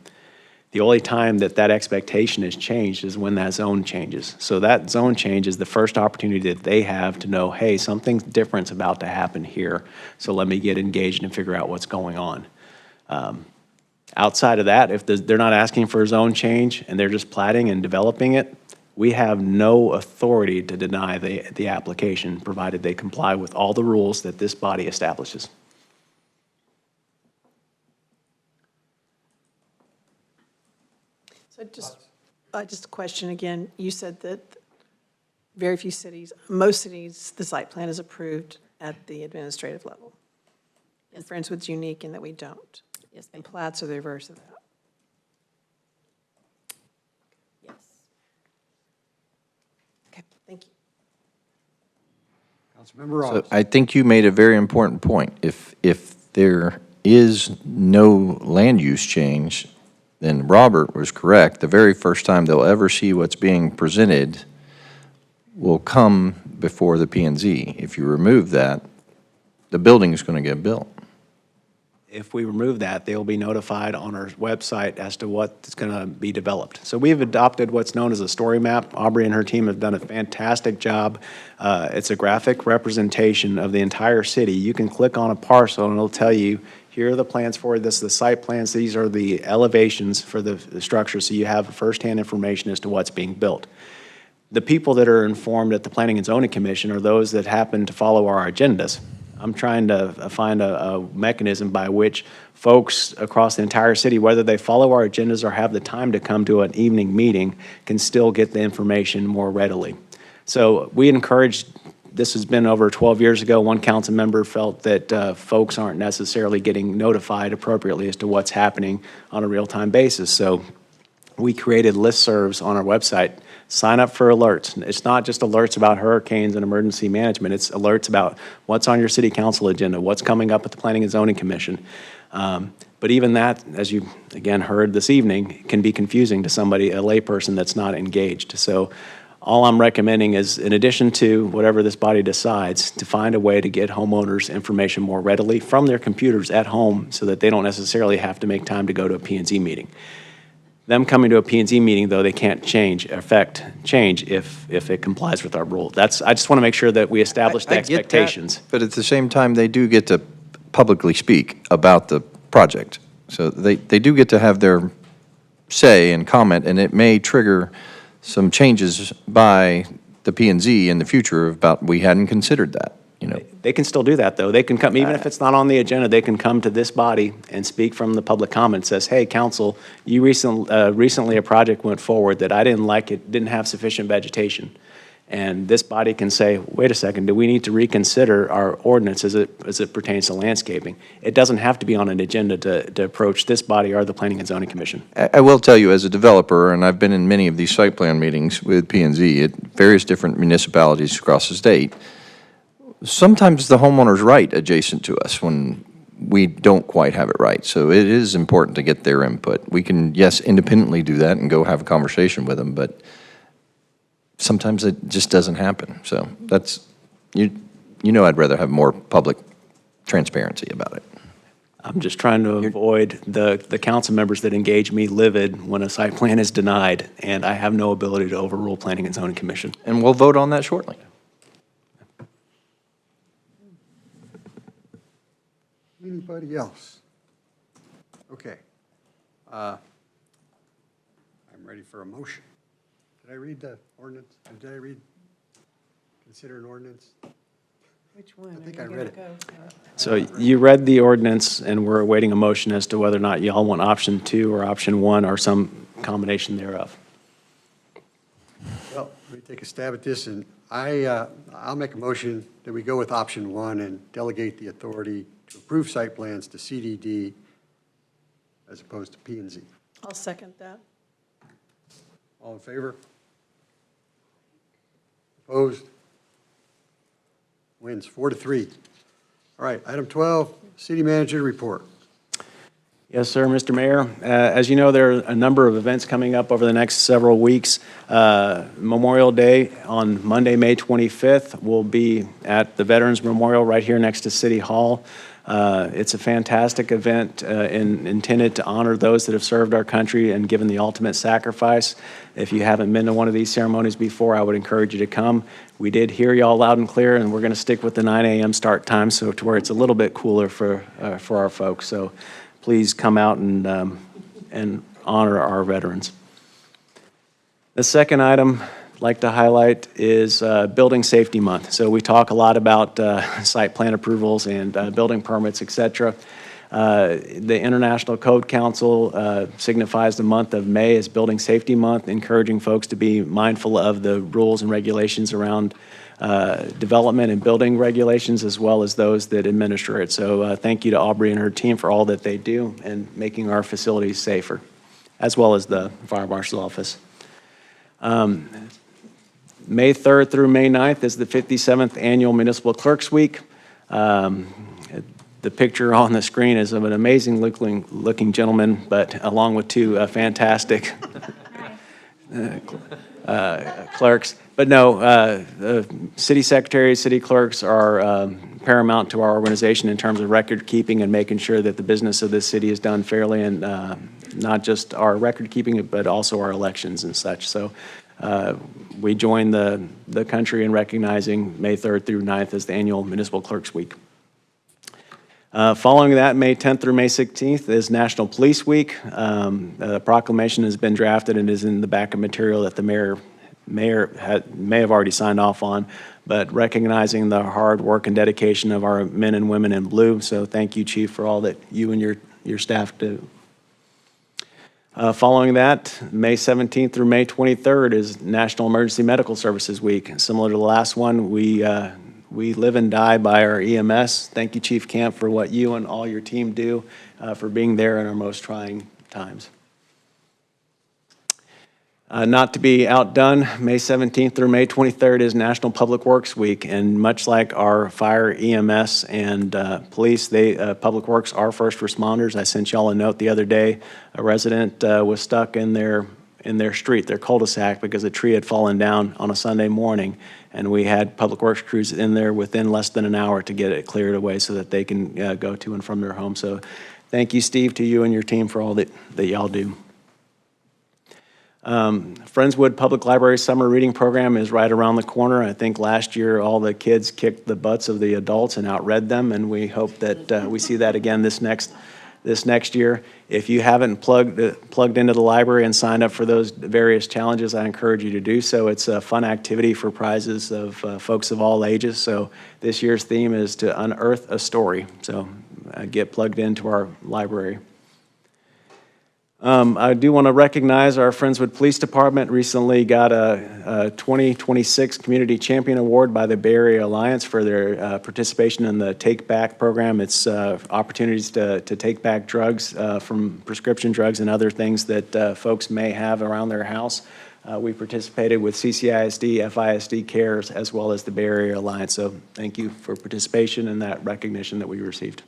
The only time that expectation is changed is when that zone changes. So that zone change is the first opportunity that they have to know, hey, something different's about to happen here, so let me get engaged and figure out what's going on. Outside of that, if they're not asking for a zone change and they're just platting and developing it, we have no authority to deny the application, provided they comply with all the rules that this body establishes. So just a question again. You said that very few cities, most cities, the site plan is approved at the administrative level. And Friendswood's unique in that we don't. Yes, And plats are the reverse of that. yes. Okay, thank you. Councilmember Ross. So I think you made a very important point. If there is no land use change, then Robert was correct. The very first time they'll ever see what's being presented will come before the P&Z. If you remove that, the building is going to get built. If we remove that, they'll be notified on our website as to what's going to be developed. So we've adopted what's known as a story map. Aubrey and her team have done a fantastic job. It's a graphic representation of the entire city. You can click on a parcel and it'll tell you, here are the plans for this, the site plans, these are the elevations for the structure, so you have firsthand information as to what's being built. The people that are informed at the Planning and Zoning Commission are those that happen to follow our agendas. I'm trying to find a mechanism by which folks across the entire city, whether they follow our agendas or have the time to come to an evening meeting, can still get the information more readily. So we encourage, this has been over 12 years ago, one council member felt that folks aren't necessarily getting notified appropriately as to what's happening on a real-time basis. So we created listservs on our website. Sign up for alerts. It's not just alerts about hurricanes and emergency management. It's alerts about what's on your city council agenda, what's coming up at the Planning and Zoning Commission. But even that, as you, again, heard this evening, can be confusing to somebody, a layperson that's not engaged. So all I'm recommending is, in addition to whatever this body decides, to find a way to get homeowners information more readily from their computers at home so that they don't necessarily have to make time to go to a P&Z meeting. Them coming to a P&Z meeting, though, they can't change if it complies with our rule. I just want to make sure that we establish the I get that, expectations. but at the same time, they do get to publicly speak about the project. So they do get to have their say and comment, and it may trigger some changes by the P&Z in the future about, we hadn't considered that, you know. They can still do that, though. They can come, even if it's not on the agenda, they can come to this body and speak from the public comment. Says, hey, council, you recently a project went forward that I didn't like, it didn't have sufficient vegetation. And this body can say, wait a second, do we need to reconsider our ordinance as it pertains to landscaping? It doesn't have to be on an agenda to approach this body or the Planning and Zoning Commission. I will tell you, as a developer, and I've been in many of these site plan meetings with P&Z at various different municipalities across the state, sometimes the homeowner's right adjacent to us when we don't quite have it right. So it is important to get their input. We can, yes, independently do that and go have a conversation with them, but sometimes it just doesn't happen. So that's, you know I'd rather have more public transparency about it. I'm just trying to avoid the council members that engage me livid when a site plan is denied, and I have no ability to overrule Planning and Zoning Commission. And we'll vote on that shortly. Anybody else? Okay. I'm ready for a motion. Did I read the ordinance? Did I read, consider an ordinance? Which one? I think I read it. So you read the ordinance, and we're awaiting a motion as to whether or not y'all want option 2 or option 1 or some combination thereof. Well, let me take a stab at this, and I'll make a motion that we go with option 1 and delegate the authority to approve site plans to CDD as opposed to P&Z. I'll second that. All in favor? Opposed? Wins 4-3. All right, item 12, city manager report. Yes, sir, Mr. Mayor. As you know, there are a number of events coming up over the next several weeks. Memorial Day on Monday, May 25th, will be at the Veterans Memorial right here next to City Hall. It's a fantastic event intended to honor those that have served our country and given the ultimate sacrifice. If you haven't been to one of these ceremonies before, I would encourage you to come. We did hear y'all loud and clear, and we're going to stick with the 9 a.m. start time, so to where it's a little bit cooler for our folks. So please come out and honor our veterans. The second item I'd like to highlight is Building Safety Month. So we talk a lot about site plan approvals and building permits, et cetera. The International Code Council signifies the month of May as Building Safety Month, encouraging folks to be mindful of the rules and regulations around development and building regulations, as well as those that administer it. So thank you to Aubrey and her team for all that they do in making our facilities safer, as well as the Fire Marshal's Office. May 3rd through May 9th is the 57th Annual Municipal Clerks Week. The picture on the screen is of an amazing looking gentleman, but along with two fantastic clerks. But no, city secretaries, city clerks are paramount to our organization in terms of record keeping and making sure that the business of this city is done fairly, and not just our record keeping, but also our elections and such. So we join the country in recognizing May 3rd through 9th as the annual Municipal Clerks Week. Following that, May 10th through May 16th is National Police Week. A proclamation has been drafted and is in the back of material that the mayor may have already signed off on, but recognizing the hard work and dedication of our men and women in blue. So thank you, Chief, for all that you and your staff do. Following that, May 17th through May 23rd is National Emergency Medical Services Week. Similar to the last one, we live and die by our EMS. Thank you, Chief Camp, for what you and all your team do for being there in our most trying times. Not to be outdone, May 17th through May 23rd is National Public Works Week, and much like our fire, EMS, and police, Public Works are first responders. I sent y'all a note the other day. A resident was stuck in their street, their cul-de-sac, because a tree had fallen down on a Sunday morning, and we had Public Works crews in there within less than an hour to get it cleared away so that they can go to and from their home. So thank you, Steve, to you and your team for all that y'all do. Friendswood Public Library Summer Reading Program is right around the corner. I think last year all the kids kicked the butts of the adults and outread them, and we hope that we see that again this next year. If you haven't plugged into the library and signed up for those various challenges, I encourage you to do so. It's a fun activity for prizes of folks of all ages. So this year's theme is to unearth a story. So get plugged into our library. I do want to recognize our Friendswood Police Department recently got a 2026 Community Champion Award by the Bay Area Alliance for their participation in the Take Back program. It's opportunities to take back drugs from prescription drugs and other things that folks may have around their house. We participated with CCISD, FISD CARES, as well as the Bay Area Alliance. So thank you for participation and that recognition that we received.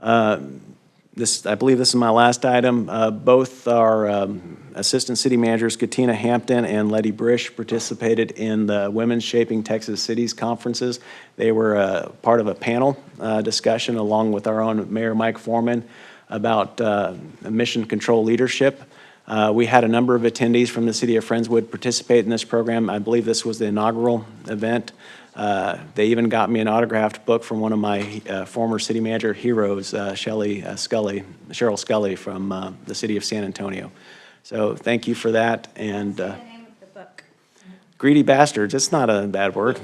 I believe this is my last item. Both our Assistant City Managers, Katina Hampton and Letty Brish, participated in the Women's Shaping Texas Cities conferences. They were part of a panel discussion along with our own Mayor Mike Foreman about mission control leadership. We had a number of attendees from the city of Friendswood participate in this program. I believe this was the inaugural event. They even got me an autographed book from one of my former city manager heroes, Cheryl Scully from the city of San Antonio. So thank you for that. And What's the name of the book? Greedy Bastards, it's not a bad word.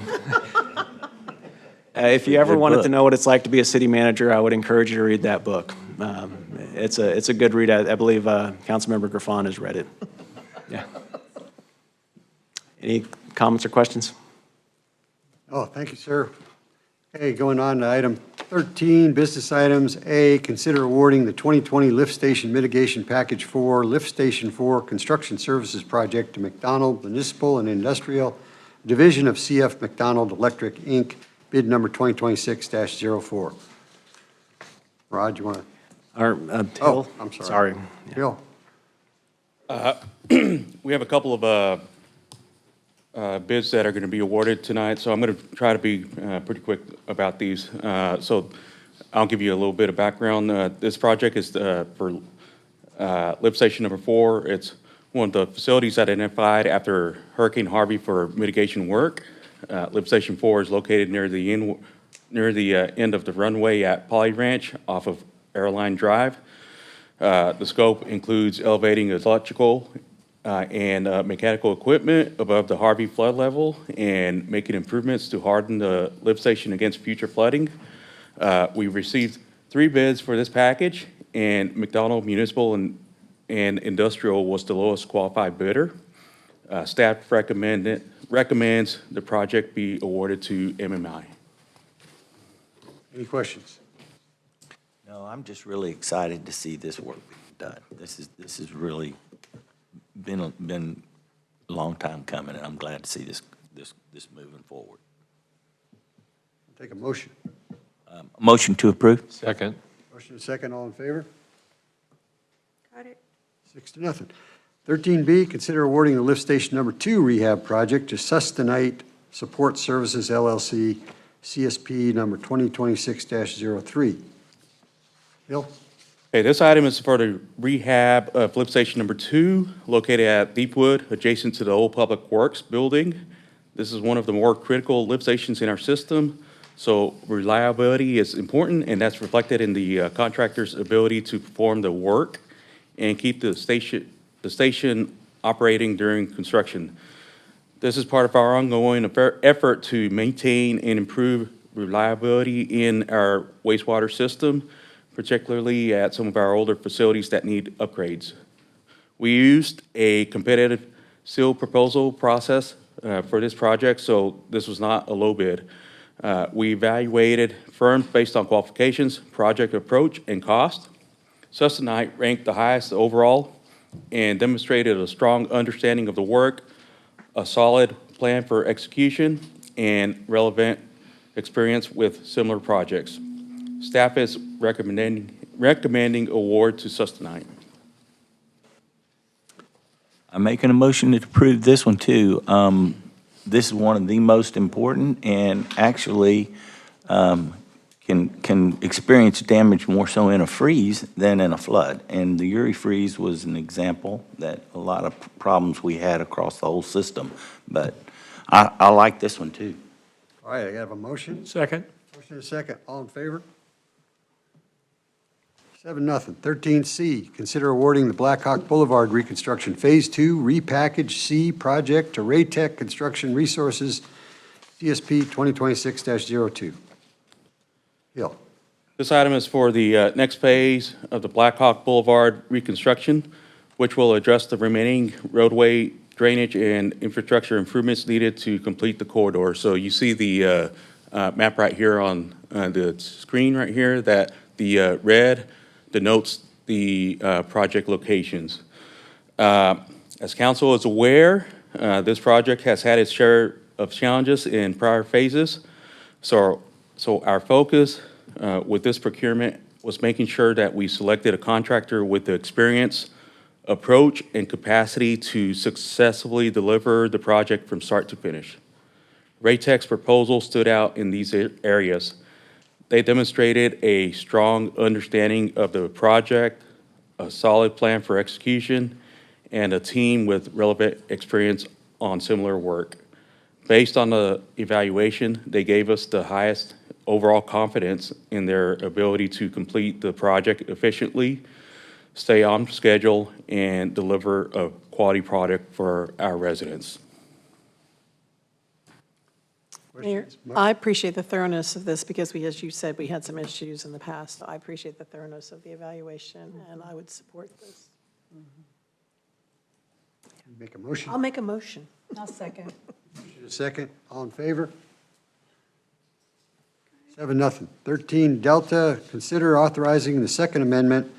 If you ever wanted to know what it's like to be a city manager, I would encourage you to read that book. It's a good read. I believe Councilmember Griffon has read it. Yeah. Any comments or questions? Oh, thank you, sir. Okay, going on to item 13, business items. A, consider awarding the 2020 Lift Station Mitigation Package 4, Lift Station 4 Construction Services Project to McDonald Municipal and Industrial Division of CF McDonald Electric, Inc., bid number 2026-04. Rod, you want to? Hill? Oh, I'm sorry. Hill. We have a couple of bids that are going to be awarded tonight, so I'm going to try to be pretty quick about these. So I'll give you a little bit of background. This project is for lift station number 4. It's one of the facilities identified after Hurricane Harvey for mitigation work. Lift station 4 is located near the end of the runway at Poly Ranch off of Airline Drive. The scope includes elevating electrical and mechanical equipment above the Harvey flood level and making improvements to harden the lift station against future flooding. We received 3 bids for this package, and McDonald Municipal and Industrial was the lowest qualified bidder. Staff recommends the project be awarded to MMI. Any questions? No, I'm just really excited to see this work being done. This is really been a long time coming, and I'm glad to see this moving forward. Take a motion. Motion to approve. Second. Motion and second, all in favor? Got it. 6-0. 13B, consider awarding the lift station number 2 rehab project to Sustenite Support Services LLC, CSP number 2026-03. Bill? Okay, this item is for the rehab of lift station number 2, located at Deepwood, adjacent to the old Public Works building. This is one of the more critical lift stations in our system, so reliability is important, and that's reflected in the contractor's ability to perform the work and keep the station operating during construction. This is part of our ongoing effort to maintain and improve reliability in our wastewater system, particularly at some of our older facilities that need upgrades. We used a competitive seal proposal process for this project, so this was not a low bid. We evaluated firms based on qualifications, project approach, and cost. Sustenite ranked the highest overall and demonstrated a strong understanding of the work, a solid plan for execution, and relevant experience with similar projects. Staff is recommending award to Sustenite. I'm making a motion to approve this one too. This is one of the most important, and actually can experience damage more so in a freeze than in a flood. And the Uri freeze was an example that a lot of problems we had across the whole system. But I like this one too. All right, I have a motion. Second. Motion and second, all in favor? 7-0. 13C, consider awarding the Blackhawk Boulevard Reconstruction Phase 2 Repackage C project to Raytech Construction Resources, CSP 2026-02. Hill. This item is for the next phase of the Blackhawk Boulevard reconstruction, which will address the remaining roadway drainage and infrastructure improvements needed to complete the corridor. So you see the map right here on the screen right here, that the red denotes the project locations. As council is aware, this project has had its share of challenges in prior phases. So our focus with this procurement was making sure that we selected a contractor with the experience, approach, and capacity to successfully deliver the project from start to finish. Raytech's proposal stood out in these areas. They demonstrated a strong understanding of the project, a solid plan for execution, and a team with relevant experience on similar work. Based on the evaluation, they gave us the highest overall confidence in their ability to complete the project efficiently, stay on schedule, and deliver a quality product for our residents. Mayor, I appreciate the thoroughness of this because we, as you said, we had some issues in the past. I appreciate the thoroughness of the evaluation, and I would support this. Make a motion. I'll make a motion. I'll second. A second. All in favor? 7-0. 13 Delta, consider authorizing the second amendment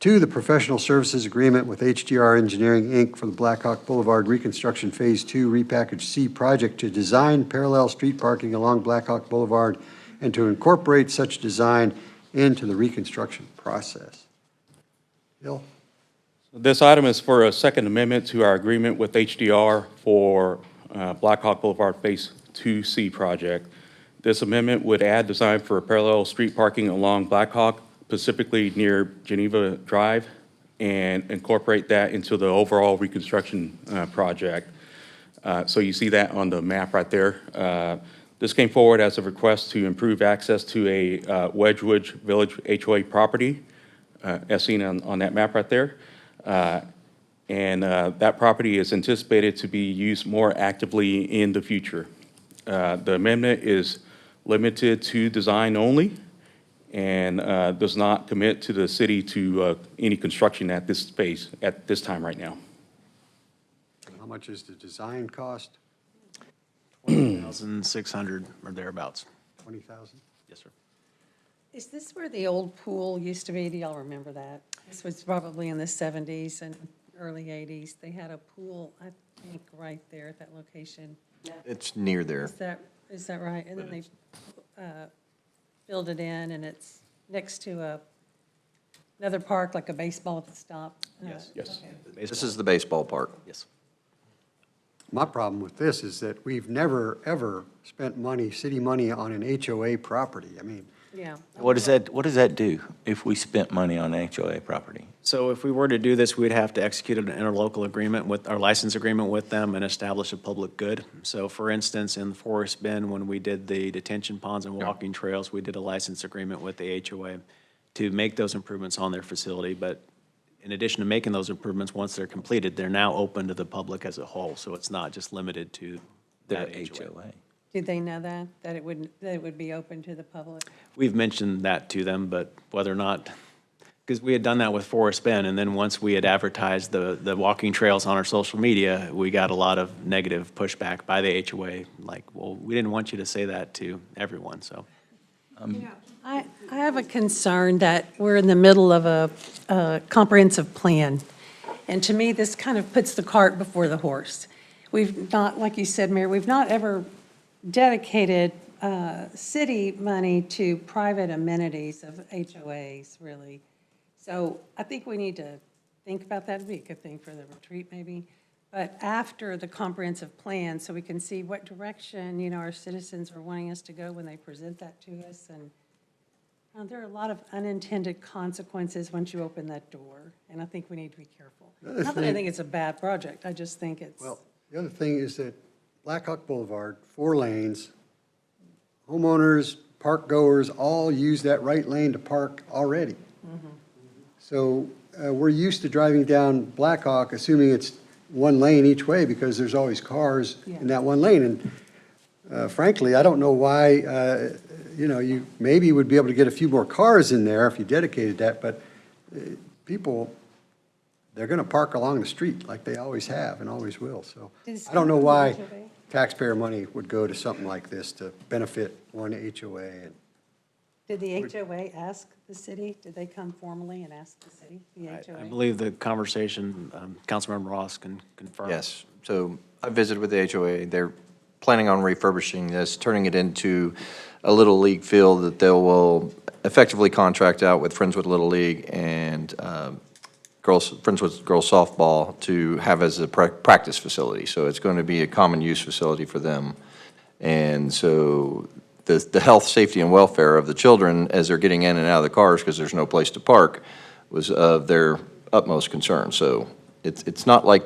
to the professional services agreement with HDR Engineering, Inc. for the Blackhawk Boulevard Reconstruction Phase 2 Repackage C project to design parallel street parking along Blackhawk Boulevard and to incorporate such design into the reconstruction process. Bill? This item is for a second amendment to our agreement with HDR for Blackhawk Boulevard Phase 2C project. This amendment would add design for parallel street parking along Blackhawk, specifically near Geneva Drive, and incorporate that into the overall reconstruction project. So you see that on the map right there. This came forward as a request to improve access to a Wedgewood Village HOA property, as seen on that map right there. And that property is anticipated to be used more actively in the future. The amendment is limited to design only and does not commit to the city to any construction at this space at this time right now. How much is the design cost? 20,600 or thereabouts. 20,000? Yes, sir. Is this where the old pool used to be? Do y'all remember that? This was probably in the 70s and early 80s. They had a pool, I think, right there at that location. It's near there. Is that right? And then they filled it in, and it's next to another park, like a baseball at the stop? Yes. Yes. Okay. This is the baseball park. Yes. My problem with this is that we've never, ever spent money, city money, on an HOA property. I mean, Yeah. What does that do if we spent money on HOA property? So if we were to do this, we'd have to execute an interlocal agreement with, our license agreement with them and establish a public good. So for instance, in Forest Bend, when we did the detention ponds and walking trails, we did a license agreement with the HOA to make those improvements on their facility. But in addition to making those improvements, once they're completed, they're now open to the public as a whole. So it's not just limited to that HOA. Did they know that it would be open to the public? We've mentioned that to them, but whether or not, because we had done that with Forest Bend, and then once we had advertised the walking trails on our social media, we got a lot of negative pushback by the HOA, like, well, we didn't want you to say that to everyone, so. I have a concern that we're in the middle of a comprehensive plan. And to me, this kind of puts the cart before the horse. We've not, like you said, Mayor, we've not ever dedicated city money to private amenities of HOAs, really. So I think we need to think about that. It'd be a good thing for the retreat, maybe. But after the comprehensive plan, so we can see what direction, our citizens are wanting us to go when they present that to us. And there are a lot of unintended consequences once you open that door, and I think we need to be careful. Not that I think it's a bad project, I just think it's. well, the other thing is that Blackhawk Boulevard, 4 lanes, homeowners, park goers all use that right lane to park already. So we're used to driving down Blackhawk, assuming it's 1 lane each way because there's always cars in that 1 lane. And frankly, I don't know why, you maybe would be able to get a few more cars in there if you dedicated that, but people, they're going to park along the street like they always have and always will. So I don't know why taxpayer money would go to something like this to benefit one HOA. And Did the HOA ask the city? Did they come formally and ask the city, the HOA? I believe the conversation, Councilmember Ross can confirm. Yes, so I visited with the HOA. They're planning on refurbishing this, turning it into a Little League field that they will effectively contract out with Friendswood Little League and Friendswood Girls Softball to have as a practice facility. So it's going to be a common use facility for them. And so the health, safety, and welfare of the children as they're getting in and out of the cars because there's no place to park was of their utmost concern. So it's not like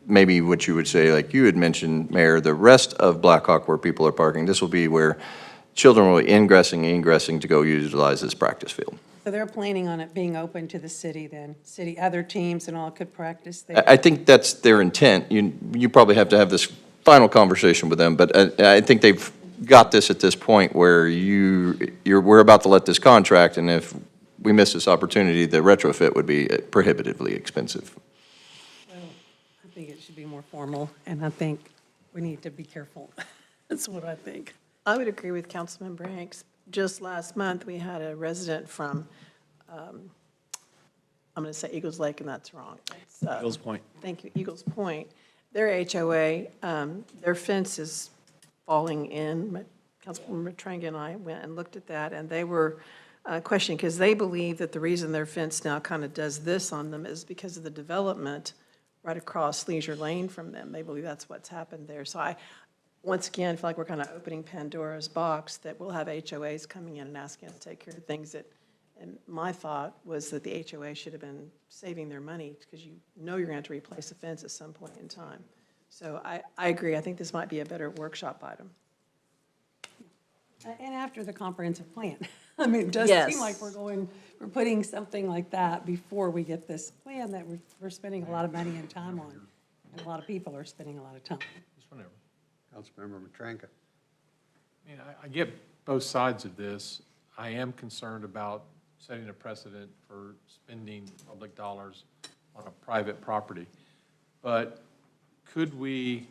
maybe what you would say, like you had mentioned, Mayor, the rest of Blackhawk where people are parking. This will be where children will be ingressing and egressing to go utilize this practice field. So they're planning on it being open to the city then? City, other teams and all could practice there? I think that's their intent. You probably have to have this final conversation with them, but I think they've got this at this point where we're about to let this contract, and if we miss this opportunity, the retrofit would be prohibitively expensive. Well, I think it should be more formal, and I think we need to be careful. That's what I think. I would agree with Councilmember Hanks. Just last month, we had a resident from, I'm going to say Eagles Lake, and that's wrong. It's, Eagles Point. Thank you, Eagles Point. Their HOA, their fence is falling in. Councilmember Matranga and I went and looked at that, and they were questioning, because they believe that the reason their fence now kind of does this on them is because of the development right across Leisure Lane from them. They believe that's what's happened there. So I, once again, feel like we're kind of opening Pandora's box, that we'll have HOAs coming in and asking us to take care of things that, and my thought was that the HOA should have been saving their money, because you know you're going to have to replace a fence at some point in time. So I agree. I think this might be a better workshop item. And after the comprehensive plan. I mean, it does Yes. seem like we're putting something like that before we get this plan that we're spending a lot of money and time on. And a lot of people are spending a lot of time. Just whenever. Councilmember Matranga. I mean, I get both sides of this. I am concerned about setting a precedent for spending public dollars on a private property. But could we,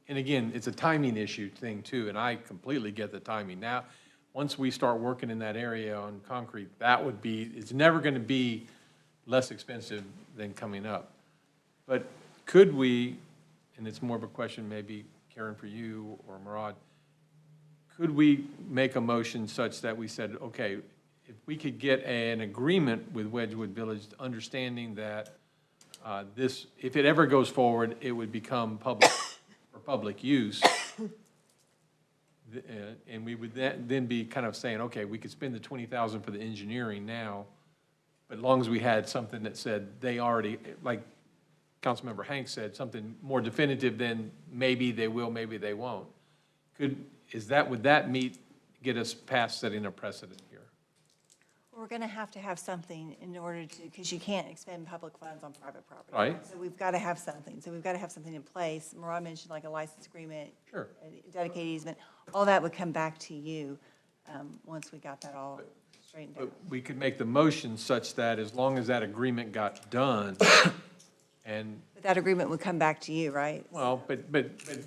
and again, it's a timing issue thing too, and I completely get the timing. Now, once we start working in that area on concrete, that would be, it's never going to be less expensive than coming up. But could we, and it's more of a question maybe, Karen, for you or Murad, could we make a motion such that we said, okay, if we could get an agreement with Wedgewood Village, understanding that this, if it ever goes forward, it would become public, for public use, and we would then be kind of saying, okay, we could spend the $20,000 for the engineering now, but as long as we had something that said they already, like Councilmember Hanks said, something more definitive than maybe they will, maybe they won't. Would that get us past setting a precedent here? We're going to have something in order to, because you can't expend public funds on private property. Right. So we've got to have something. So we've got to have something in place. Murad mentioned like a license agreement. Sure. A dedicated easement. All that would come back to you once we got that all straightened out. But we could make the motion such that as long as that agreement got done, and, But that agreement would come back to you, right? well, but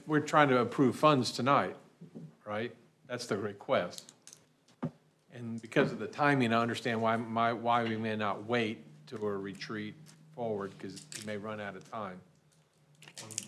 we're trying to approve funds tonight, right? That's the request. And because of the timing, I understand why we may not wait to a retreat forward, because we may run out of time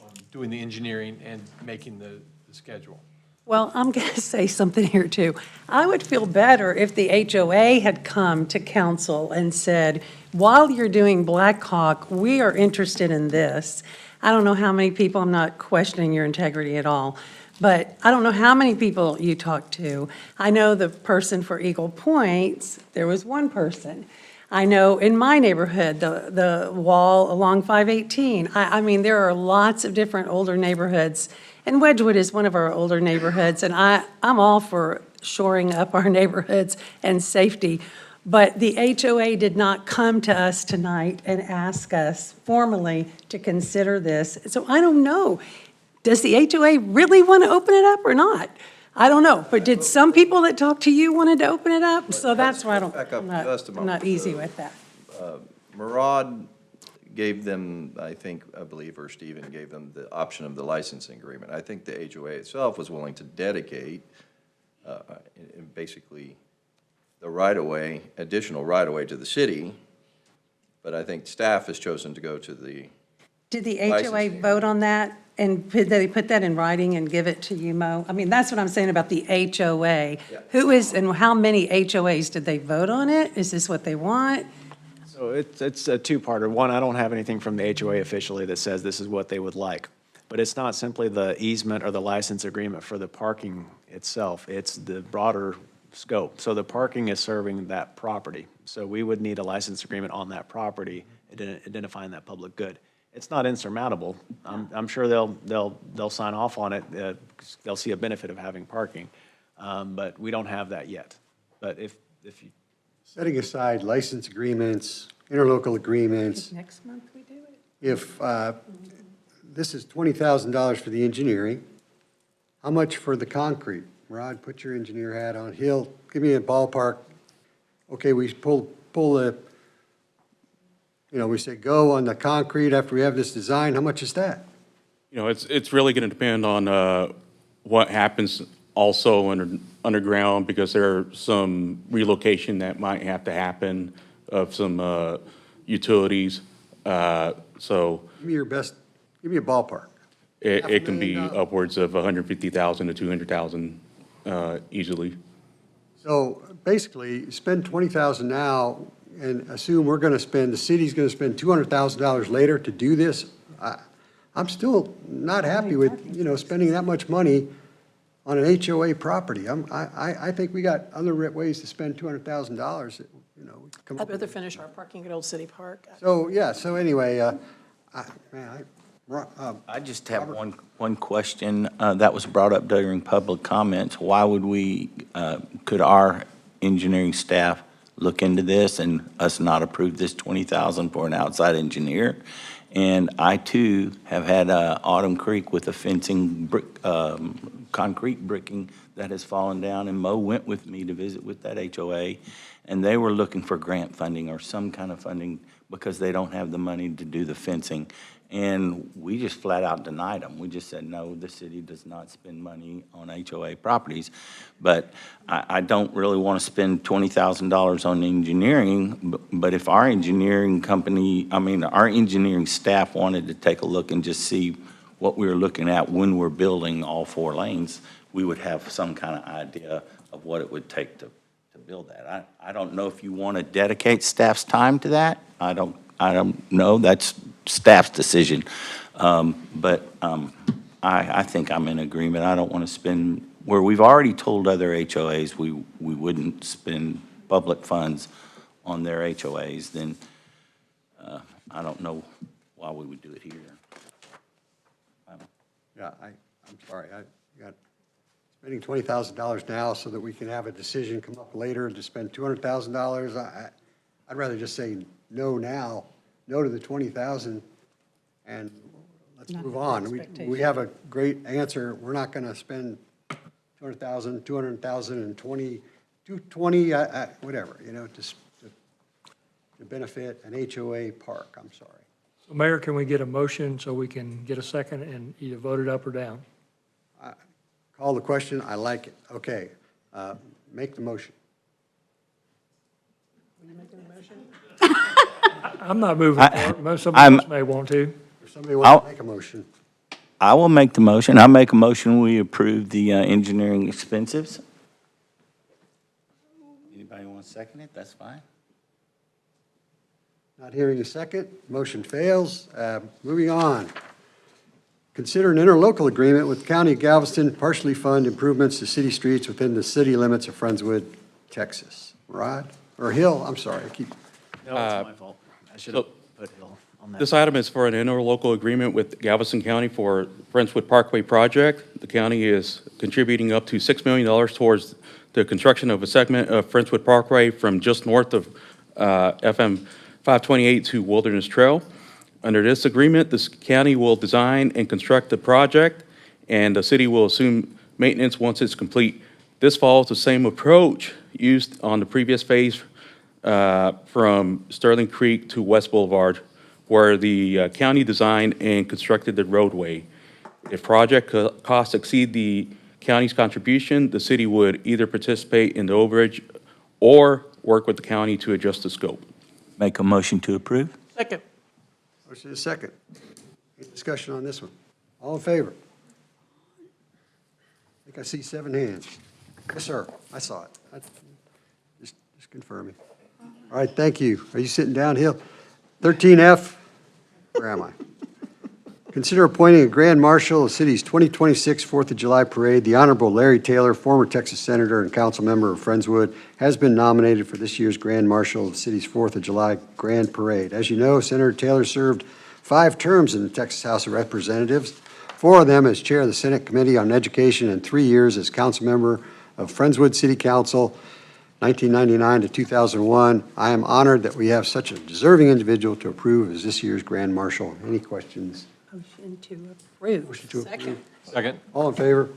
on doing the engineering and making the schedule. Well, I'm going to say something here too. I would feel better if the HOA had come to council and said, while you're doing Blackhawk, we are interested in this. I don't know how many people, I'm not questioning your integrity at all, but I don't know how many people you talked to. I know the person for Eagle Point, there was one person. I know in my neighborhood, the wall along 518. I mean, there are lots of different older neighborhoods, and Wedgewood is one of our older neighborhoods, and I'm all for shoring up our neighborhoods and safety. But the HOA did not come to us tonight and ask us formally to consider this. So I don't know. Does the HOA really want to open it up or not? I don't know, but did some people that talked to you wanted to open it up? So that's why Back up just a I'm not moment. easy with that. Murad gave them, I believe, or Stephen gave them the option of the licensing agreement. I think the HOA itself was willing to dedicate, basically, the right-of-way, additional right-of-way to the city, but I think staff has chosen to go to the, Did the HOA Licensing. vote on that? And did they put that in writing and give it to you, Mo? I mean, that's what I'm saying about the HOA. Who is, and how many HOAs did they vote on it? Is this what they want? So it's a two-parter. One, I don't have anything from the HOA officially that says this is what they would like. But it's not simply the easement or the license agreement for the parking itself. It's the broader scope. So the parking is serving that property. So we would need a license agreement on that property, identifying that public good. It's not insurmountable. I'm sure they'll sign off on it. They'll see a benefit of having parking. But we don't have that yet. But if you, Setting aside license agreements, interlocal agreements, Next month we do it? if this is $20,000 for the engineering, how much for the concrete? Rod, put your engineer hat on. Hill, give me a ballpark. Okay, we pull the, we say go on the concrete after we have this design. How much is that? It's really going to depend on what happens also underground, because there are some relocation that might have to happen of some utilities. So Give me your best, give me a ballpark. it can be $500,000. upwards of 150,000 to 200,000 easily. So basically, spend $20,000 now and assume we're going to spend, the city's going to spend $200,000 later to do this. I'm still not happy with, spending that much money on an HOA property. I think we got other ways to spend $200,000 that, come I'd up rather finish our parking at Old City Park. So, yeah, so anyway, I just have one question that was brought up during public comments. Why would could our engineering staff look into this and us not approve this $20,000 for an outside engineer? And I too have had Autumn Creek with a fencing concrete bricking that has fallen down, and Mo went with me to visit with that HOA, and they were looking for grant funding or some kind of funding because they don't have the money to do the fencing. And we just flat out denied them. We just said, no, the city does not spend money on HOA properties. But I don't really want to spend $20,000 on engineering, but if our engineering company, our engineering staff wanted to take a look and just see what we were looking at when we're building all 4 lanes, we would have some kind of idea of what it would take to build that. I don't know if you want to dedicate staff's time to that. I don't know. That's staff's decision. But I think I'm in agreement. I don't want to spend, where we've already told other HOAs we wouldn't spend public funds on their HOAs, then I don't know why we would do it here. Yeah, I'm sorry, I got spending $20,000 now so that we can have a decision come up later to spend $200,000. I'd rather just say no now, no to the $20,000, and let's move on. We have a great answer. We're not going to spend $200,000, $200,000, and $220, whatever, just to benefit an HOA park. I'm sorry. So Mayor, can we get a motion so we can get a second and either vote it up or down? Call the question. I like it. Okay, make the motion. I'm not moving forward. Somebody else may want to. If somebody wants to make a motion. I will make the motion. I make a motion, we approve the engineering expenses. Anybody want to second it? That's fine. Not hearing a second, motion fails. Moving on. Consider an interlocal agreement with the County of Galveston, partially fund improvements to city streets within the city limits of Friendswood, Texas. Rod, or Hill, I'm sorry, I keep. No, it's my fault. I should have put Hill on that. This item is for an interlocal agreement with Galveston County for Friendswood Parkway project. The county is contributing up to $6 million towards the construction of a segment of Friendswood Parkway from just north of FM 528 to Wilderness Trail. Under this agreement, this county will design and construct the project, and the city will assume maintenance once it's complete. This follows the same approach used on the previous phase from Sterling Creek to West Boulevard, where the county designed and constructed the roadway. If project costs exceed the county's contribution, the city would either participate in the overage or work with the county to adjust the scope. Make a motion to approve? Second. Motion is second. Any discussion on this one? All in favor? I think I see 7 hands. Yes, sir, I saw it. Just confirming. All right, thank you. Are you sitting down, Hill? 13F, where am I? Consider appointing a grand marshal of the city's 2026 4th of July parade. The Honorable Larry Taylor, former Texas Senator and council member of Friendswood, has been nominated for this year's grand marshal of the city's 4th of July grand parade. As you know, Senator Taylor served 5 terms in the Texas House of Representatives, 4 of them as chair of the Senate Committee on Education and 3 years as council member of Friendswood City Council, 1999 to 2001. I am honored that we have such a deserving individual to approve as this year's grand marshal. Any questions? Motion to approve. Motion to approve. Second. Second. All in favor?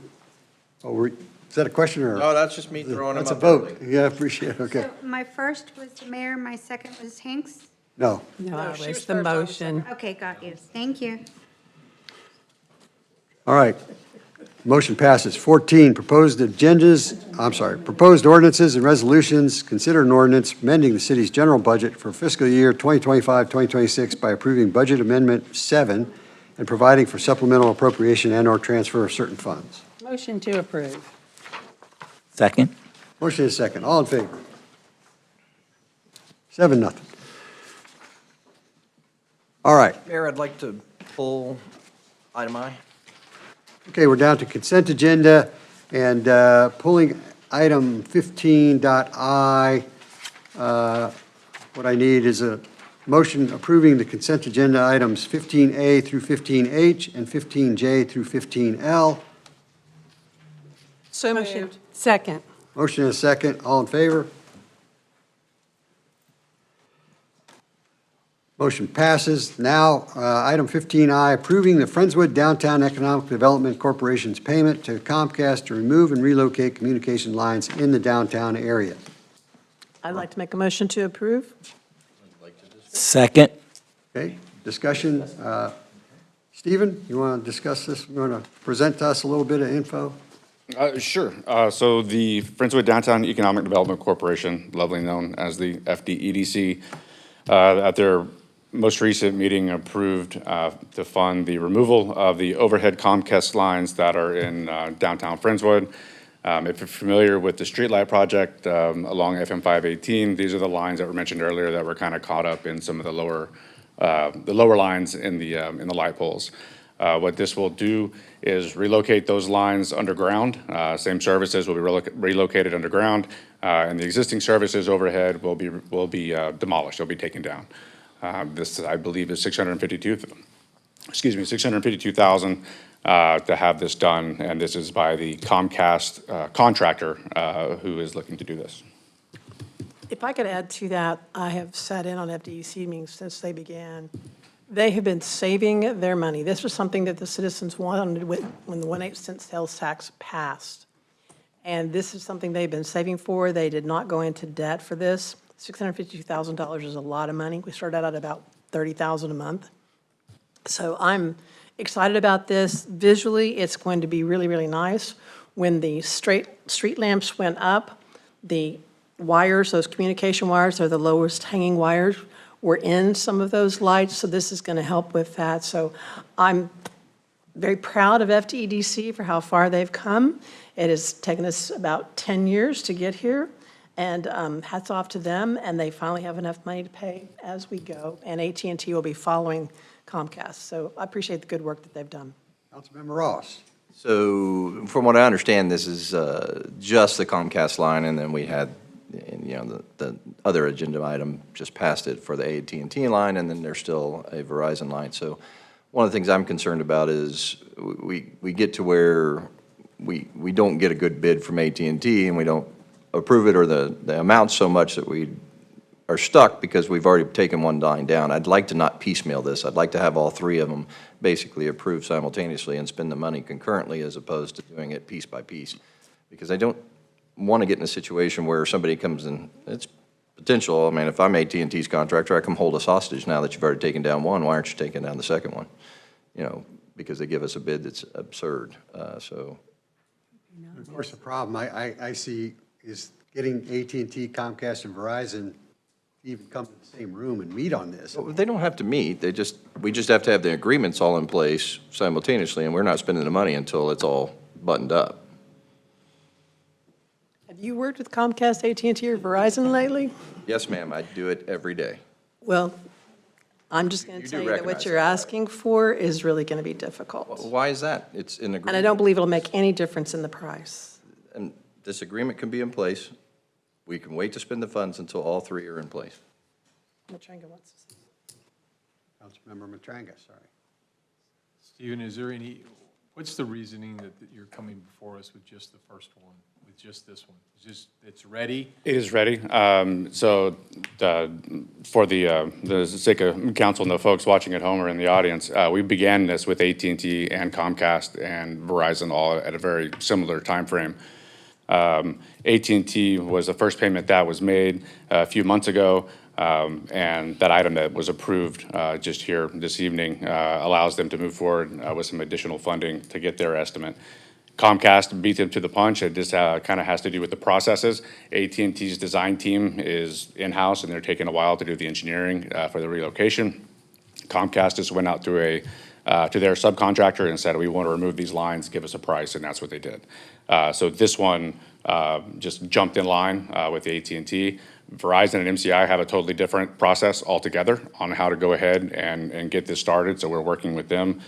Oh, is that a question or? No, that's just me throwing them That's a up vote. Yeah, I appreciate it. Okay. So my first was the mayor, my second was Hanks? No. No, it was the motion. Okay, got you. Thank you. All right. Motion passes. 14, proposed ordinances and resolutions. Consider an ordinance amending the city's general budget for fiscal year 2025-2026 by approving Budget Amendment 7 and providing for supplemental appropriation and/or transfer of certain funds. Motion to approve. Second? Motion is second. All in favor? 7-0. All right. Mayor, I'd like to pull item I. Okay, we're down to consent agenda and pulling item 15.I. What I need is a motion approving the consent agenda items 15A through 15H and 15J through 15L. So moved. Second. Motion is second. All in favor? Motion passes. Now, item 15I, approving the Friendswood Downtown Economic Development Corporation's payment to Comcast to remove and relocate communication lines in the downtown area. I'd like to make a motion to approve. Second? Okay, discussion. Stephen, you want to discuss this? You want to present to us a little bit of info? Sure. So the Friendswood Downtown Economic Development Corporation, lovely known as the FDEDC, at their most recent meeting approved to fund the removal of the overhead Comcast lines that are in downtown Friendswood. If you're familiar with the streetlight project along FM 518, these are the lines that were mentioned earlier that were kind of caught up in some of the lower lines in the light poles. What this will do is relocate those lines underground. Same services will be relocated underground, and the existing services overhead will be demolished. They'll be taken down. This, I believe, is $652,000 to have this done, and this is by the Comcast contractor who is looking to do this. If I could add to that, I have sat in on FDEC meetings since they began. They have been saving their money. This was something that the citizens wanted when the 1/8 sales tax passed. And this is something they've been saving for. They did not go into debt for this. $652,000 is a lot of money. We started out at about $30,000 a month. So I'm excited about this. Visually, it's going to be really, really nice. When the street lamps went up, the wires, those communication wires, are the lowest hanging wires, were in some of those lights, so this is going to help with that. So I'm very proud of FDEDC for how far they've come. It has taken us about 10 years to get here, and hats off to them, and they finally have enough money to pay as we go, and AT&T will be following Comcast. So I appreciate the good work that they've done. Councilmember Ross. So from what I understand, this is just the Comcast line, and then we had, the other agenda item just passed it for the AT&T line, and then there's still a Verizon line. So one of the things I'm concerned about is we get to where we don't get a good bid from AT&T, and we don't approve it, or the amount's so much that we are stuck because we've already taken one line down. I'd like to not piecemeal this. I'd like to have all three of them basically approved simultaneously and spend the money concurrently as opposed to doing it piece by piece. Because I don't want to get in a situation where somebody comes in, it's potential. I mean, if I'm AT&T's contractor, I come hold us hostage now that you've already taken down one. Why aren't you taking down the second one? You know, because they give us a bid that's absurd. So. Of course, the problem I see is getting AT&T, Comcast, and Verizon to even come to the same room and meet on this. Well, they don't have to meet. We just have to have the agreements all in place simultaneously, and we're not spending the money until it's all buttoned up. Have you worked with Comcast, AT&T, or Verizon lately? Yes, ma'am, I do it every day. Well, I'm just going You to do tell you that what recognize you're asking for is really going to be difficult. Why is that? It's an agreement. And I don't believe it'll make any difference in the price. And this agreement can be in place. We can wait to spend the funds until all three are in place. Matranga wants to say. Councilmember Matranga, sorry. Stephen, is there any, what's the reasoning that you're coming before us with just the first one, with just this one? It's ready? It is ready. So for the sake of council and the folks watching at home or in the audience, we began this with AT&T and Comcast and Verizon all at a very similar timeframe. AT&T was the first payment that was made a few months ago, and that item that was approved just here this evening allows them to move forward with some additional funding to get their estimate. Comcast beat them to the punch. It just kind of has to do with the processes. AT&T's design team is in-house, and they're taking a while to do the engineering for the relocation. Comcast just went out to their subcontractor and said, we want to remove these lines, give us a price, and that's what they did. So this one just jumped in line with AT&T. Verizon and MCI have a totally different process altogether on how to go ahead and get this started, so we're working with them.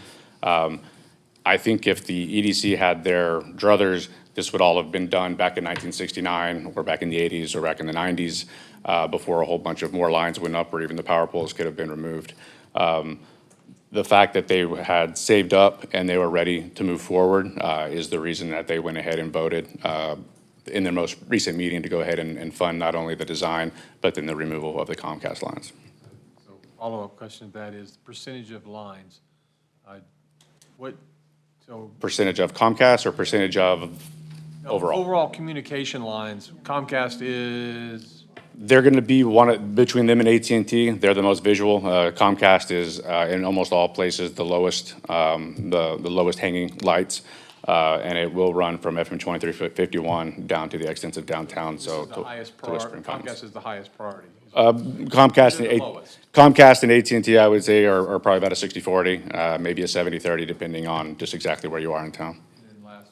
I think if the EDC had their druthers, this would all have been done back in 1969 or back in the 80s or back in the 90s before a whole bunch of more lines went up or even the power poles could have been removed. The fact that they had saved up and they were ready to move forward is the reason that they went ahead and voted in their most recent meeting to go ahead and fund not only the design, but then the removal of the Comcast lines. So follow-up question to that is the percentage of lines. Percentage of Comcast or percentage of overall? Overall communication lines, Comcast is? They're going to be between them and AT&T. They're the most visual. Comcast is in almost all places the lowest, the lowest hanging lights, and it will run from FM 2351 down to the extensive downtown. So The highest priority. Comcast is the highest priority. Comcast and AT&T, I would say, are probably about a 60-40, maybe a 70-30, depending on just exactly where you are in town. And last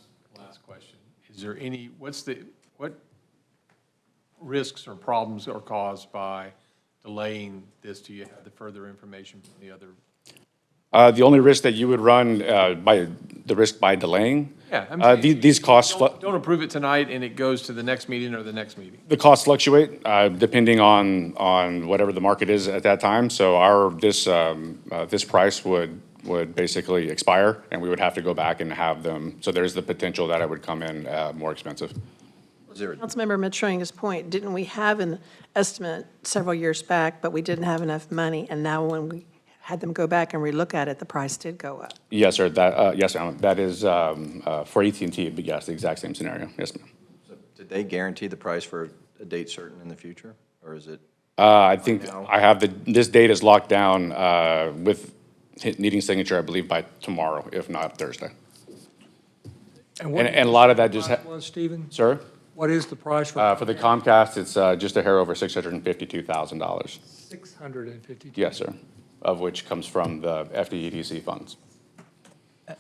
question: is there any? What risks or problems are caused by delaying this? Do you have the further information from the other? The only risk that you would run by delaying. Yeah, I'm saying these costs. Don't approve it tonight, and it goes to the next meeting or the next meeting. The costs fluctuate depending on whatever the market is at that time. So this price would basically expire, and we would have to go back and have them. So there's the potential that it would come in more expensive. Councilmember Matranga's point, didn't we have an estimate several years back, but we didn't have enough money, and now when we had them go back and relook at it, the price did go up? Yes, sir. Yes, ma'am. That is for AT&T, but yes, the exact same scenario. Yes, ma'am. So did they guarantee the price for a date certain in the future, or is it? I think I have this date is locked down with needing signature, I believe, by tomorrow, if not Thursday. And a lot of that just. Stephen? Sir? What is the price for? For the Comcast, it's just a hair over $652,000. $652. Yes, sir. Of which comes from the FDEDC funds.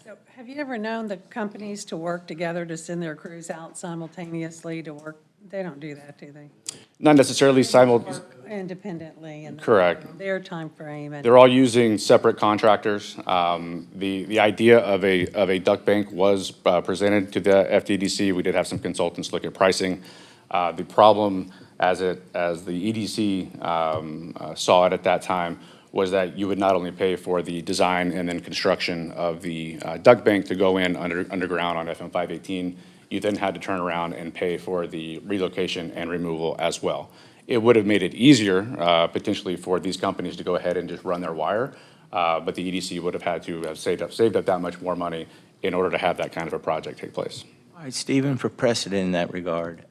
So have you ever known the companies to work together to send their crews out simultaneously to work? They don't do that, do they? Not necessarily Independently and Correct. their time frame. And They're all using separate contractors. The idea of a duct bank was presented to the FDDC. We did have some consultants look at pricing. The problem, as the EDC saw it at that time, was that you would not only pay for the design and then construction of the duct bank to go in underground on FM 518, you then had to turn around and pay for the relocation and removal as well. It would have made it easier, potentially for these companies to go ahead and just run their wire, but the EDC would have had to have saved up that much more money in order to have that kind of a project take place. All right, Stephen, for precedent in that regard,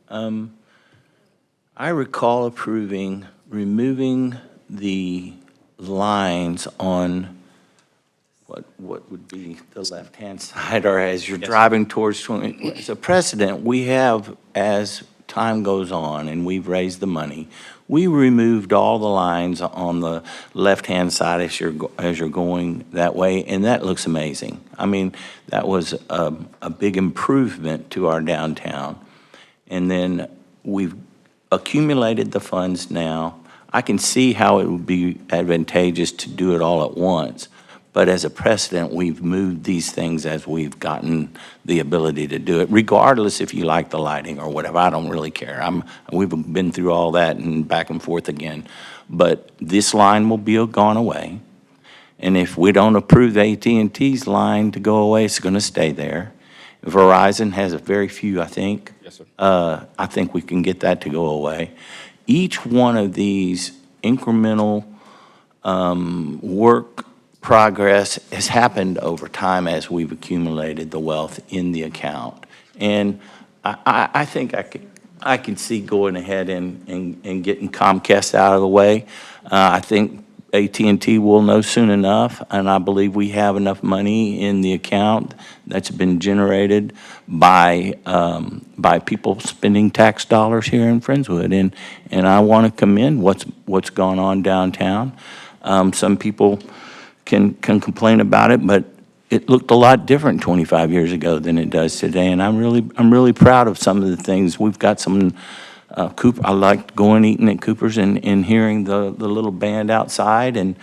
I recall approving removing the lines on what would be the left-hand side, or as you're driving towards 20. As a precedent, we have, as time goes on and we've raised the money, we removed all the lines on the left-hand side as you're going that way, and that looks amazing. I mean, that was a big improvement to our downtown. And then we've accumulated the funds now. I can see how it would be advantageous to do it all at once. But as a precedent, we've moved these things as we've gotten the ability to do it, regardless if you like the lighting or whatever. I don't really care. We've been through all that and back and forth again. But this line will be gone away. And if we don't approve the AT&T's line to go away, it's going to stay there. Verizon has a very few, I think. Yes, sir. I think we can get that to go away. Each one of these incremental work progress has happened over time as we've accumulated the wealth in the account. And I think I can see going ahead and getting Comcast out of the way. I think AT&T will know soon enough, and I believe we have enough money in the account that's been generated by people spending tax dollars here in Friendswood. And I want to commend what's gone on downtown. Some people can complain about it, but it looked a lot different 25 years ago than it does today, and I'm really proud of some of the things. We've got some I liked going eating at Cooper's and hearing the little band outside, and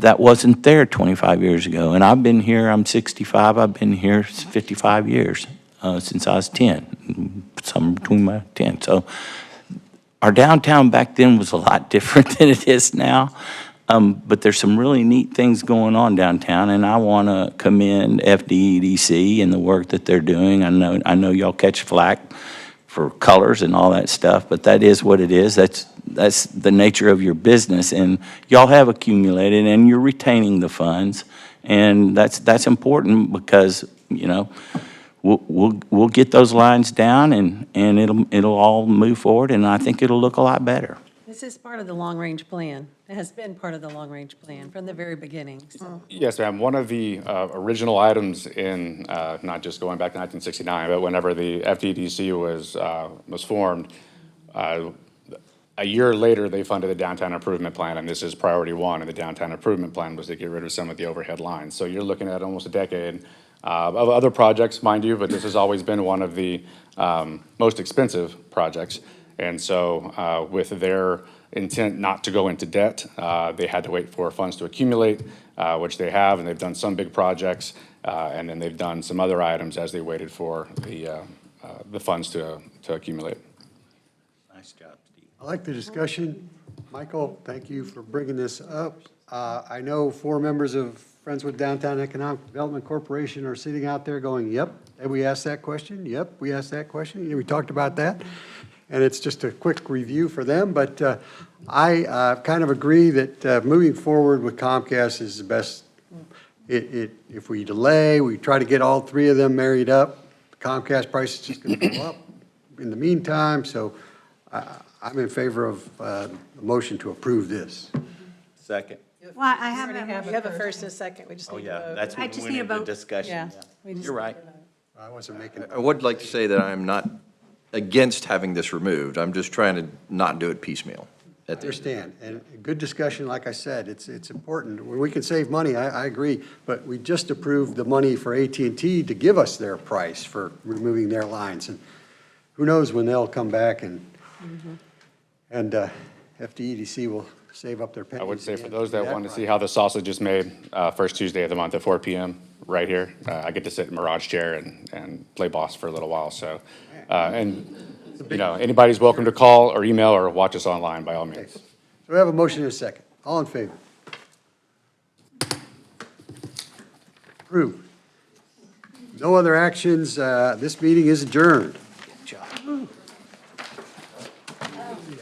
that wasn't there 25 years ago. And I've been here, I'm 65, I've been here 55 years, since I was 10, somewhere between my 10. So our downtown back then was a lot different than it is now. But there's some really neat things going on downtown, and I want to commend FDEDC and the work that they're doing. I know y'all catch flack for colors and all that stuff, but that is what it is. That's the nature of your business, and y'all have accumulated, and you're retaining the funds, and that's important because we'll get those lines down, and it'll all move forward, and I think it'll look a lot better. This is part of the long-range plan. It has been part of the long-range plan from the very beginning. So. Yes, ma'am. One of the original items in, not just going back to 1969, but whenever the FDDC was formed, a year later, they funded the downtown improvement plan, and this is priority one, and the downtown improvement plan was to get rid of some of the overhead lines. So you're looking at almost a decade of other projects, mind you, but this has always been one of the most expensive projects. And so with their intent not to go into debt, they had to wait for funds to accumulate, which they have, and they've done some big projects, and then they've done some other items as they waited for the funds to accumulate. Nice job, Steve. I like the discussion. Michael, thank you for bringing this up. I know 4 members of Friendswood Downtown Economic Development Corporation are sitting out there going, yep, and we asked that question, yep, we asked that question, we talked about that. And it's just a quick review for them, but I kind of agree that moving forward with Comcast is the best. If we delay, we try to get all 3 of them married up, the Comcast price is just going to go up in the meantime, so I'm in favor of a motion to approve this. Second. Well, I have We have a first and a second, we just need to vote. That's I when just we need a went into vote. discussion. Yeah, we just You're right. I wasn't making it. I would like to say that I'm not against having this removed. I'm just trying to not do it piecemeal. I understand, and good discussion, like I said, it's important. When we can save money, I agree, but we just approved the money for AT&T to give us their price for removing their lines, and who knows when they'll come back and FDEDC will save up their pennies. I would say for again those that that want to see price. how the sausage is made, first Tuesday of the month at 4 p.m. right here. I get to sit in Mirage chair and play boss for a little while. So, anybody's welcome to call or email or watch us online by all means. So we have a motion and a second. All in favor? Approved. No other actions. This meeting is adjourned.